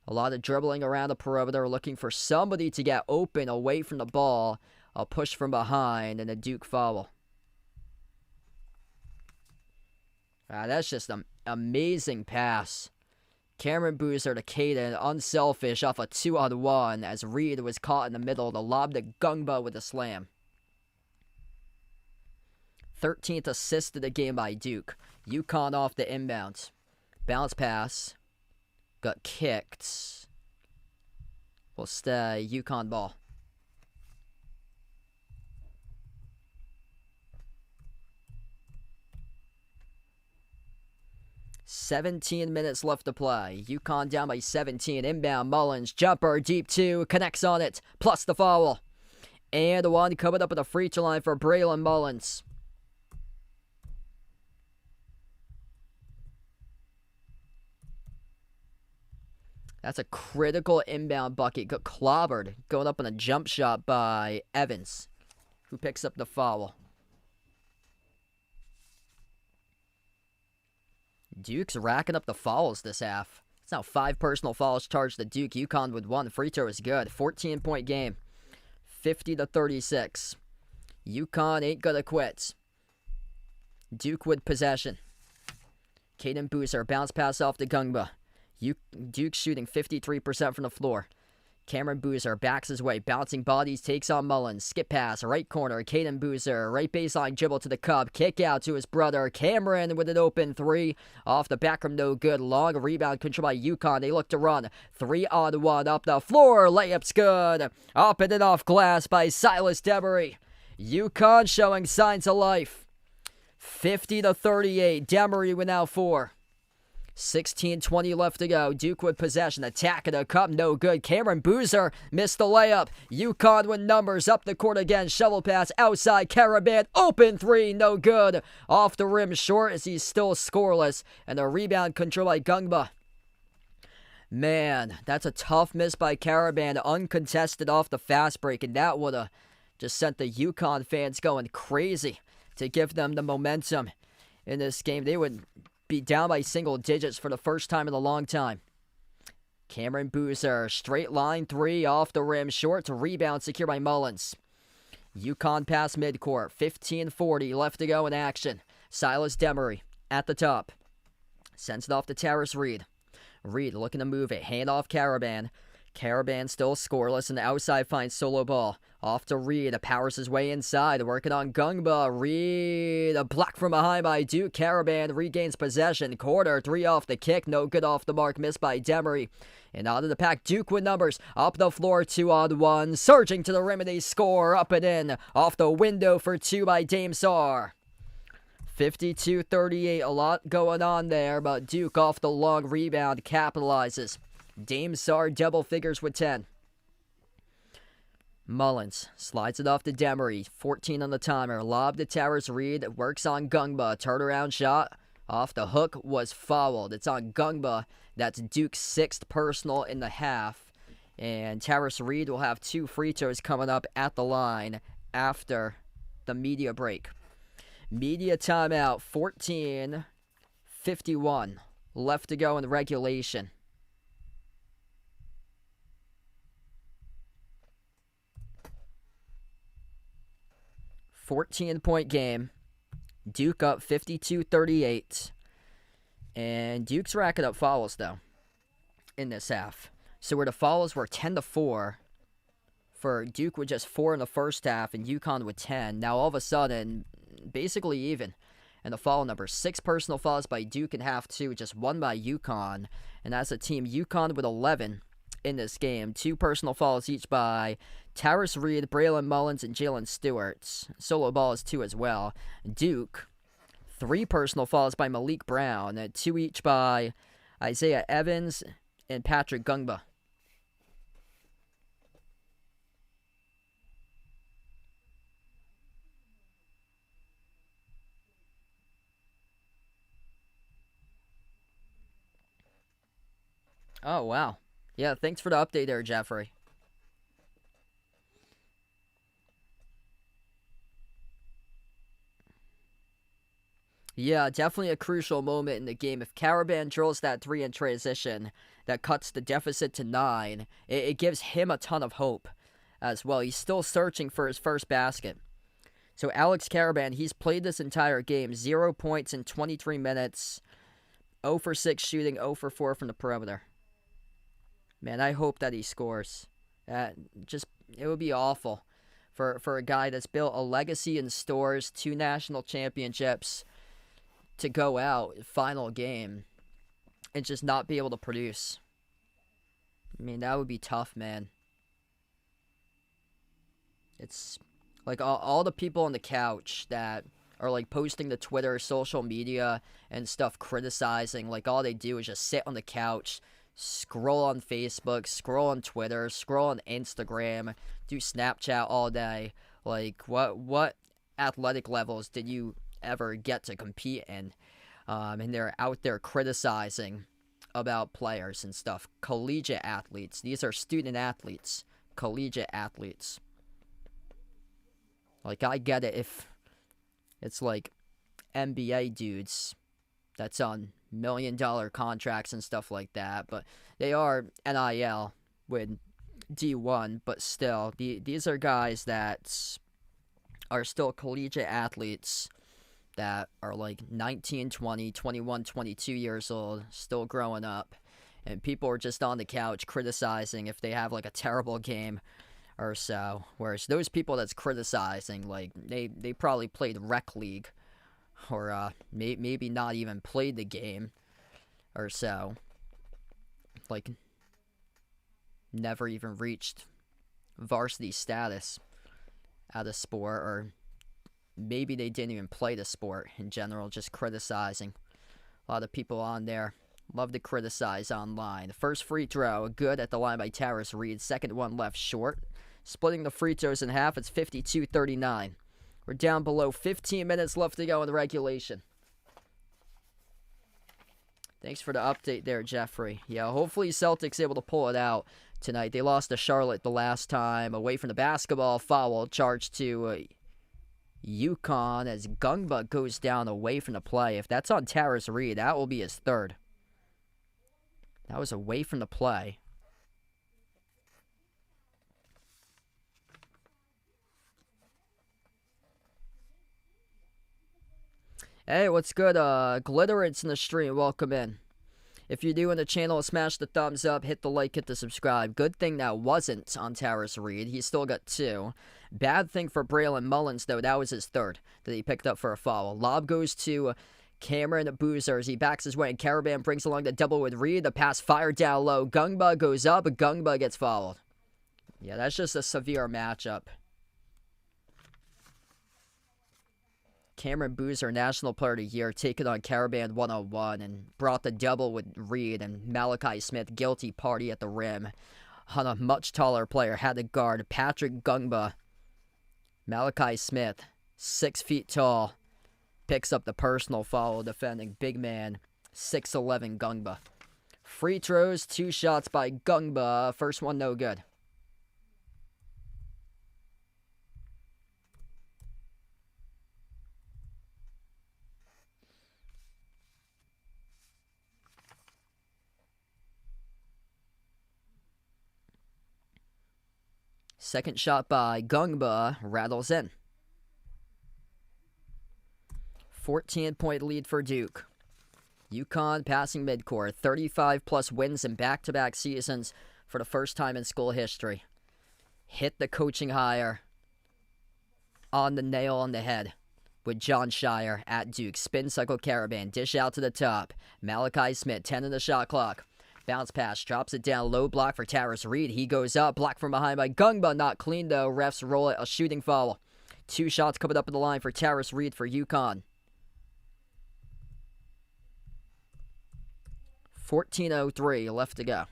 A lot of dribbling around the perimeter, looking for somebody to get open away from the ball. A push from behind and a Duke foul. That's just an amazing pass. Cameron Boozer to Caden, unselfish off a 2-on-1 as Reed was caught in the middle. The lob to Gungba with a slam. 13th assist of the game by Duke. UConn off the inbound. Bounce pass. Got kicked. Will stay. UConn ball. $17 minutes left to play. UConn down by 17. Inbound. Mullins. Jumper. Deep two. Connects on it. Plus the foul. And one coming up at the free throw line for Braylon Mullins. That's a critical inbound bucket. Got clobbered. Going up on a jump shot by Evans, who picks up the foul. Duke's racking up the fouls this half. It's now 5 personal fouls charged to Duke. UConn with 1. Free throw is good. 14-point game. 50-36. UConn ain't gonna quit. Duke with possession. Caden Boozer. Bounce pass off to Gungba. Duke shooting 53% from the floor. Cameron Boozer backs his way, bouncing bodies, takes on Mullins. Skip pass, right corner. Caden Boozer, right baseline dribble to the cup. Kick out to his brother. Cameron with an open 3. Off the back rim, no good. Long rebound control by UConn. They look to run. 3-on-1 up the floor. Layup's good. Up and off glass by Silas Demery. UConn showing signs of life. 50-38. Demery with now 4. 16:20 left to go. Duke with possession. Attack of the cup. No good. Cameron Boozer missed the layup. UConn with numbers. Up the court again. Shovel pass outside. Caravan. Open 3. No good. Off the rim short as he's still scoreless. And the rebound control by Gungba. Man, that's a tough miss by Caravan. Uncontested off the fast break. And that would have just sent the UConn fans going crazy to give them the momentum in this game. They would be down by single digits for the first time in a long time. Cameron Boozer, straight line 3 off the rim, short to rebound, secured by Mullins. UConn pass midcourt, 15:40 left to go in action. Silas Demery at the top. Sends it off to Terrace Reed. Reed looking to move it, hand off Caravan. Caravan still scoreless, and the outside finds solo ball. Off to Reed, powers his way inside, working on Gungba. Reed, a block from behind by Duke. Caravan regains possession. Corner 3 off the kick, no good off the mark, missed by Demery. And out of the pack, Duke with numbers. Up the floor, 2-on-1. Surging to the rim, and they score. Up and in. Off the window for 2 by Dame Sarr. 52-38, a lot going on there, but Duke off the long rebound capitalizes. Dame Sarr double figures with 10. Mullins slides it off to Demery. 14 on the timer. Lob to Terrace Reed. Works on Gungba. Turnaround shot off the hook was fouled. It's on Gungba. That's Duke's 6th personal in the half. And Terrace Reed will have 2 free throws coming up at the line after the media break. Media timeout. 14:51 left to go in regulation. 14-point game. Duke up 52-38. And Duke's racking up fouls, though, in this half. So where the fouls were 10-4 for Duke with just 4 in the first half and UConn with 10. Now all of a sudden, basically even. And the foul number, 6 personal fouls by Duke in half 2, just 1 by UConn. And that's a team, UConn with 11 in this game. 2 personal fouls each by Taris Reed, Braylon Mullins, and Jalen Stewart. Solo ball is 2 as well. Duke, 3 personal fouls by Malik Brown, 2 each by Isaiah Evans and Patrick Gungba. Oh, wow. Yeah, thanks for the update there, Jeffrey. Yeah, definitely a crucial moment in the game. If Karaban drills that 3 in transition, that cuts the deficit to 9, it gives him a ton of hope as well. He's still searching for his first basket. So Alex Karaban, he's played this entire game. 0 points in 23 minutes. 0 for 6 shooting, 0 for 4 from the perimeter. Man, I hope that he scores. It would be awful for a guy that's built a legacy in stores, 2 national championships, to go out final game and just not be able to produce. I mean, that would be tough, man. It's like all the people on the couch that are like posting to Twitter, social media, and stuff criticizing. Like all they do is just sit on the couch, scroll on Facebook, scroll on Twitter, scroll on Instagram, do Snapchat all day. Like what athletic levels did you ever get to compete in? And they're out there criticizing about players and stuff. Collegiate athletes. These are student athletes. Collegiate athletes. Like, I get it if it's like NBA dudes that's on $1 million contracts and stuff like that, but they are NIL with D1, but still, these are guys that are still collegiate athletes that are like 19, 20, 21, 22 years old, still growing up, and people are just on the couch criticizing if they have like a terrible game or so, whereas those people that's criticizing, like, they probably played rec league, or maybe not even played the game or so, like, never even reached varsity status at a sport, or maybe they didn't even play the sport in general, just criticizing. A lot of people on there love to criticize online. The first free throw, good at the line by Taris Reed. Second one left short. Splitting the free throws in half, it's 52-39. We're down below 15 minutes left to go in the regulation. Thanks for the update there, Jeffrey. Yeah, hopefully Celtics able to pull it out tonight. They lost to Charlotte the last time. Away from the basketball, foul charged to UConn as Gungba goes down away from the play. If that's on Taris Reed, that will be his third. That was away from the play. Hey, what's good? Glitterance in the stream, welcome in. If you're new in the channel, smash the thumbs up, hit the like, hit the subscribe. Good thing that wasn't on Taris Reed. He still got 2. Bad thing for Braylon Mullins, though. That was his third that he picked up for a foul. Lob goes to Cameron Boozer as he backs his way, and Karaban brings along the double with Reed. The pass fired down low. Gungba goes up, but Gungba gets fouled. Yeah, that's just a severe matchup. Cameron Boozer, National Player of the Year, taking on Karaban 101 and brought the double with Reed, and Malachi Smith, guilty party at the rim on a much taller player, had to guard Patrick Gungba. Malachi Smith, 6 feet tall, picks up the personal foul, defending big man 6'11 Gungba. Free throws, 2 shots by Gungba. First one no good. Second shot by Gungba rattles in. 14-point lead for Duke. UConn passing midcourt, 35-plus wins in back-to-back seasons for the first time in school history. Hit the coaching hire on the nail on the head with John Shire at Duke. Spin cycle Karaban, dish out to the top. Malachi Smith, 10 in the shot clock. Bounce pass, drops it down, low block for Taris Reed. He goes up, blocked from behind by Gungba, not clean though. Refs roll it, a shooting foul. 2 shots coming up in the line for Taris Reed for UConn. 14:03 left to go.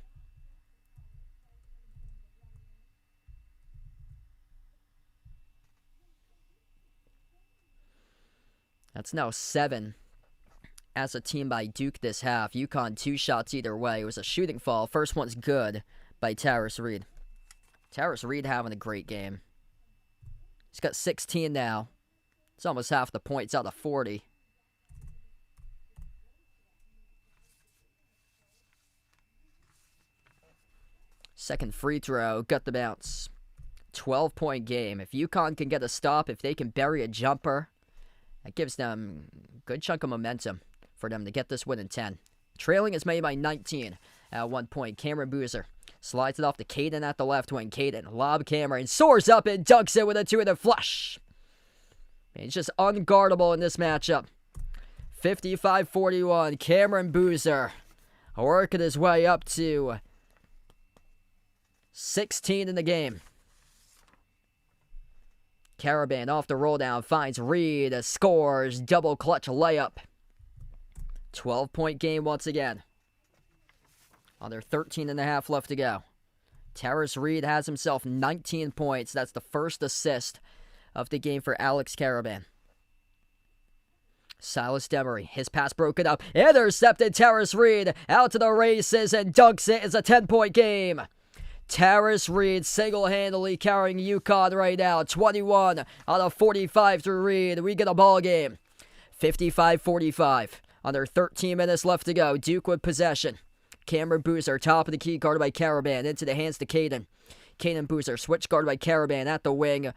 That's now 7 as a team by Duke this half. UConn 2 shots either way. It was a shooting foul. First one's good by Taris Reed. Taris Reed having a great game. He's got 16 now. It's almost half the points out of 40. Second free throw, got the bounce. 12-point game. If UConn can get a stop, if they can bury a jumper, that gives them a good chunk of momentum for them to get this win in 10. Trailing is made by 19 at 1 point. Cameron Boozer slides it off to Caden at the left wing. Caden, lob Cameron, soars up and dunks it with a 2-handed flush. He's just unguardable in this matchup. 55-41. Cameron Boozer working his way up to 16 in the game. Karaban off the roll down, finds Reed, scores, double clutch layup. 12-point game once again. Under 13.5 left to go. Taris Reed has himself 19 points. That's the first assist of the game for Alex Karaban. Silas Demery, his pass broken up, intercepted. Taris Reed out to the races and dunks it. It's a 10-point game. Taris Reed single-handedly carrying UConn right now. 21 out of 45 through Reed. We get a ball game. 55-45. Under 13 minutes left to go. Duke with possession. Cameron Boozer, top of the key, guarded by Karaban. Into the hands to Caden. Caden Boozer, switch guarded by Karaban at the wing.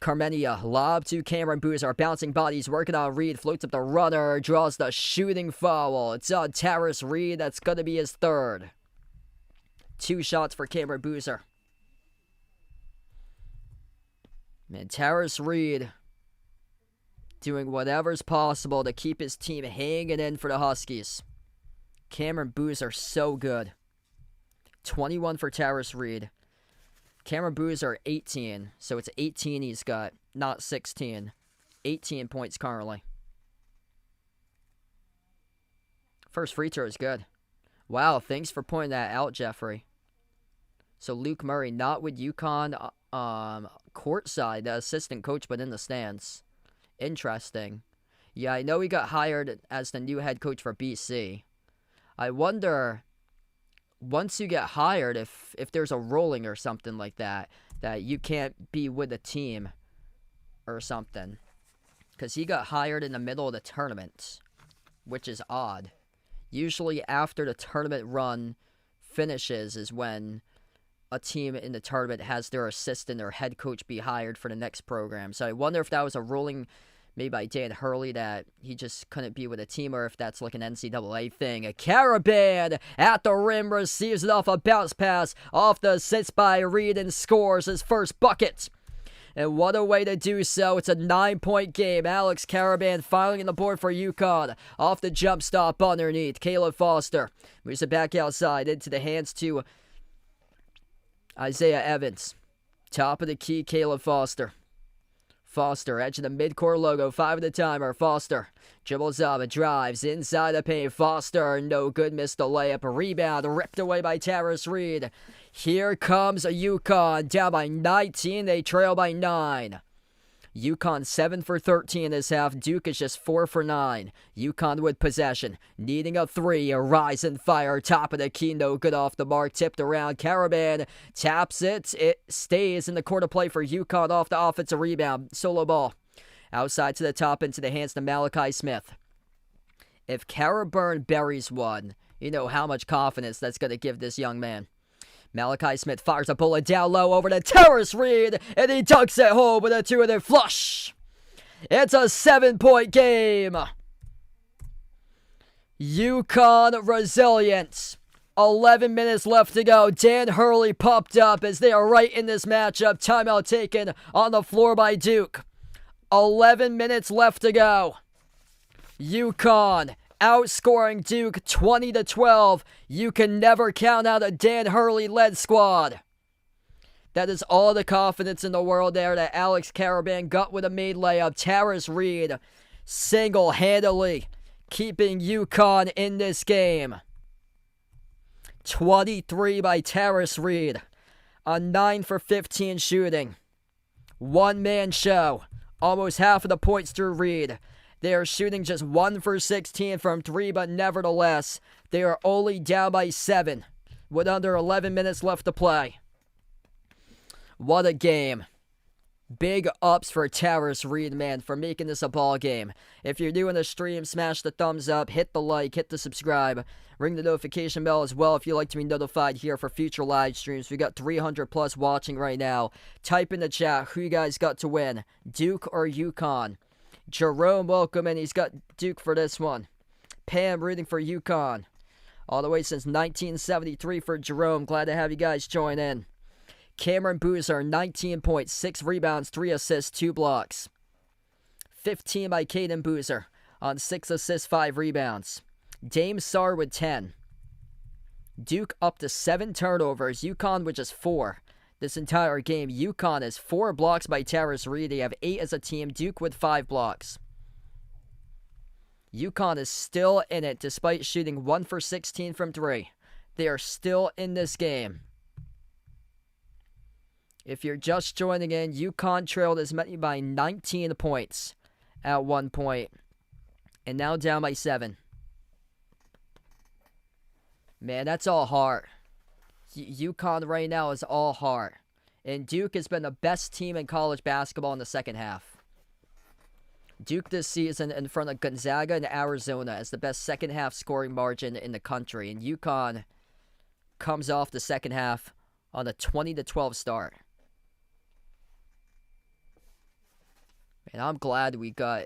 Carmenia, lob to Cameron Boozer. Bouncing bodies, working on Reed. Floats up the runner. Draws the shooting foul. It's on Taris Reed. That's going to be his third. 2 shots for Cameron Boozer. Man, Taris Reed doing whatever's possible to keep his team hanging in for the Huskies. Cameron Boozer so good. 21 for Taris Reed. Cameron Boozer 18, so it's 18 he's got, not 16. 18 points currently. First free throw is good. Wow, thanks for pointing that out, Jeffrey. So Luke Murray, not with UConn courtside, the assistant coach, but in the stands. Interesting. Yeah, I know he got hired as the new head coach for BC. I wonder, once you get hired, if there's a ruling or something like that you can't be with the team or something. Because he got hired in the middle of the tournament, which is odd. Usually after the tournament run finishes is when a team in the tournament has their assistant or head coach be hired for the next program. So I wonder if that was a ruling made by Dan Hurley that he just couldn't be with a team, or if that's like an NCAA thing. A Karaban at the rim receives it off a bounce pass off the assist by Reed and scores his first bucket. And what a way to do so. It's a 9-point game. Alex Karaban filing in the board for UConn. Off the jump stop underneath. Caleb Foster moves it back outside into the hands to Isaiah Evans. Top of the key, Caleb Foster. Foster, edge of the midcourt logo, 5 at the timer. Foster dribbles up and drives inside the paint. Foster, no good, missed the layup. A rebound ripped away by Taris Reed. Here comes UConn, down by 19. They trail by 9. UConn 7 for 13 this half. Duke is just 4 for 9. UConn with possession, needing a 3. A rise and fire, top of the key, no good off the mark. Tipped around. Karaban taps it. It stays in the court of play for UConn off the offensive rebound. Solo ball. Outside to the top into the hands to Malachi Smith. If Karaburn buries one, you know how much confidence that's going to give this young man. Malachi Smith fires a bullet down low over to Taris Reed, and he dunks it home with a 2-handed flush. It's a 7-point game. UConn resilient. 11 minutes left to go. Dan Hurley popped up as they are right in this matchup. Timeout taken on the floor by Duke. 11 minutes left to go. UConn outscoring Duke 20-12. You can never count out a Dan Hurley-led squad. That is all the confidence in the world there that Alex Karaban got with a made layup. Taris Reed single-handedly keeping UConn in this game. 23 by Taris Reed on 9 for 15 shooting. One-man show. Almost half of the points through Reed. They are shooting just 1 for 16 from 3, but nevertheless, they are only down by 7 with under 11 minutes left to play. What a game. Big ups for Taris Reed, man, for making this a ball game. If you're new in the stream, smash the thumbs up, hit the like, hit the subscribe, ring the notification bell as well if you'd like to be notified here for future live streams. We got 300 plus watching right now. Type in the chat who you guys got to win, Duke or UConn. Jerome, welcome, and he's got Duke for this one. Pam rooting for UConn. All the way since 1973 for Jerome. Glad to have you guys join in. Cameron Boozer, 19 points, 6 rebounds, 3 assists, 2 blocks. 15 by Caden Boozer on 6 assists, 5 rebounds. Dame Sarr with 10. Duke up to 7 turnovers. UConn with just 4. This entire game, UConn has 4 blocks by Taris Reed. They have 8 as a team. Duke with 5 blocks. UConn is still in it despite shooting 1 for 16 from 3. They are still in this game. If you're just joining in, UConn trailed as many by 19 points at one point, and now down by 7. Man, that's all heart. UConn right now is all heart. And Duke has been the best team in college basketball in the second half. Duke this season in front of Gonzaga and Arizona as the best second half scoring margin in the country. And UConn comes off the second half on a 20-12 start. And I'm glad we got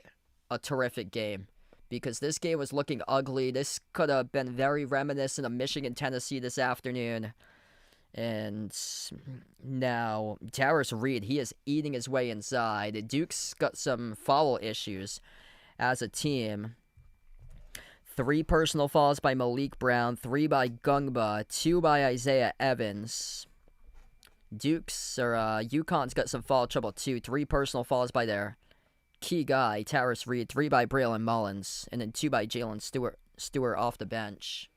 a terrific game because this game was looking ugly. This could have been very reminiscent of Michigan, Tennessee this afternoon. And now Taris Reed, he is eating his way inside. Duke's got some foul issues as a team. 3 personal fouls by Malik Brown, 3 by Gungba, 2 by Isaiah Evans. UConn's got some foul trouble too. 3 personal fouls by their key guy, Taris Reed, 3 by Braylon Mullins, and then 2 by Jalen Stewart off the bench.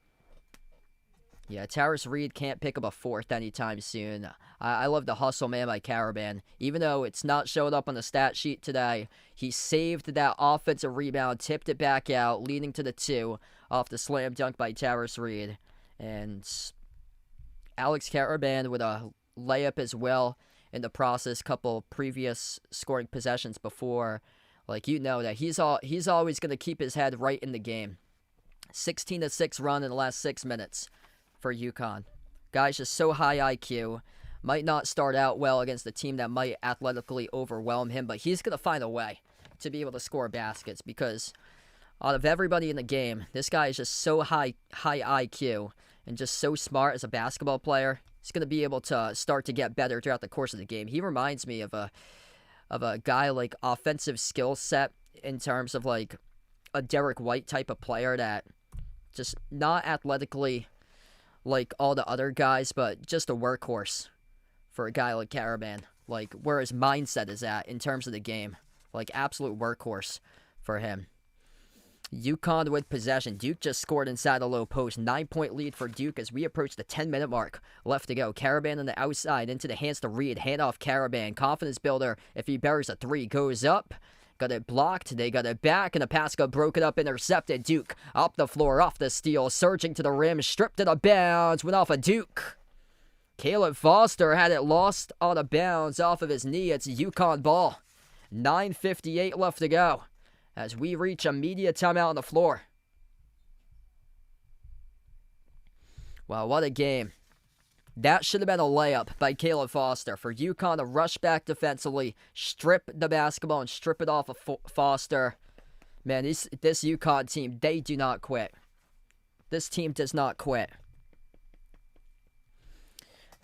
Yeah, Taris Reed can't pick up a 4th anytime soon. I love the hustle man by Karaban. Even though it's not showed up on the stat sheet today, he saved that offensive rebound, tipped it back out, leading to the 2 off the slam dunk by Taris Reed. And Alex Karaban with a layup as well in the process, couple previous scoring possessions before. Like, you know that he's always going to keep his head right in the game. 16-6 run in the last 6 minutes for UConn. Guy's just so high IQ. Might not start out well against a team that might athletically overwhelm him, but he's going to find a way to be able to score baskets because out of everybody in the game, this guy is just so high IQ and just so smart as a basketball player. He's going to be able to start to get better throughout the course of the game. He reminds me of a guy like offensive skill set in terms of like a Derek White type of player that just not athletically like all the other guys, but just a workhorse for a guy like Karaban. Like where his mindset is at in terms of the game. Like absolute workhorse for him. UConn with possession. Duke just scored inside the low post. 9-point lead for Duke as we approach the 10-minute mark. Left to go. Karaban on the outside into the hands to Reed. Handoff Karaban. Confidence builder. If he buries a 3, goes up. Got it blocked. They got it back. And the pass got broken up. Intercepted. Duke up the floor. Off the steal. Surging to the rim. Stripped it out of bounds. Went off of Duke. Caleb Foster had it lost out of bounds off of his knee. It's UConn ball. 9:58 left to go as we reach a media timeout on the floor. Wow, what a game. That should have been a layup by Caleb Foster for UConn to rush back defensively, strip the basketball, and strip it off of Foster. Man, this UConn team, they do not quit. This team does not quit.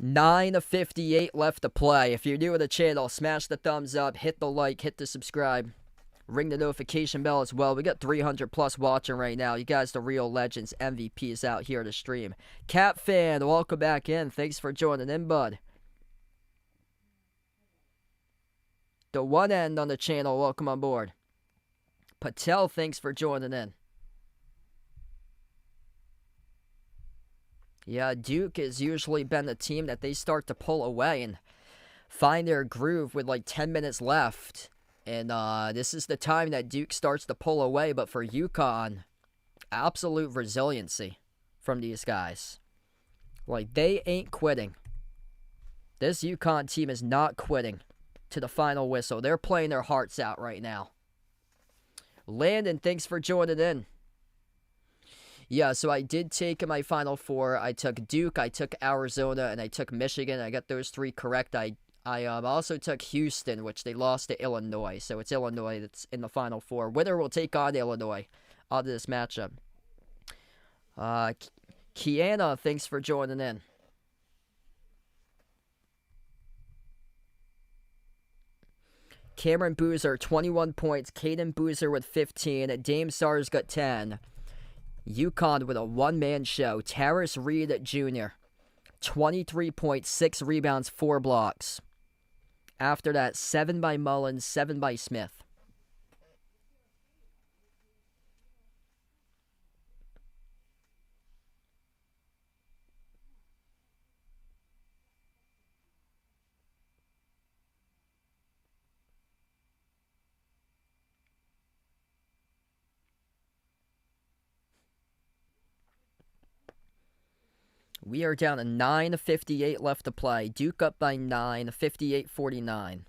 9:58 left to play. If you're new to the channel, smash the thumbs up, hit the like, hit the subscribe, ring the notification bell as well. We got 300 plus watching right now. You guys, the real legends, MVPs out here to stream. Cap fan, welcome back in. Thanks for joining in, bud. The one end on the channel, welcome on board. Patel, thanks for joining in. Yeah, Duke has usually been the team that they start to pull away and find their groove with like 10 minutes left. And this is the time that Duke starts to pull away. But for UConn, absolute resiliency from these guys. Like, they ain't quitting. This UConn team is not quitting to the final whistle. They're playing their hearts out right now. Landon, thanks for joining in. Yeah, so I did take in my Final Four. I took Duke, I took Arizona, and I took Michigan. I got those three correct. I also took Houston, which they lost to Illinois. So it's Illinois that's in the Final Four. Winner will take on Illinois out of this matchup. Kiana, thanks for joining in. Cameron Boozer, 21 points. Caden Boozer with 15. Dame Sars got 10. UConn with a one-man show. Terrace Reed Jr., 23.6 rebounds, 4 blocks. After that, 7 by Mullins, 7 by Smith. We are down to 9:58 left to play. Duke up by 9, 58-49.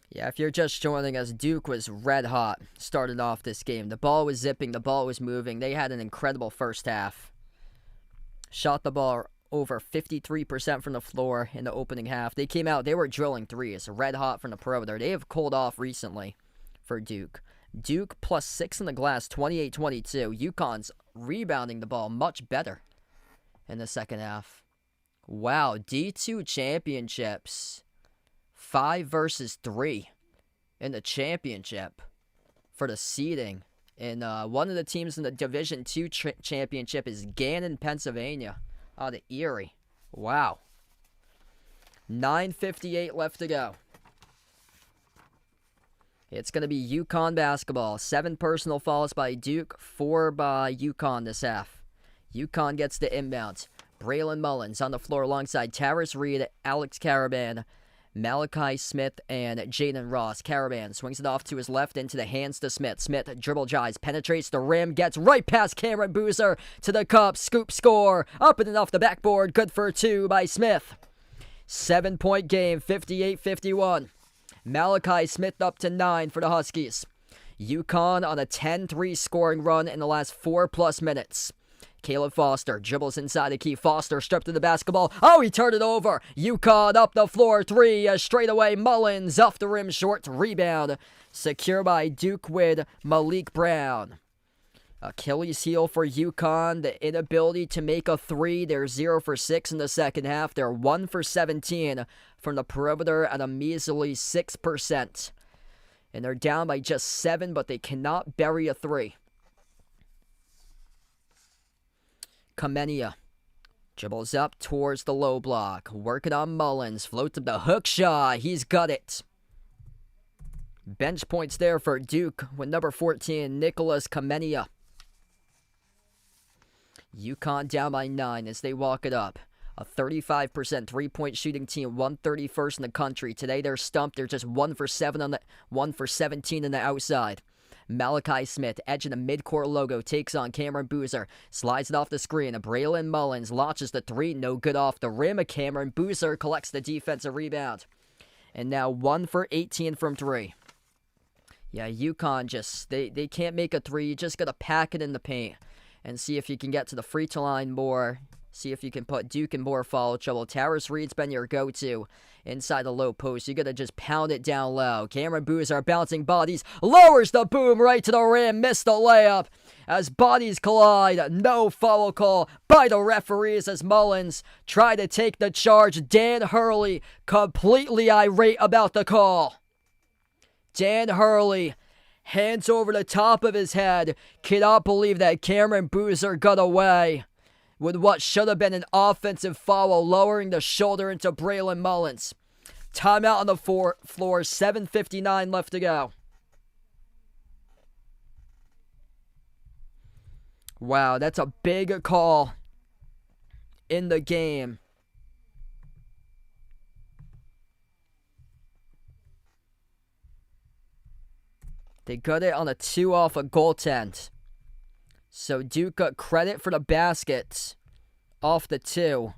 Yeah, if you're just joining us, Duke was red hot starting off this game. The ball was zipping, the ball was moving. They had an incredible first half. Shot the ball over 53% from the floor in the opening half. They came out, they were drilling threes, red hot from the perimeter. They have cooled off recently for Duke. Duke plus 6 in the glass, 28-22. UConn's rebounding the ball much better in the second half. Wow, D2 championships. 5 versus 3 in the championship for the seeding. And one of the teams in the Division II championship is Gannon, Pennsylvania, out of Erie. Wow. 9:58 left to go. It's going to be UConn basketball. 7 personal fouls by Duke, 4 by UConn this half. UConn gets the inbound. Braylon Mullins on the floor alongside Terrace Reed, Alex Caravan, Malachi Smith, and Jaden Ross. Caravan swings it off to his left into the hands to Smith. Smith dribble drives, penetrates the rim, gets right past Cameron Boozer to the cup. Scoop score. Up and off the backboard. Good for 2 by Smith. 7-point game, 58-51. Malachi Smith up to 9 for the Huskies. UConn on a 10-3 scoring run in the last 4+ minutes. Caleb Foster dribbles inside the key. Foster stripped to the basketball. Oh, he turned it over. UConn up the floor. 3 straight away. Mullins off the rim. Short rebound. Secure by Duke with Malik Brown. Achilles heel for UConn, the inability to make a 3. They're 0 for 6 in the second half. They're 1 for 17 from the perimeter at a measly 6%. And they're down by just 7, but they cannot bury a 3. Kamenia dribbles up towards the low block. Working on Mullins. Floats up the hook shot. He's got it. Bench points there for Duke with number 14, Nicholas Kamenia. UConn down by 9 as they walk it up. A 35% three-point shooting team, 131st in the country. Today they're stumped. They're just 1 for 17 on the outside. Malachi Smith, edge of the midcourt logo, takes on Cameron Boozer. Slides it off the screen. Braylon Mullins launches the 3. No good off the rim. Cameron Boozer collects the defensive rebound. And now 1 for 18 from 3. Yeah, UConn just, they can't make a three. You just got to pack it in the paint and see if you can get to the free throw line more. See if you can put Duke in more foul trouble. Tyrus Reed's been your go-to inside the low post. You got to just pound it down low. Cameron Boozer bouncing bodies. Lowers the boom right to the rim. Missed the layup as bodies collide. No foul call by the referees as Mullins tried to take the charge. Dan Hurley completely irate about the call. Dan Hurley, hands over the top of his head. Cannot believe that Cameron Boozer got away with what should have been an offensive foul, lowering the shoulder into Braylon Mullins. Timeout on the floor, 7:59 left to go. Wow, that's a big call in the game. They got it on a 2 off a goaltend. So Duke got credit for the basket off the 2.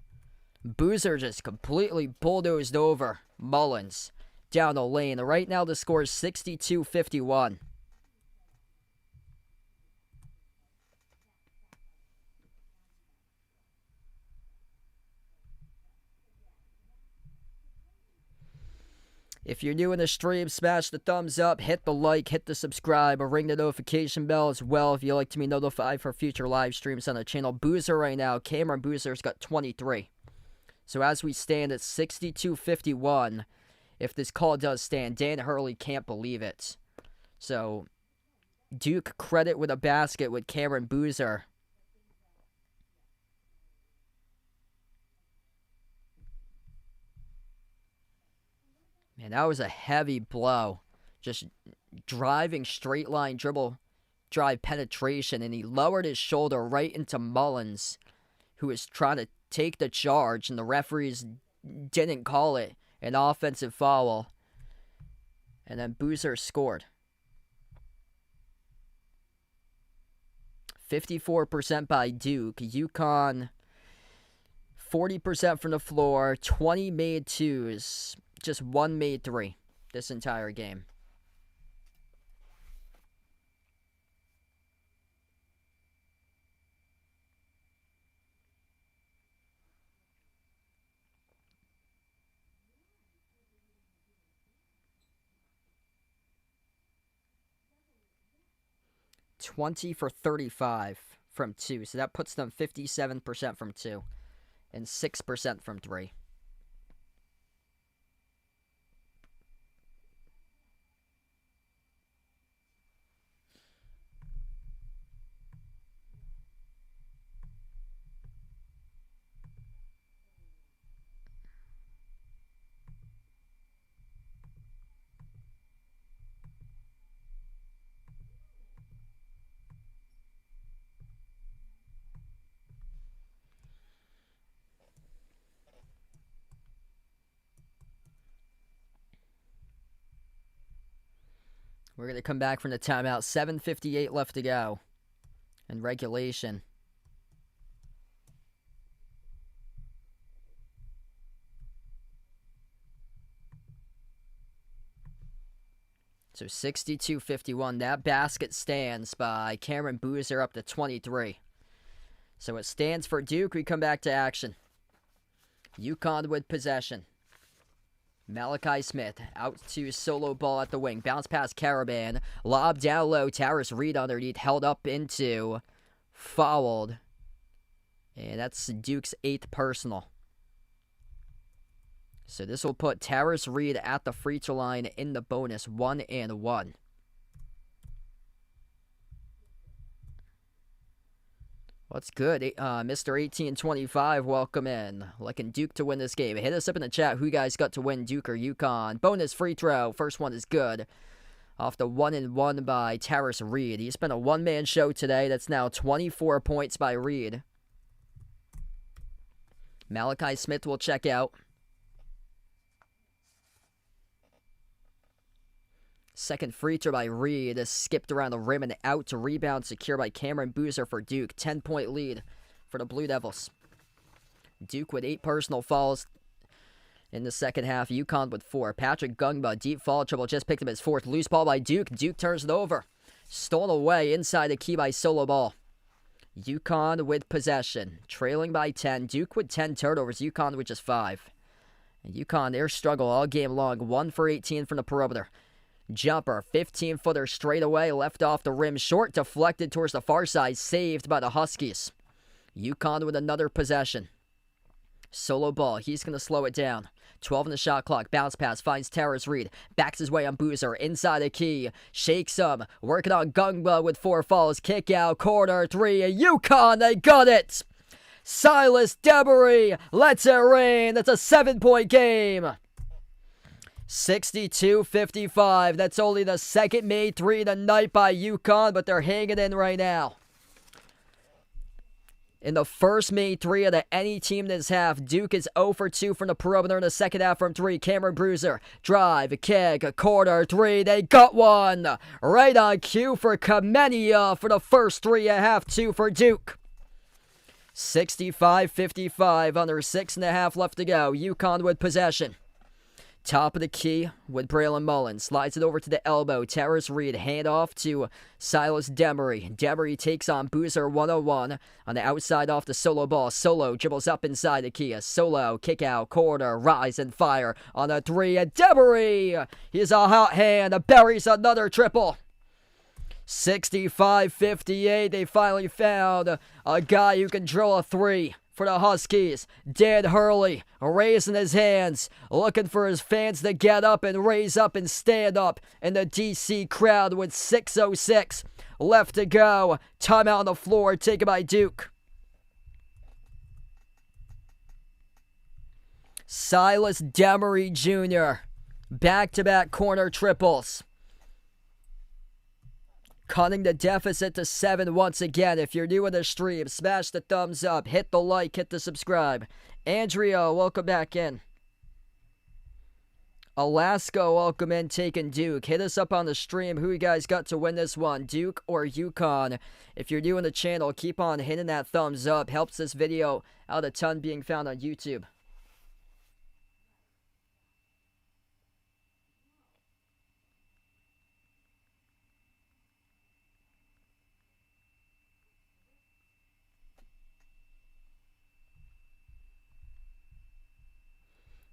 Boozer just completely bulldozed over Mullins down the lane. Right now the score is 62-51. If you're new in the stream, smash the thumbs up, hit the like, hit the subscribe, or ring the notification bell as well if you'd like to be notified for future live streams on the channel. Boozer right now, Cameron Boozer's got 23. So as we stand at 62-51, if this call does stand, Dan Hurley can't believe it. So Duke credit with a basket with Cameron Boozer. Man, that was a heavy blow. Just driving straight line dribble, drive penetration, and he lowered his shoulder right into Mullins, who was trying to take the charge, and the referees didn't call it an offensive foul. And then Boozer scored. 54% by Duke. UConn, 40% from the floor, 20 made twos. Just 1 made 3 this entire game. $20 for 35 from 2, so that puts them 57% from 2 and 6% from 3. We're going to come back from the timeout. 7:58 left to go in regulation. So 62-51. That basket stands by Cameron Boozer up to 23. So it stands for Duke. We come back to action. UConn with possession. Malachi Smith out to solo ball at the wing. Bounce past Caravan. Lob down low. Tyrus Reed underneath. Held up into. Fouled. And that's Duke's 8th personal. So this will put Tyrus Reed at the free throw line in the bonus. 1-1. What's good? Mr. 1825, welcome in. Looking Duke to win this game. Hit us up in the chat who you guys got to win, Duke or UConn. Bonus free throw. First one is good. Off the 1-1 by Tyrus Reed. He's been a one-man show today. That's now 24 points by Reed. Malachi Smith will check out. Second free throw by Reed. Skipped around the rim and out to rebound. Secure by Cameron Boozer for Duke. 10-point lead for the Blue Devils. Duke with 8 personal fouls. In the second half, UConn with 4. Patrick Gungba, deep foul trouble, just picked up his 4th. Loose ball by Duke. Duke turns it over. Stolen away inside the key by Solo Ball. UConn with possession. Trailing by 10. Duke with 10 turnovers. UConn with just 5. And UConn, their struggle all game long. 1 for 18 from the perimeter. Jumper, 15-footer straight away, left off the rim. Short, deflected towards the far side. Saved by the Huskies. UConn with another possession. Solo Ball, he's going to slow it down. 12 on the shot clock. Bounce pass finds Terrace Reed. Backs his way on Boozer. Inside the key. Shakes him. Working on Gungba with 4 fouls. Kick out. Corner 3. UConn, they got it. Silas Debery lets it rain. That's a 7-point game. 62-55. That's only the second made 3 tonight by UConn, but they're hanging in right now. In the first made 3 of any team this half, Duke is 0 for 2 from the perimeter in the second half from 3. Cameron Bruiser, drive, kick, corner 3. They got one. Right on cue for Kamenia for the first 3 at half 2 for Duke. 65-55, under 6.5 left to go. UConn with possession. Top of the key with Braylon Mullins. Slides it over to the elbow. Terrace Reed, handoff to Silas Demery. Demery takes on Boozer 101 on the outside off the Solo Ball. Solo dribbles up inside the key. Solo, kick out, corner, rise and fire on a 3. And Demery, he's a hot hand. Buries another triple. 65-58, they finally found a guy who can drill a 3. For the Huskies, Dan Hurley raising his hands, looking for his fans to get up and raise up and stand up in the DC crowd with 6:06 left to go. Timeout on the floor taken by Duke. Silas Demery Jr. Back-to-back corner triples. Cutting the deficit to 7 once again. If you're new in the stream, smash the thumbs up, hit the like, hit the subscribe. Andrea, welcome back in. Alaska, welcome in, taking Duke. Hit us up on the stream. Who you guys got to win this one, Duke or UConn? If you're new in the channel, keep on hitting that thumbs up. Helps this video out a ton being found on YouTube.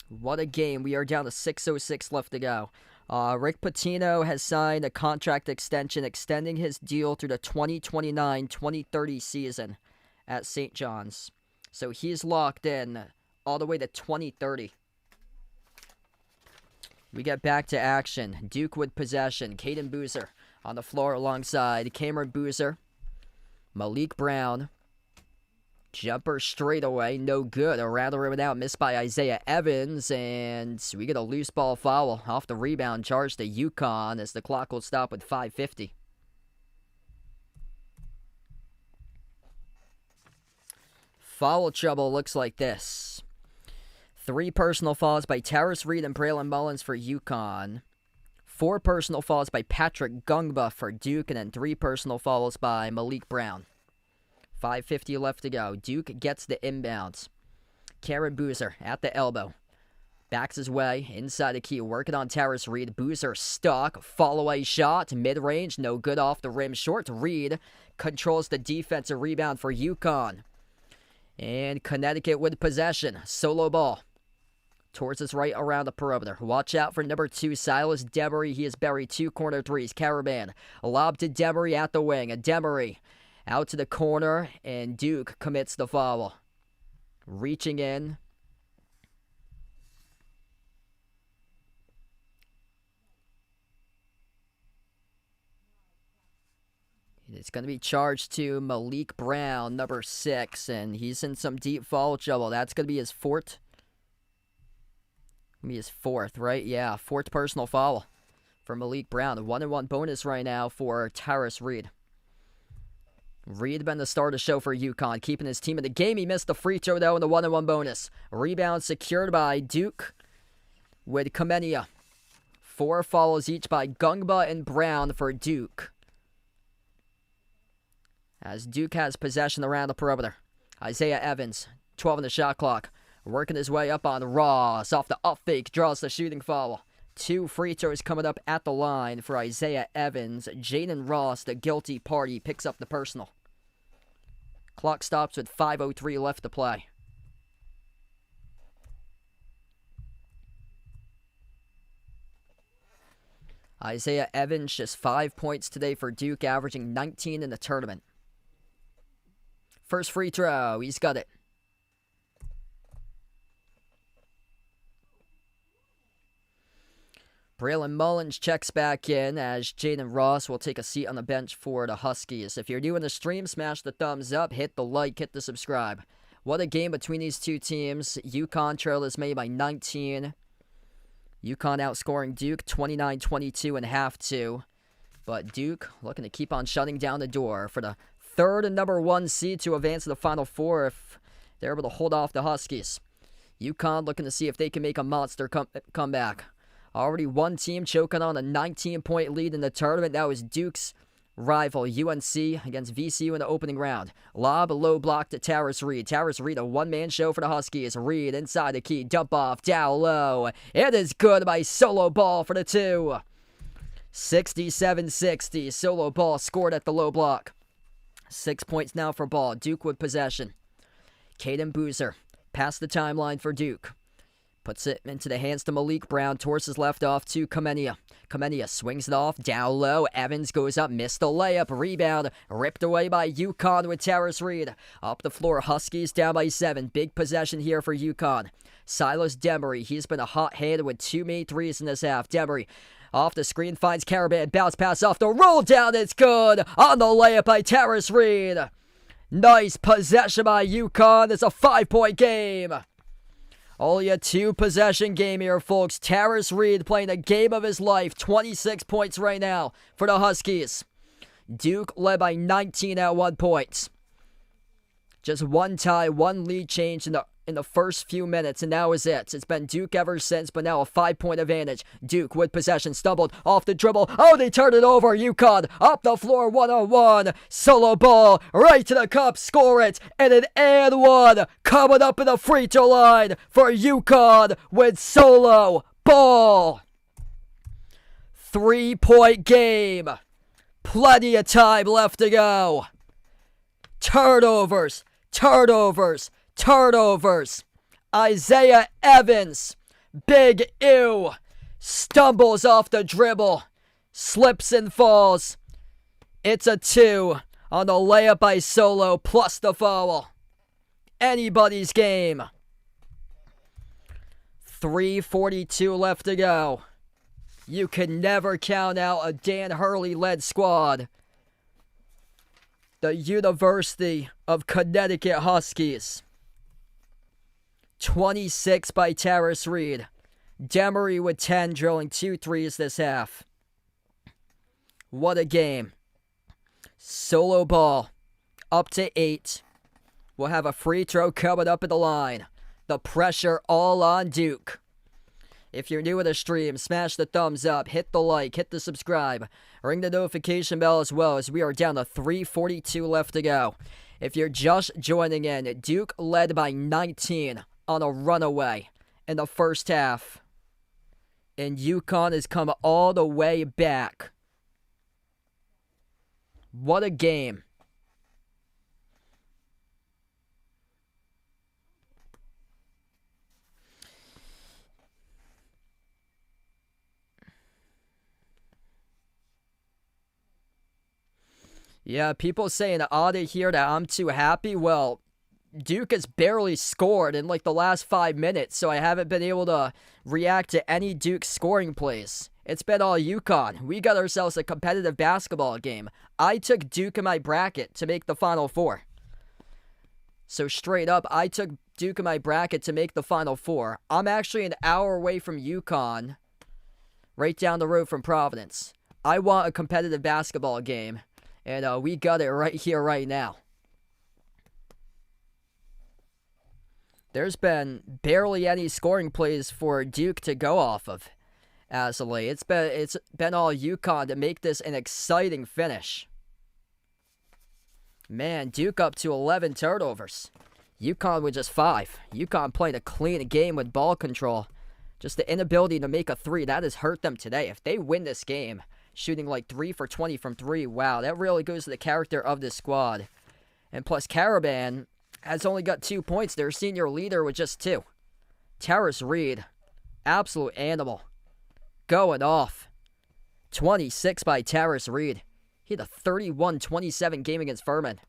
What a game. We are down to 6:06 left to go. Rick Pitino has signed a contract extension extending his deal through the 2029-2030 season at St. John's. So he's locked in all the way to 2030. We get back to action. Duke with possession. Caden Boozer on the floor alongside Cameron Boozer. Malik Brown. Jumper straight away, no good. Around the rim and out, missed by Isaiah Evans, and we get a loose ball foul off the rebound charge to UConn as the clock will stop with 5:50. Foul trouble looks like this. 3 personal fouls by Terrace Reed and Braylon Mullins for UConn. 4 personal fouls by Patrick Gungba for Duke, and then 3 personal fouls by Malik Brown. 5:50 left to go. Duke gets the inbounds. Cameron Boozer at the elbow. Backs his way inside the key. Working on Terrace Reed. Boozer stuck. Fall-away shot. Mid-range. No good off the rim. Short. Reed controls the defensive rebound for UConn. And Connecticut with possession. Solo ball. Towards his right around the perimeter. Watch out for number 2, Silas Demery. He has buried 2 corner threes. Caravan. Lob to Demery at the wing. Demery out to the corner, and Duke commits the foul. Reaching in. It's going to be charged to Malik Brown, number 6, and he's in some deep foul trouble. That's going to be his 4th. Going to be his 4th, right? Yeah, 4th personal foul for Malik Brown. A 1-1 bonus right now for Terrace Reed. Reed been the star of the show for UConn, keeping his team in the game. He missed the free throw, though, in the 1-1 bonus. Rebound secured by Duke with Kamenia. 4 fouls each by Gungba and Brown for Duke. As Duke has possession around the perimeter. Isaiah Evans, 12 on the shot clock. Working his way up on Ross. Off the up fake, draws the shooting foul. 2 free throws coming up at the line for Isaiah Evans. Jaden Ross, the guilty party, picks up the personal. Clock stops with 5:03 left to play. Isaiah Evans just 5 points today for Duke, averaging 19 in the tournament. First free throw, he's got it. Braylon Mullins checks back in as Jaden Ross will take a seat on the bench for the Huskies. If you're new in the stream, smash the thumbs up, hit the like, hit the subscribe. What a game between these two teams. UConn trailed this May by 19. UConn outscoring Duke 29-22 in half two. But Duke looking to keep on shutting down the door for the third and number 1 seed to advance to the Final Four if they're able to hold off the Huskies. UConn looking to see if they can make a monster comeback. Already one team choking on a 19-point lead in the tournament. That was Duke's rival, UNC, against VCU in the opening round. Lob, low block to Tarris Reed. Tarris Reed, a one-man show for the Huskies. Reed inside the key, dump off, down low. It is good by Solo Ball for the 2. 67-60. Solo Ball scored at the low block. 6 points now for Ball. Duke with possession. Caden Boozer past the timeline for Duke. Puts it into the hands to Malik Brown. Towards his left off to Kamenia. Kamenia swings it off. Down low. Evans goes up. Missed the layup. Rebound. Ripped away by UConn with Tarris Reed. Up the floor. Huskies down by 7. Big possession here for UConn. Silas Demery. He's been a hot hand with 2 made threes in this half. Demery off the screen finds Caravan. Bounce pass off the roll down. It's good. On the layup by Tarris Reed. Nice possession by UConn. It's a 5-point game. Only a 2-possession game here, folks. Tarris Reed playing the game of his life. 26 points right now for the Huskies. Duke led by 19 at 1 point. Just one tie, one lead change in the first few minutes, and that was it. It's been Duke ever since, but now a 5-point advantage. Duke with possession, stumbled off the dribble. Oh, they turned it over. UConn up the floor, 1-on-1. Solo Ball right to the cup, score it, and an and 1 coming up in the free throw line for UConn with Solo Ball. 3-point game. Plenty of time left to go. Turnovers. Isaiah Evans, big ew, stumbles off the dribble, slips and falls. It's a 2 on the layup by Solo plus the foul. Anybody's game. 3:42 left to go. You can never count out a Dan Hurley-led squad. The University of Connecticut Huskies. 26 by Tarris Reed. Demery with 10, drilling 2 threes this half. What a game. Solo Ball up to 8. We'll have a free throw coming up at the line. The pressure all on Duke. If you're new to the stream, smash the thumbs up, hit the like, hit the subscribe, ring the notification bell as well, as we are down to 3:42 left to go. If you're just joining in, Duke led by 19 on a runaway in the first half. And UConn has come all the way back. What a game. Yeah, people saying out of here that I'm too happy. Well, Duke has barely scored in like the last 5 minutes, so I haven't been able to react to any Duke scoring plays. It's been all UConn. We got ourselves a competitive basketball game. I took Duke in my bracket to make the Final Four. So straight up, I took Duke in my bracket to make the Final Four. I'm actually an hour away from UConn, right down the road from Providence. I want a competitive basketball game. And we got it right here, right now. There's been barely any scoring plays for Duke to go off of as of late. It's been all UConn to make this an exciting finish. Man, Duke up to 11 turnovers. UConn with just 5. UConn playing a clean game with ball control. Just the inability to make a 3, that has hurt them today. If they win this game, shooting like 3 for 20 from 3, wow, that really goes to the character of this squad. And plus, Caravan has only got 2 points. Their senior leader with just 2. Terrace Reed, absolute animal, going off. 26 by Terrace Reed. He had a 31-27 game against Furman.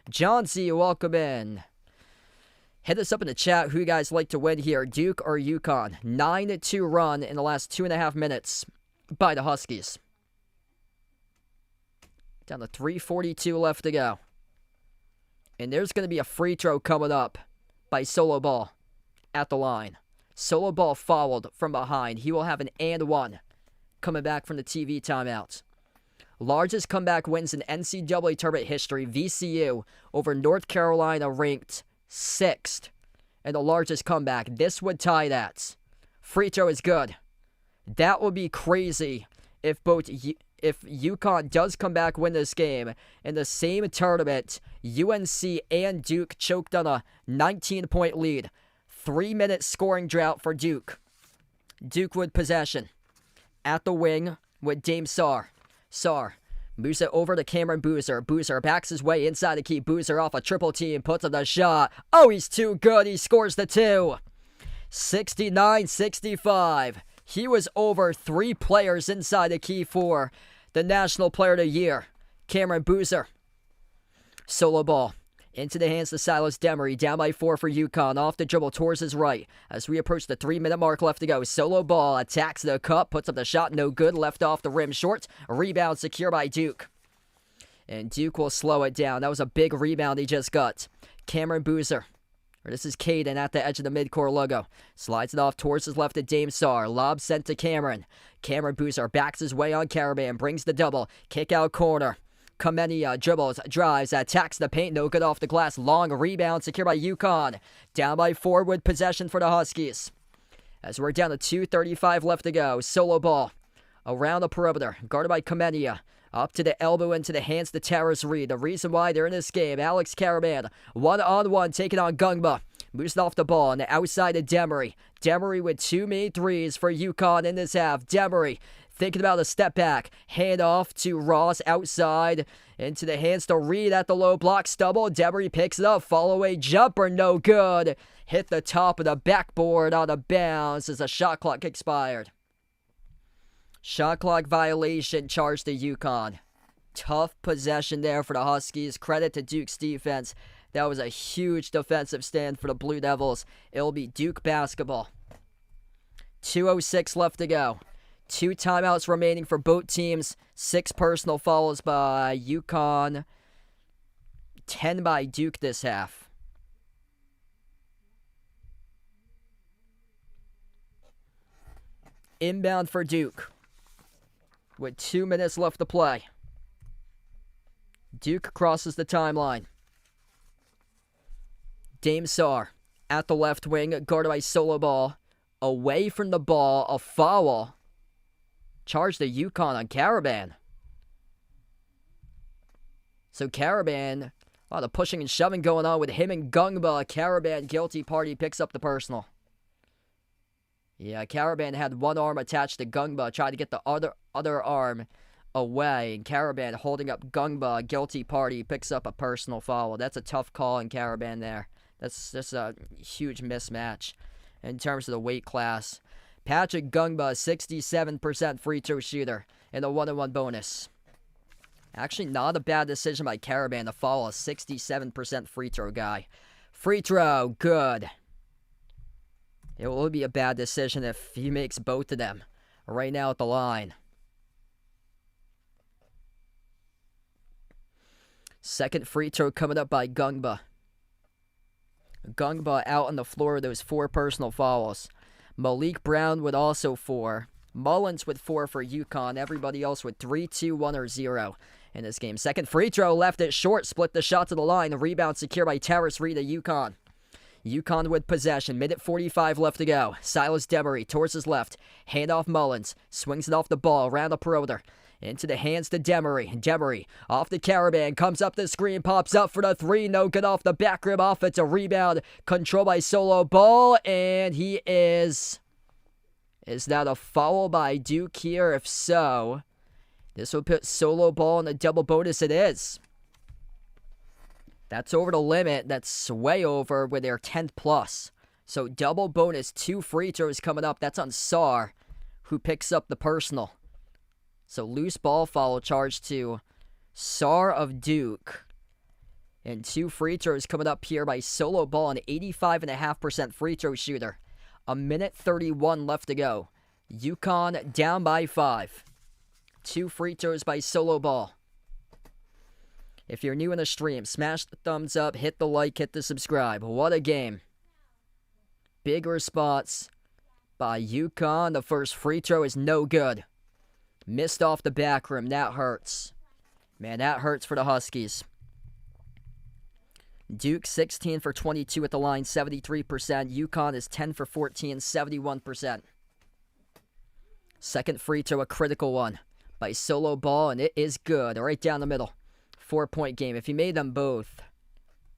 John C., welcome in. Hit us up in the chat who you guys like to win here, Duke or UConn. 9-2 run in the last 2.5 minutes by the Huskies. Down to 3:42 left to go. And there's going to be a free throw coming up by Solo Ball at the line. Solo Ball fouled from behind. He will have an and 1 coming back from the TV timeout. Largest comeback wins in NCAA tournament history. VCU over North Carolina ranked 6th. And the largest comeback. This would tie that. Free throw is good. That would be crazy if UConn does come back win this game. In the same tournament, UNC and Duke choked on a 19-point lead. 3-minute scoring drought for Duke. Duke with possession. At the wing with Dame Sarr. Sarr moves it over to Cameron Boozer. Boozer backs his way inside the key. Boozer off a triple team, puts up the shot. Oh, he's too good. He scores the 2. 69-65. He was over 3 players inside the key for the National Player of the Year. Cameron Boozer. Solo ball. Into the hands of Silas Demery. Down by 4 for UConn. Off the dribble towards his right. As we approach the 3-minute mark left to go. Solo ball attacks the cup. Puts up the shot. No good. Left off the rim short. Rebound secure by Duke. And Duke will slow it down. That was a big rebound he just got. Cameron Boozer. This is Caden at the edge of the midcourt logo. Slides it off towards his left to Dame Sarr. Lob sent to Cameron. Cameron Boozer backs his way on Caravan. Brings the double. Kick out corner. Kamenia dribbles, drives, attacks the paint, no good off the glass. Long rebound secured by UConn. Down by 4 with possession for the Huskies. As we're down to 2:35 left to go. Solo ball around the perimeter, guarded by Kamenia. Up to the elbow into the hands to Terrace Reed. The reason why they're in this game, Alex Caravan, 1-on-1, taking on Gungba. Moves off the ball on the outside of Demery. Demery with 2 made threes for UConn in this half. Demery thinking about a step back. Hand off to Ross outside. Into the hands to Reed at the low block. Stubble. Demery picks it up. Fall away jumper. No good. Hit the top of the backboard on a bounce as the shot clock expired. Shot clock violation charged to UConn. Tough possession there for the Huskies. Credit to Duke's defense. That was a huge defensive stand for the Blue Devils. It'll be Duke basketball. 2:06 left to go. 2 timeouts remaining for both teams. 6 personal fouls by UConn. 10 by Duke this half. Inbound for Duke. With 2 minutes left to play. Duke crosses the timeline. Dame Sarr at the left wing, guarded by Solo Ball. Away from the ball, a foul. Charge to UConn on Caravan. So Caravan, a lot of pushing and shoving going on with him and Gungba. Caravan, guilty party, picks up the personal. Yeah, Caravan had one arm attached to Gungba, tried to get the other arm away. And Caravan holding up Gungba, guilty party, picks up a personal foul. That's a tough call in Caravan there. That's just a huge mismatch in terms of the weight class. Patrick Gungba, 67% free throw shooter in the 1-on-1 bonus. Actually, not a bad decision by Caravan to follow a 67% free throw guy. Free throw, good. It will be a bad decision if he makes both of them right now at the line. Second free throw coming up by Gungba. Gungba out on the floor with those 4 personal fouls. Malik Brown with also 4. Mullins with 4 for UConn. Everybody else with 3, 2, 1, or 0 in this game. Second free throw, left it short, split the shot to the line. The rebound secured by Terrace Reed of UConn. UConn with possession. Minute 45 left to go. Silas Demery towards his left. Handoff Mullins. Swings it off the ball around the perimeter. Into the hands to Demery. Demery off the Caravan. Comes up the screen. Pops up for the three. No good off the back rim. Offensive rebound. Controlled by Solo Ball. And he is... Is that a foul by Duke here? If so, this will put Solo Ball in a double bonus. It is. That's over the limit. That's way over with their 10th plus. So double bonus, 2 free throws coming up. That's on Sar, who picks up the personal. So loose ball foul charge to Sar of Duke. And 2 free throws coming up here by Solo Ball, an 85.5% free throw shooter. A minute 31 left to go. UConn down by 5. 2 free throws by Solo Ball. If you're new in the stream, smash the thumbs up, hit the like, hit the subscribe. What a game. Big response by UConn. The first free throw is no good. Missed off the back rim. That hurts. Man, that hurts for the Huskies. Duke 16 for 22 at the line, 73%. UConn is 10 for 14, 71%. Second free throw, a critical one by Solo Ball, and it is good. Right down the middle. 4-point game. If he made them both,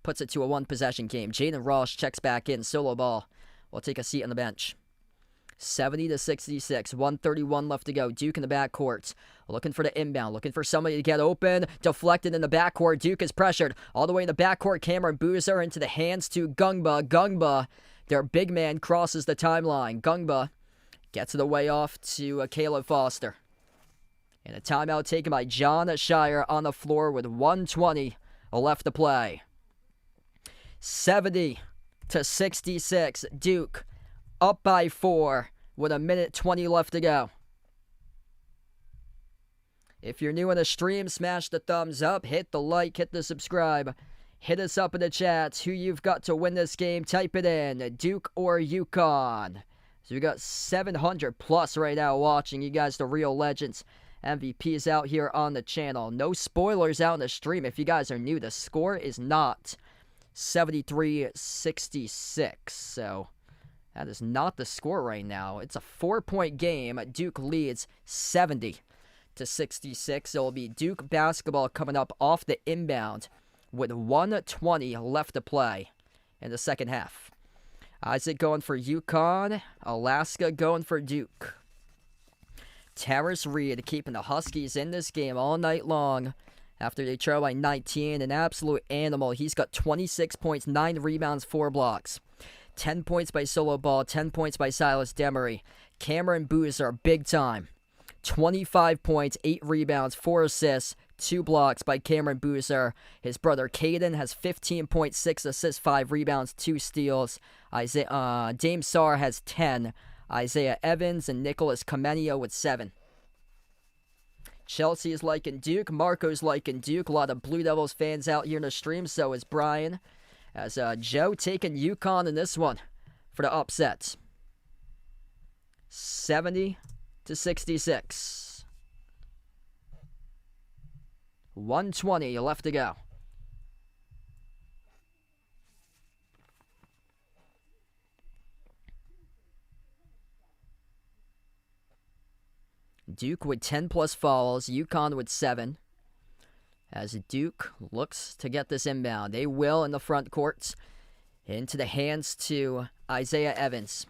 puts it to a 1-possession game. Jaden Ross checks back in. Solo Ball will take a seat on the bench. 70-66. 1:31 left to go. Duke in the backcourt. Looking for the inbound. Looking for somebody to get open. Deflected in the backcourt. Duke is pressured. All the way in the backcourt. Cameron Boozer into the hands to Gungba. Gungba, their big man, crosses the timeline. Gungba gets it away off to Caleb Foster. And a timeout taken by John Shire on the floor with 1:20 left to play. 70-66. Duke up by 4 with a minute 20 left to go. If you're new in the stream, smash the thumbs up, hit the like, hit the subscribe. Hit us up in the chats who you've got to win this game. Type it in, Duke or UConn. So we got 700 plus right now watching. You guys, the real legends. MVPs out here on the channel. No spoilers out in the stream. If you guys are new, the score is not 73-66. So that is not the score right now. It's a 4-point game. Duke leads 70-66. It will be Duke basketball coming up off the inbound with 1:20 left to play in the second half. Isaac going for UConn. Alaska going for Duke. Terrace Reed keeping the Huskies in this game all night long after they trail by 19. An absolute animal. He's got 26 points, 9 rebounds, 4 blocks. 10 points by Solo Ball, 10 points by Silas Demery. Cameron Boozer, big time. 25 points, 8 rebounds, 4 assists, 2 blocks by Cameron Boozer. His brother Caden has 15 points, 6 assists, 5 rebounds, 2 steals. Dame Sarr has 10. Isaiah Evans and Nicholas Comenio with 7. Chelsea is liking Duke. Marco's liking Duke. A lot of Blue Devils fans out here in the stream. So is Brian. As Joe taking UConn in this one for the upset. 70-66. 1:20 left to go. Duke with 10 plus fouls, UConn with 7. As Duke looks to get this inbound. They will in the front court. Into the hands to Isaiah Evans.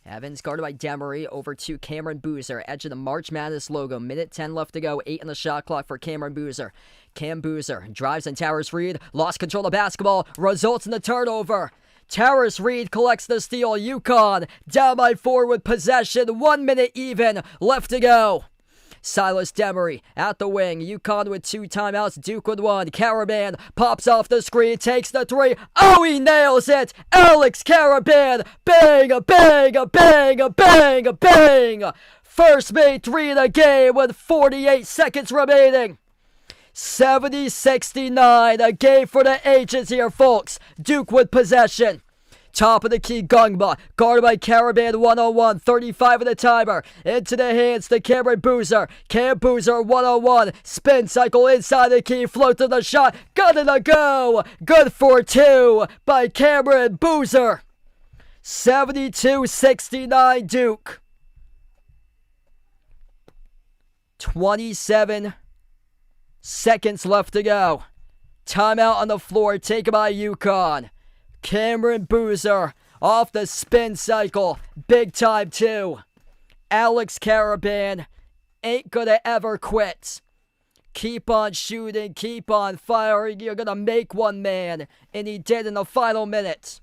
Evans guarded by Demery over to Cameron Boozer. Edge of the March Madness logo. Minute 10 left to go. 8 on the shot clock for Cameron Boozer. Cam Boozer drives on Towers Reed. Lost control of the basketball. Results in the turnover. Terrace Reed collects the steal. UConn down by 4 with possession. 1 minute even left to go. Silas Demery at the wing. UConn with 2 timeouts. Duke with 1. Caravan pops off the screen. Takes the 3. Oh, he nails it. Alex Caravan. Bang, bang, bang, bang, bang. First made 3 in the game with 48 seconds remaining. 70-69, a game for the ages here, folks. Duke with possession. Top of the key, Gungba. Guarded by Caravan, 1-on-1. 35 of the timer. Into the hands to Cameron Boozer. Cam Boozer, 1-on-1. Spin cycle inside the key. Float to the shot. Got it to go. Good for 2 by Cameron Boozer. 72-69 Duke. 27 seconds left to go. Timeout on the floor taken by UConn. Cameron Boozer off the spin cycle. Big time too. Alex Caravan ain't gonna ever quit. Keep on shooting, keep on firing. You're gonna make one, man. And he did in the final minute.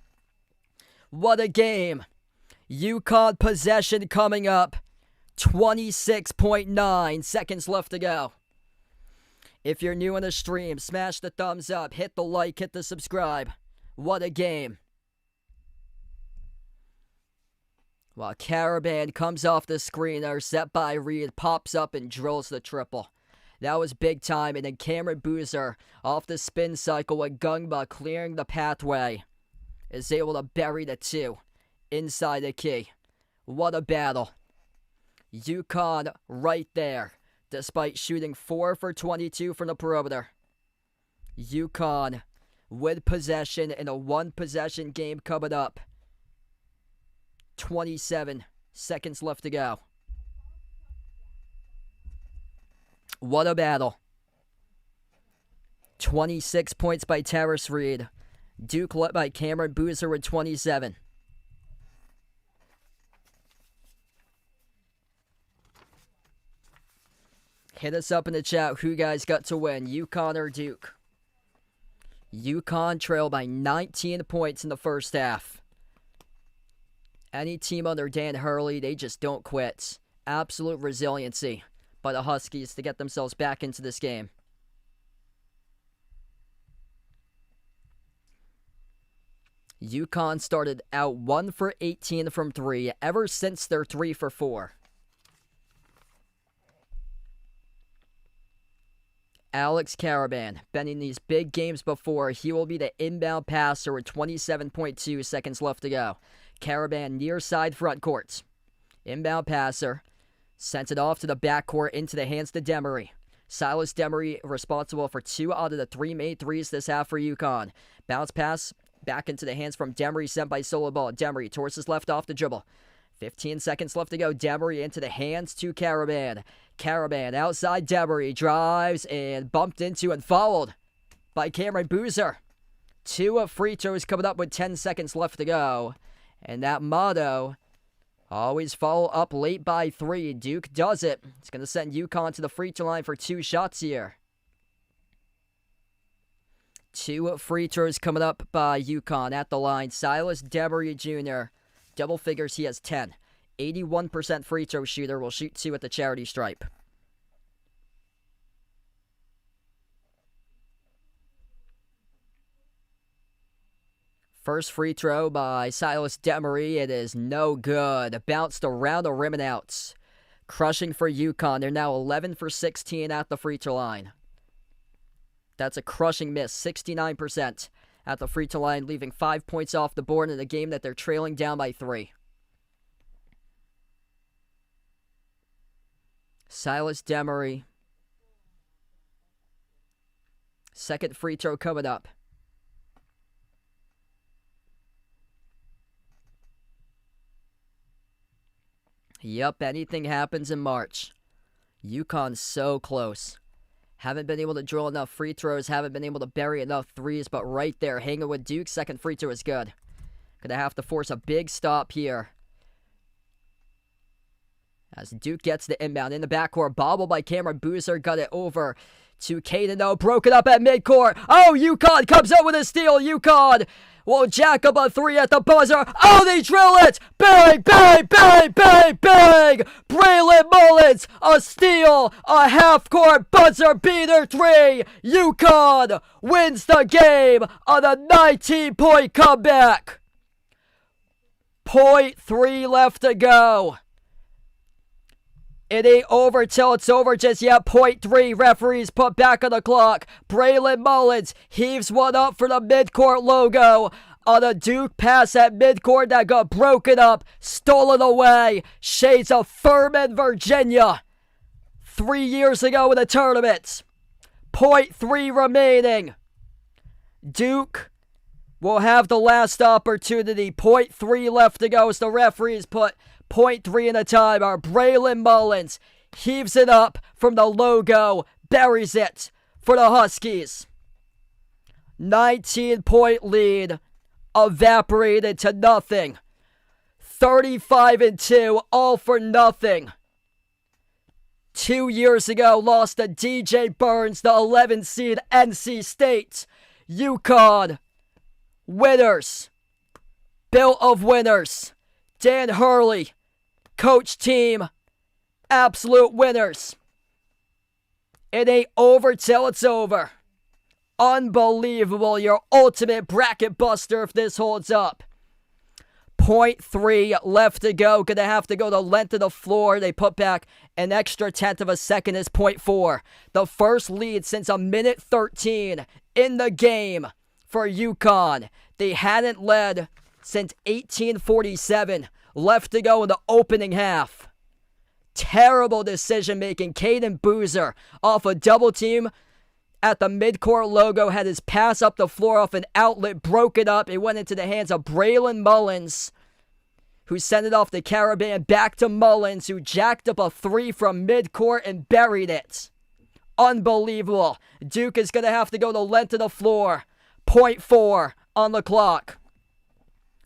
What a game. UConn possession coming up. 26.9 seconds left to go. If you're new on the stream, smash the thumbs up, hit the like, hit the subscribe. What a game. While Caravan comes off the screener, set by Reed, pops up and drills the triple. That was big time, and then Cameron Boozer off the spin cycle with Gungba clearing the pathway is able to bury the 2 inside the key. What a battle. UConn right there, despite shooting 4 for 22 from the perimeter. UConn with possession in a 1-possession game coming up. 27 seconds left to go. What a battle. 26 points by Terrace Reed. Duke led by Cameron Boozer with 27. Hit us up in the chat who you guys got to win, UConn or Duke. UConn trailed by 19 points in the first half. Any team under Dan Hurley, they just don't quit. Absolute resiliency by the Huskies to get themselves back into this game. UConn started out 1 for 18 from 3 ever since their 3 for 4. Alex Caravan, been in these big games before. He will be the inbound passer with 27.2 seconds left to go. Caravan near side front court. Inbound passer. Sent it off to the backcourt into the hands to Demery. Silas Demery responsible for 2 out of the 3 made threes this half for UConn. Bounce pass back into the hands from Demery, sent by Solo Ball. Demery towards his left off the dribble. 15 seconds left to go. Demery into the hands to Caravan. Caravan outside Demery. Drives and bumped into and fouled by Cameron Boozer. 2 free throws coming up with 10 seconds left to go. And that motto, always follow up late by 3. Duke does it. It's going to send UConn to the free throw line for 2 shots here. 2 free throws coming up by UConn at the line. Silas Demery Jr., double figures, he has 10. 81% free throw shooter, will shoot 2 at the charity stripe. First free throw by Silas Demery. It is no good. Bounced around the rim and out. Crushing for UConn. They're now 11 for 16 at the free throw line. That's a crushing miss. 69% at the free throw line, leaving 5 points off the board in a game that they're trailing down by 3. Silas Demery. Second free throw coming up. Yep, anything happens in March. UConn's so close. Haven't been able to drill enough free throws. Haven't been able to bury enough threes. But right there, hanging with Duke. Second free throw is good. Gonna have to force a big stop here. As Duke gets the inbound in the backcourt. Bobble by Cameron Boozer. Got it over to Caden, though. Broken up at midcourt. Oh, UConn comes out with a steal. UConn will jack up a 3 at the buzzer. Oh, they drill it. Bang, bang, bang, bang, bang. Braylon Mullins, a steal. A half-court buzzer beater 3. UConn wins the game on a 19-point comeback. 0.3 left to go. It ain't over till it's over just yet. 0.3. Referees put back on the clock. Braylon Mullins heaves one up for the midcourt logo. on a Duke pass at midcourt that got broken up, stolen away. Shades of Furman, Virginia. 3 years ago in the tournament. 0.3 remaining. Duke will have the last opportunity. 0.3 left to go as the referees put 0.3 in the timer. Braylon Mullins heaves it up from the logo, buries it for the Huskies. 19-point lead evaporated to nothing. 35-2, all for nothing. 2 years ago, lost to DJ Burns, the 11th seed NC State. UConn, winners. Built of winners. Dan Hurley, coach team, absolute winners. It ain't over till it's over. Unbelievable, your ultimate bracket buster if this holds up. 0.3 left to go. Gonna have to go the length of the floor. They put back an extra tenth of a second is 0.4. The first lead since a minute 13 in the game for UConn. They hadn't led since 1847. Left to go in the opening half. Terrible decision making. Caden Boozer off a double team at the midcourt logo, had his pass up the floor off an outlet, broke it up. It went into the hands of Braylon Mullins, who sent it off the Caribbean, back to Mullins, who jacked up a three from midcourt and buried it. Unbelievable. Duke is going to have to go the length of the floor. 0.4 on the clock.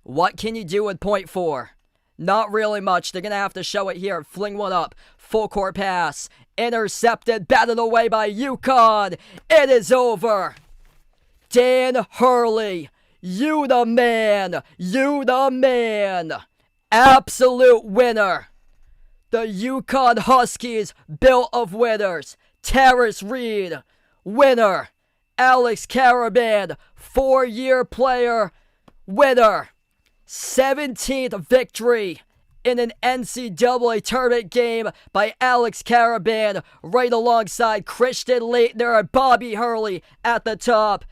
What can you do with 0.4? Not really much. They're going to have to show it here. Fling one up. Full court pass. Intercepted. Batted away by UConn. It is over. Dan Hurley. You the man. You the man. Absolute winner. The UConn Huskies, built of winners. Terrace Reed, winner. Alex Caraban, 4-year player, winner. 17th victory in an NCAA tournament game by Alex Caraban, right alongside Christian Leitner and Bobby Hurley at the top.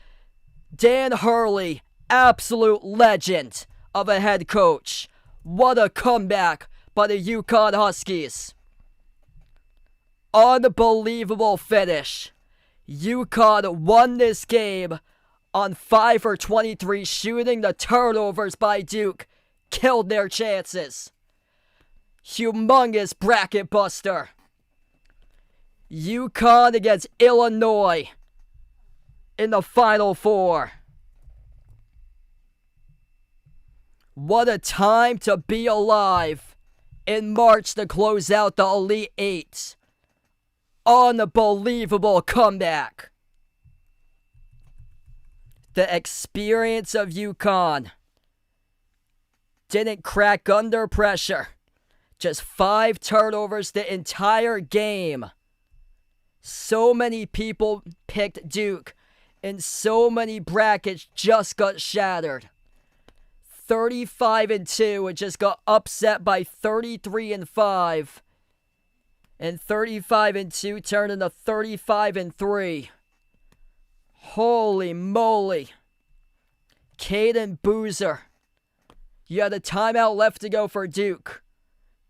Dan Hurley, absolute legend of a head coach. What a comeback by the UConn Huskies. Unbelievable finish. UConn won this game on 5 for 23 shooting. The turnovers by Duke killed their chances. Humongous bracket buster. UConn against Illinois in the Final Four. What a time to be alive in March to close out the Elite Eight. Unbelievable comeback. The experience of UConn didn't crack under pressure. Just 5 turnovers the entire game. So many people picked Duke, and so many brackets just got shattered. 35-2, it just got upset by 33-5. And 35-2 turned into 35-3. Holy moly. Caden Boozer. You had a timeout left to go for Duke.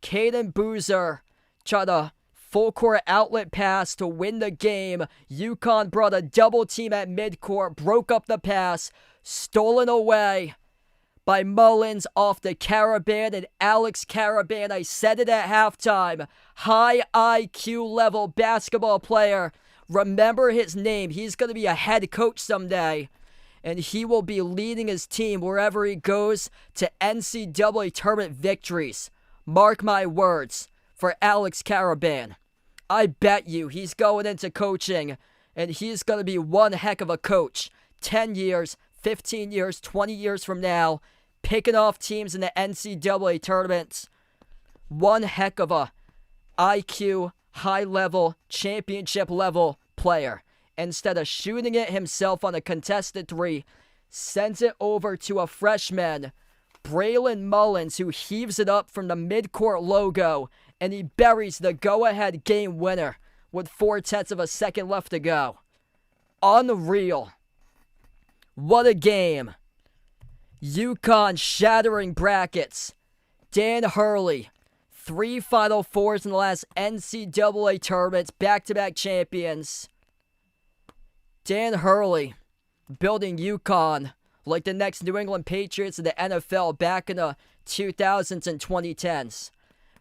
Caden Boozer tried a full court outlet pass to win the game. UConn brought a double team at midcourt, broke up the pass, stolen away by Mullins off the Caraban and Alex Caraban. I said it at halftime. High IQ level basketball player. Remember his name. He's going to be a head coach someday. And he will be leading his team wherever he goes to NCAA tournament victories. Mark my words for Alex Caraban. I bet you he's going into coaching and he's going to be one heck of a coach. 10 years, 15 years, 20 years from now, picking off teams in the NCAA tournaments. One heck of a IQ, high-level, championship-level player. Instead of shooting it himself on a contested three, sends it over to a freshman, Braylon Mullins, who heaves it up from the midcourt logo, and he buries the go-ahead game winner with 0.4 of a second left to go. Unreal. What a game. UConn shattering brackets. Dan Hurley, 3 Final Fours in the last NCAA tournaments, back-to-back champions. Dan Hurley building UConn like the next New England Patriots in the NFL back in the 2000s and 2010s.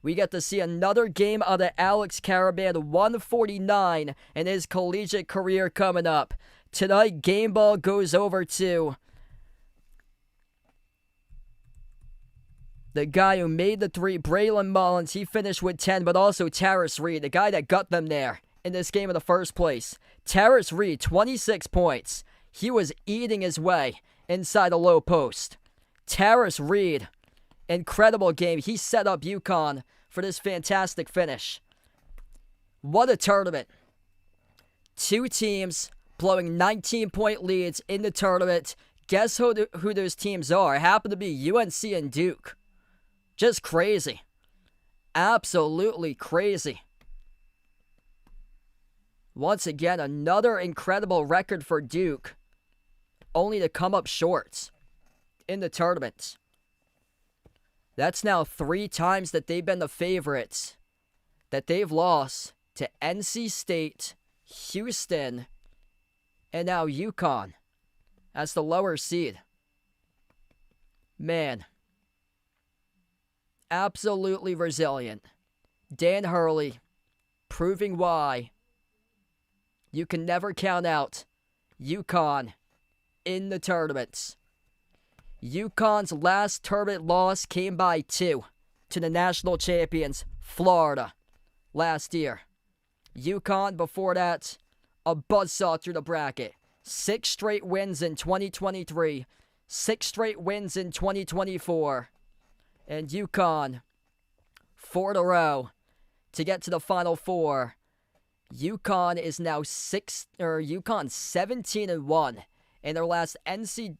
We get to see another game out of Alex Karaban, 149 in his collegiate career coming up. Tonight, game ball goes over to the guy who made the 3, Braylon Mullins. He finished with 10, but also Terrace Reed, the guy that got them there in this game in the first place. Terrace Reed, 26 points. He was eating his way inside the low post. Terrace Reed, incredible game. He set up UConn for this fantastic finish. What a tournament. 2 teams blowing 19-point leads in the tournament. Guess who those teams are? It happened to be UNC and Duke. Just crazy. Absolutely crazy. Once again, another incredible record for Duke, only to come up short in the tournament. That's now 3 times that they've been the favorites, that they've lost to NC State, Houston, and now UConn as the lower seed. Man, absolutely resilient. Dan Hurley proving why you can never count out UConn in the tournaments. UConn's last tournament loss came by 2 to the national champions, Florida, last year. UConn, before that, a buzzsaw through the bracket. 6 straight wins in 2023, 6 straight wins in 2024, and UConn, 4 in a row to get to the Final Four. UConn is now UConn 17-1 in their last 18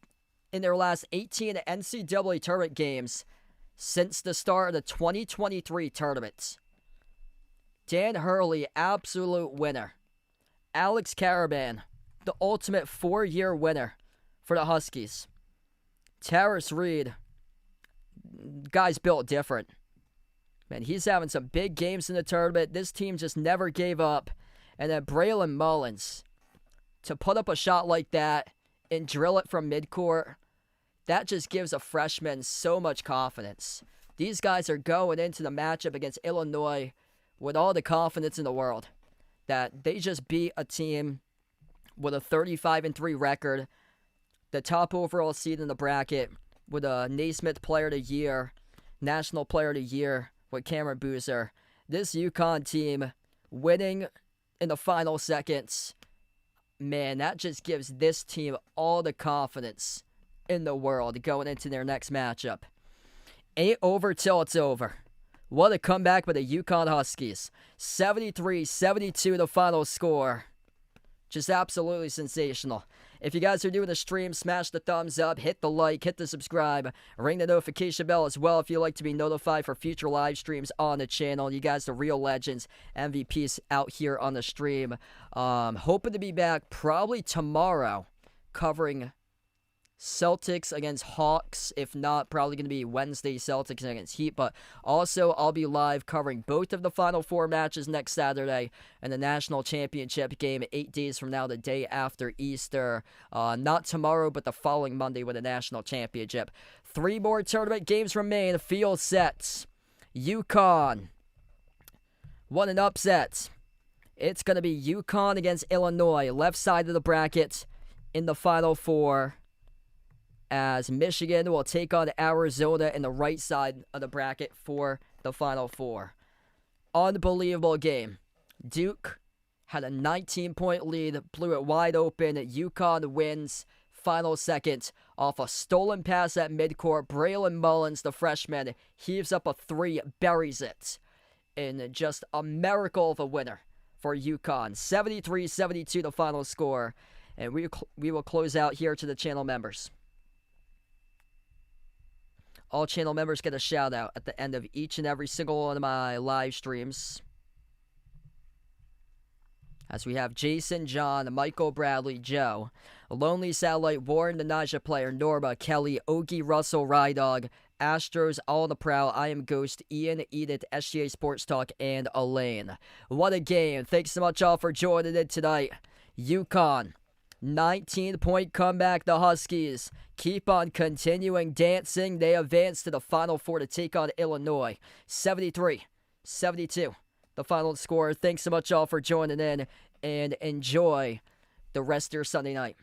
NCAA tournament games since the start of the 2023 tournament. Dan Hurley, absolute winner. Alex Karaban, the ultimate 4-year winner for the Huskies. Terrace Reed, guy's built different. Man, he's having some big games in the tournament. This team just never gave up. And then Braylon Mullins, to put up a shot like that and drill it from midcourt, that just gives a freshman so much confidence. These guys are going into the matchup against Illinois with all the confidence in the world that they just beat a team with a 35-3 record, the top overall seed in the bracket, with a Naismith Player of the Year, National Player of the Year with Cameron Boozer. This UConn team winning in the final seconds, man, that just gives this team all the confidence in the world going into their next matchup. Ain't over till it's over. What a comeback by the UConn Huskies. 73-72 the final score. Just absolutely sensational. If you guys are new to the stream, smash the thumbs up, hit the like, hit the subscribe, ring the notification bell as well if you'd like to be notified for future live streams on the channel. You guys are real legends, MVPs out here on the stream. Hoping to be back probably tomorrow covering Celtics against Hawks. If not, probably going to be Wednesday Celtics against Heat. But also, I'll be live covering both of the Final Four matches next Saturday and the National Championship game 8 days from now, the day after Easter. Not tomorrow, but the following Monday with the National Championship. 3 more tournament games remain. Field sets. UConn won an upset. It's going to be UConn against Illinois, left side of the bracket in the Final Four, as Michigan will take on Arizona in the right side of the bracket for the Final Four. Unbelievable game. Duke had a 19-point lead, blew it wide open. UConn wins final second off a stolen pass at midcourt. Braylon Mullins, the freshman, heaves up a 3, buries it in just a miracle of a winner for UConn. 73-72 the final score. And we will close out here to the channel members. All channel members get a shout out at the end of each and every single one of my live streams. as we have Jason, John, Michael, Bradley, Joe, Lonely Satellite, Warren, the Naja player, Norma, Kelly, Ogie, Russell, Rydog, Astros, All on the Prowl, I Am Ghost, Ian, Edith, SGA Sports Talk, and Elaine. What a game. Thanks so much all for joining in tonight. UConn, 19-point comeback, the Huskies keep on continuing dancing. They advance to the Final Four to take on Illinois. 73-72, the final score. Thanks so much all for joining in, and enjoy the rest of your Sunday night.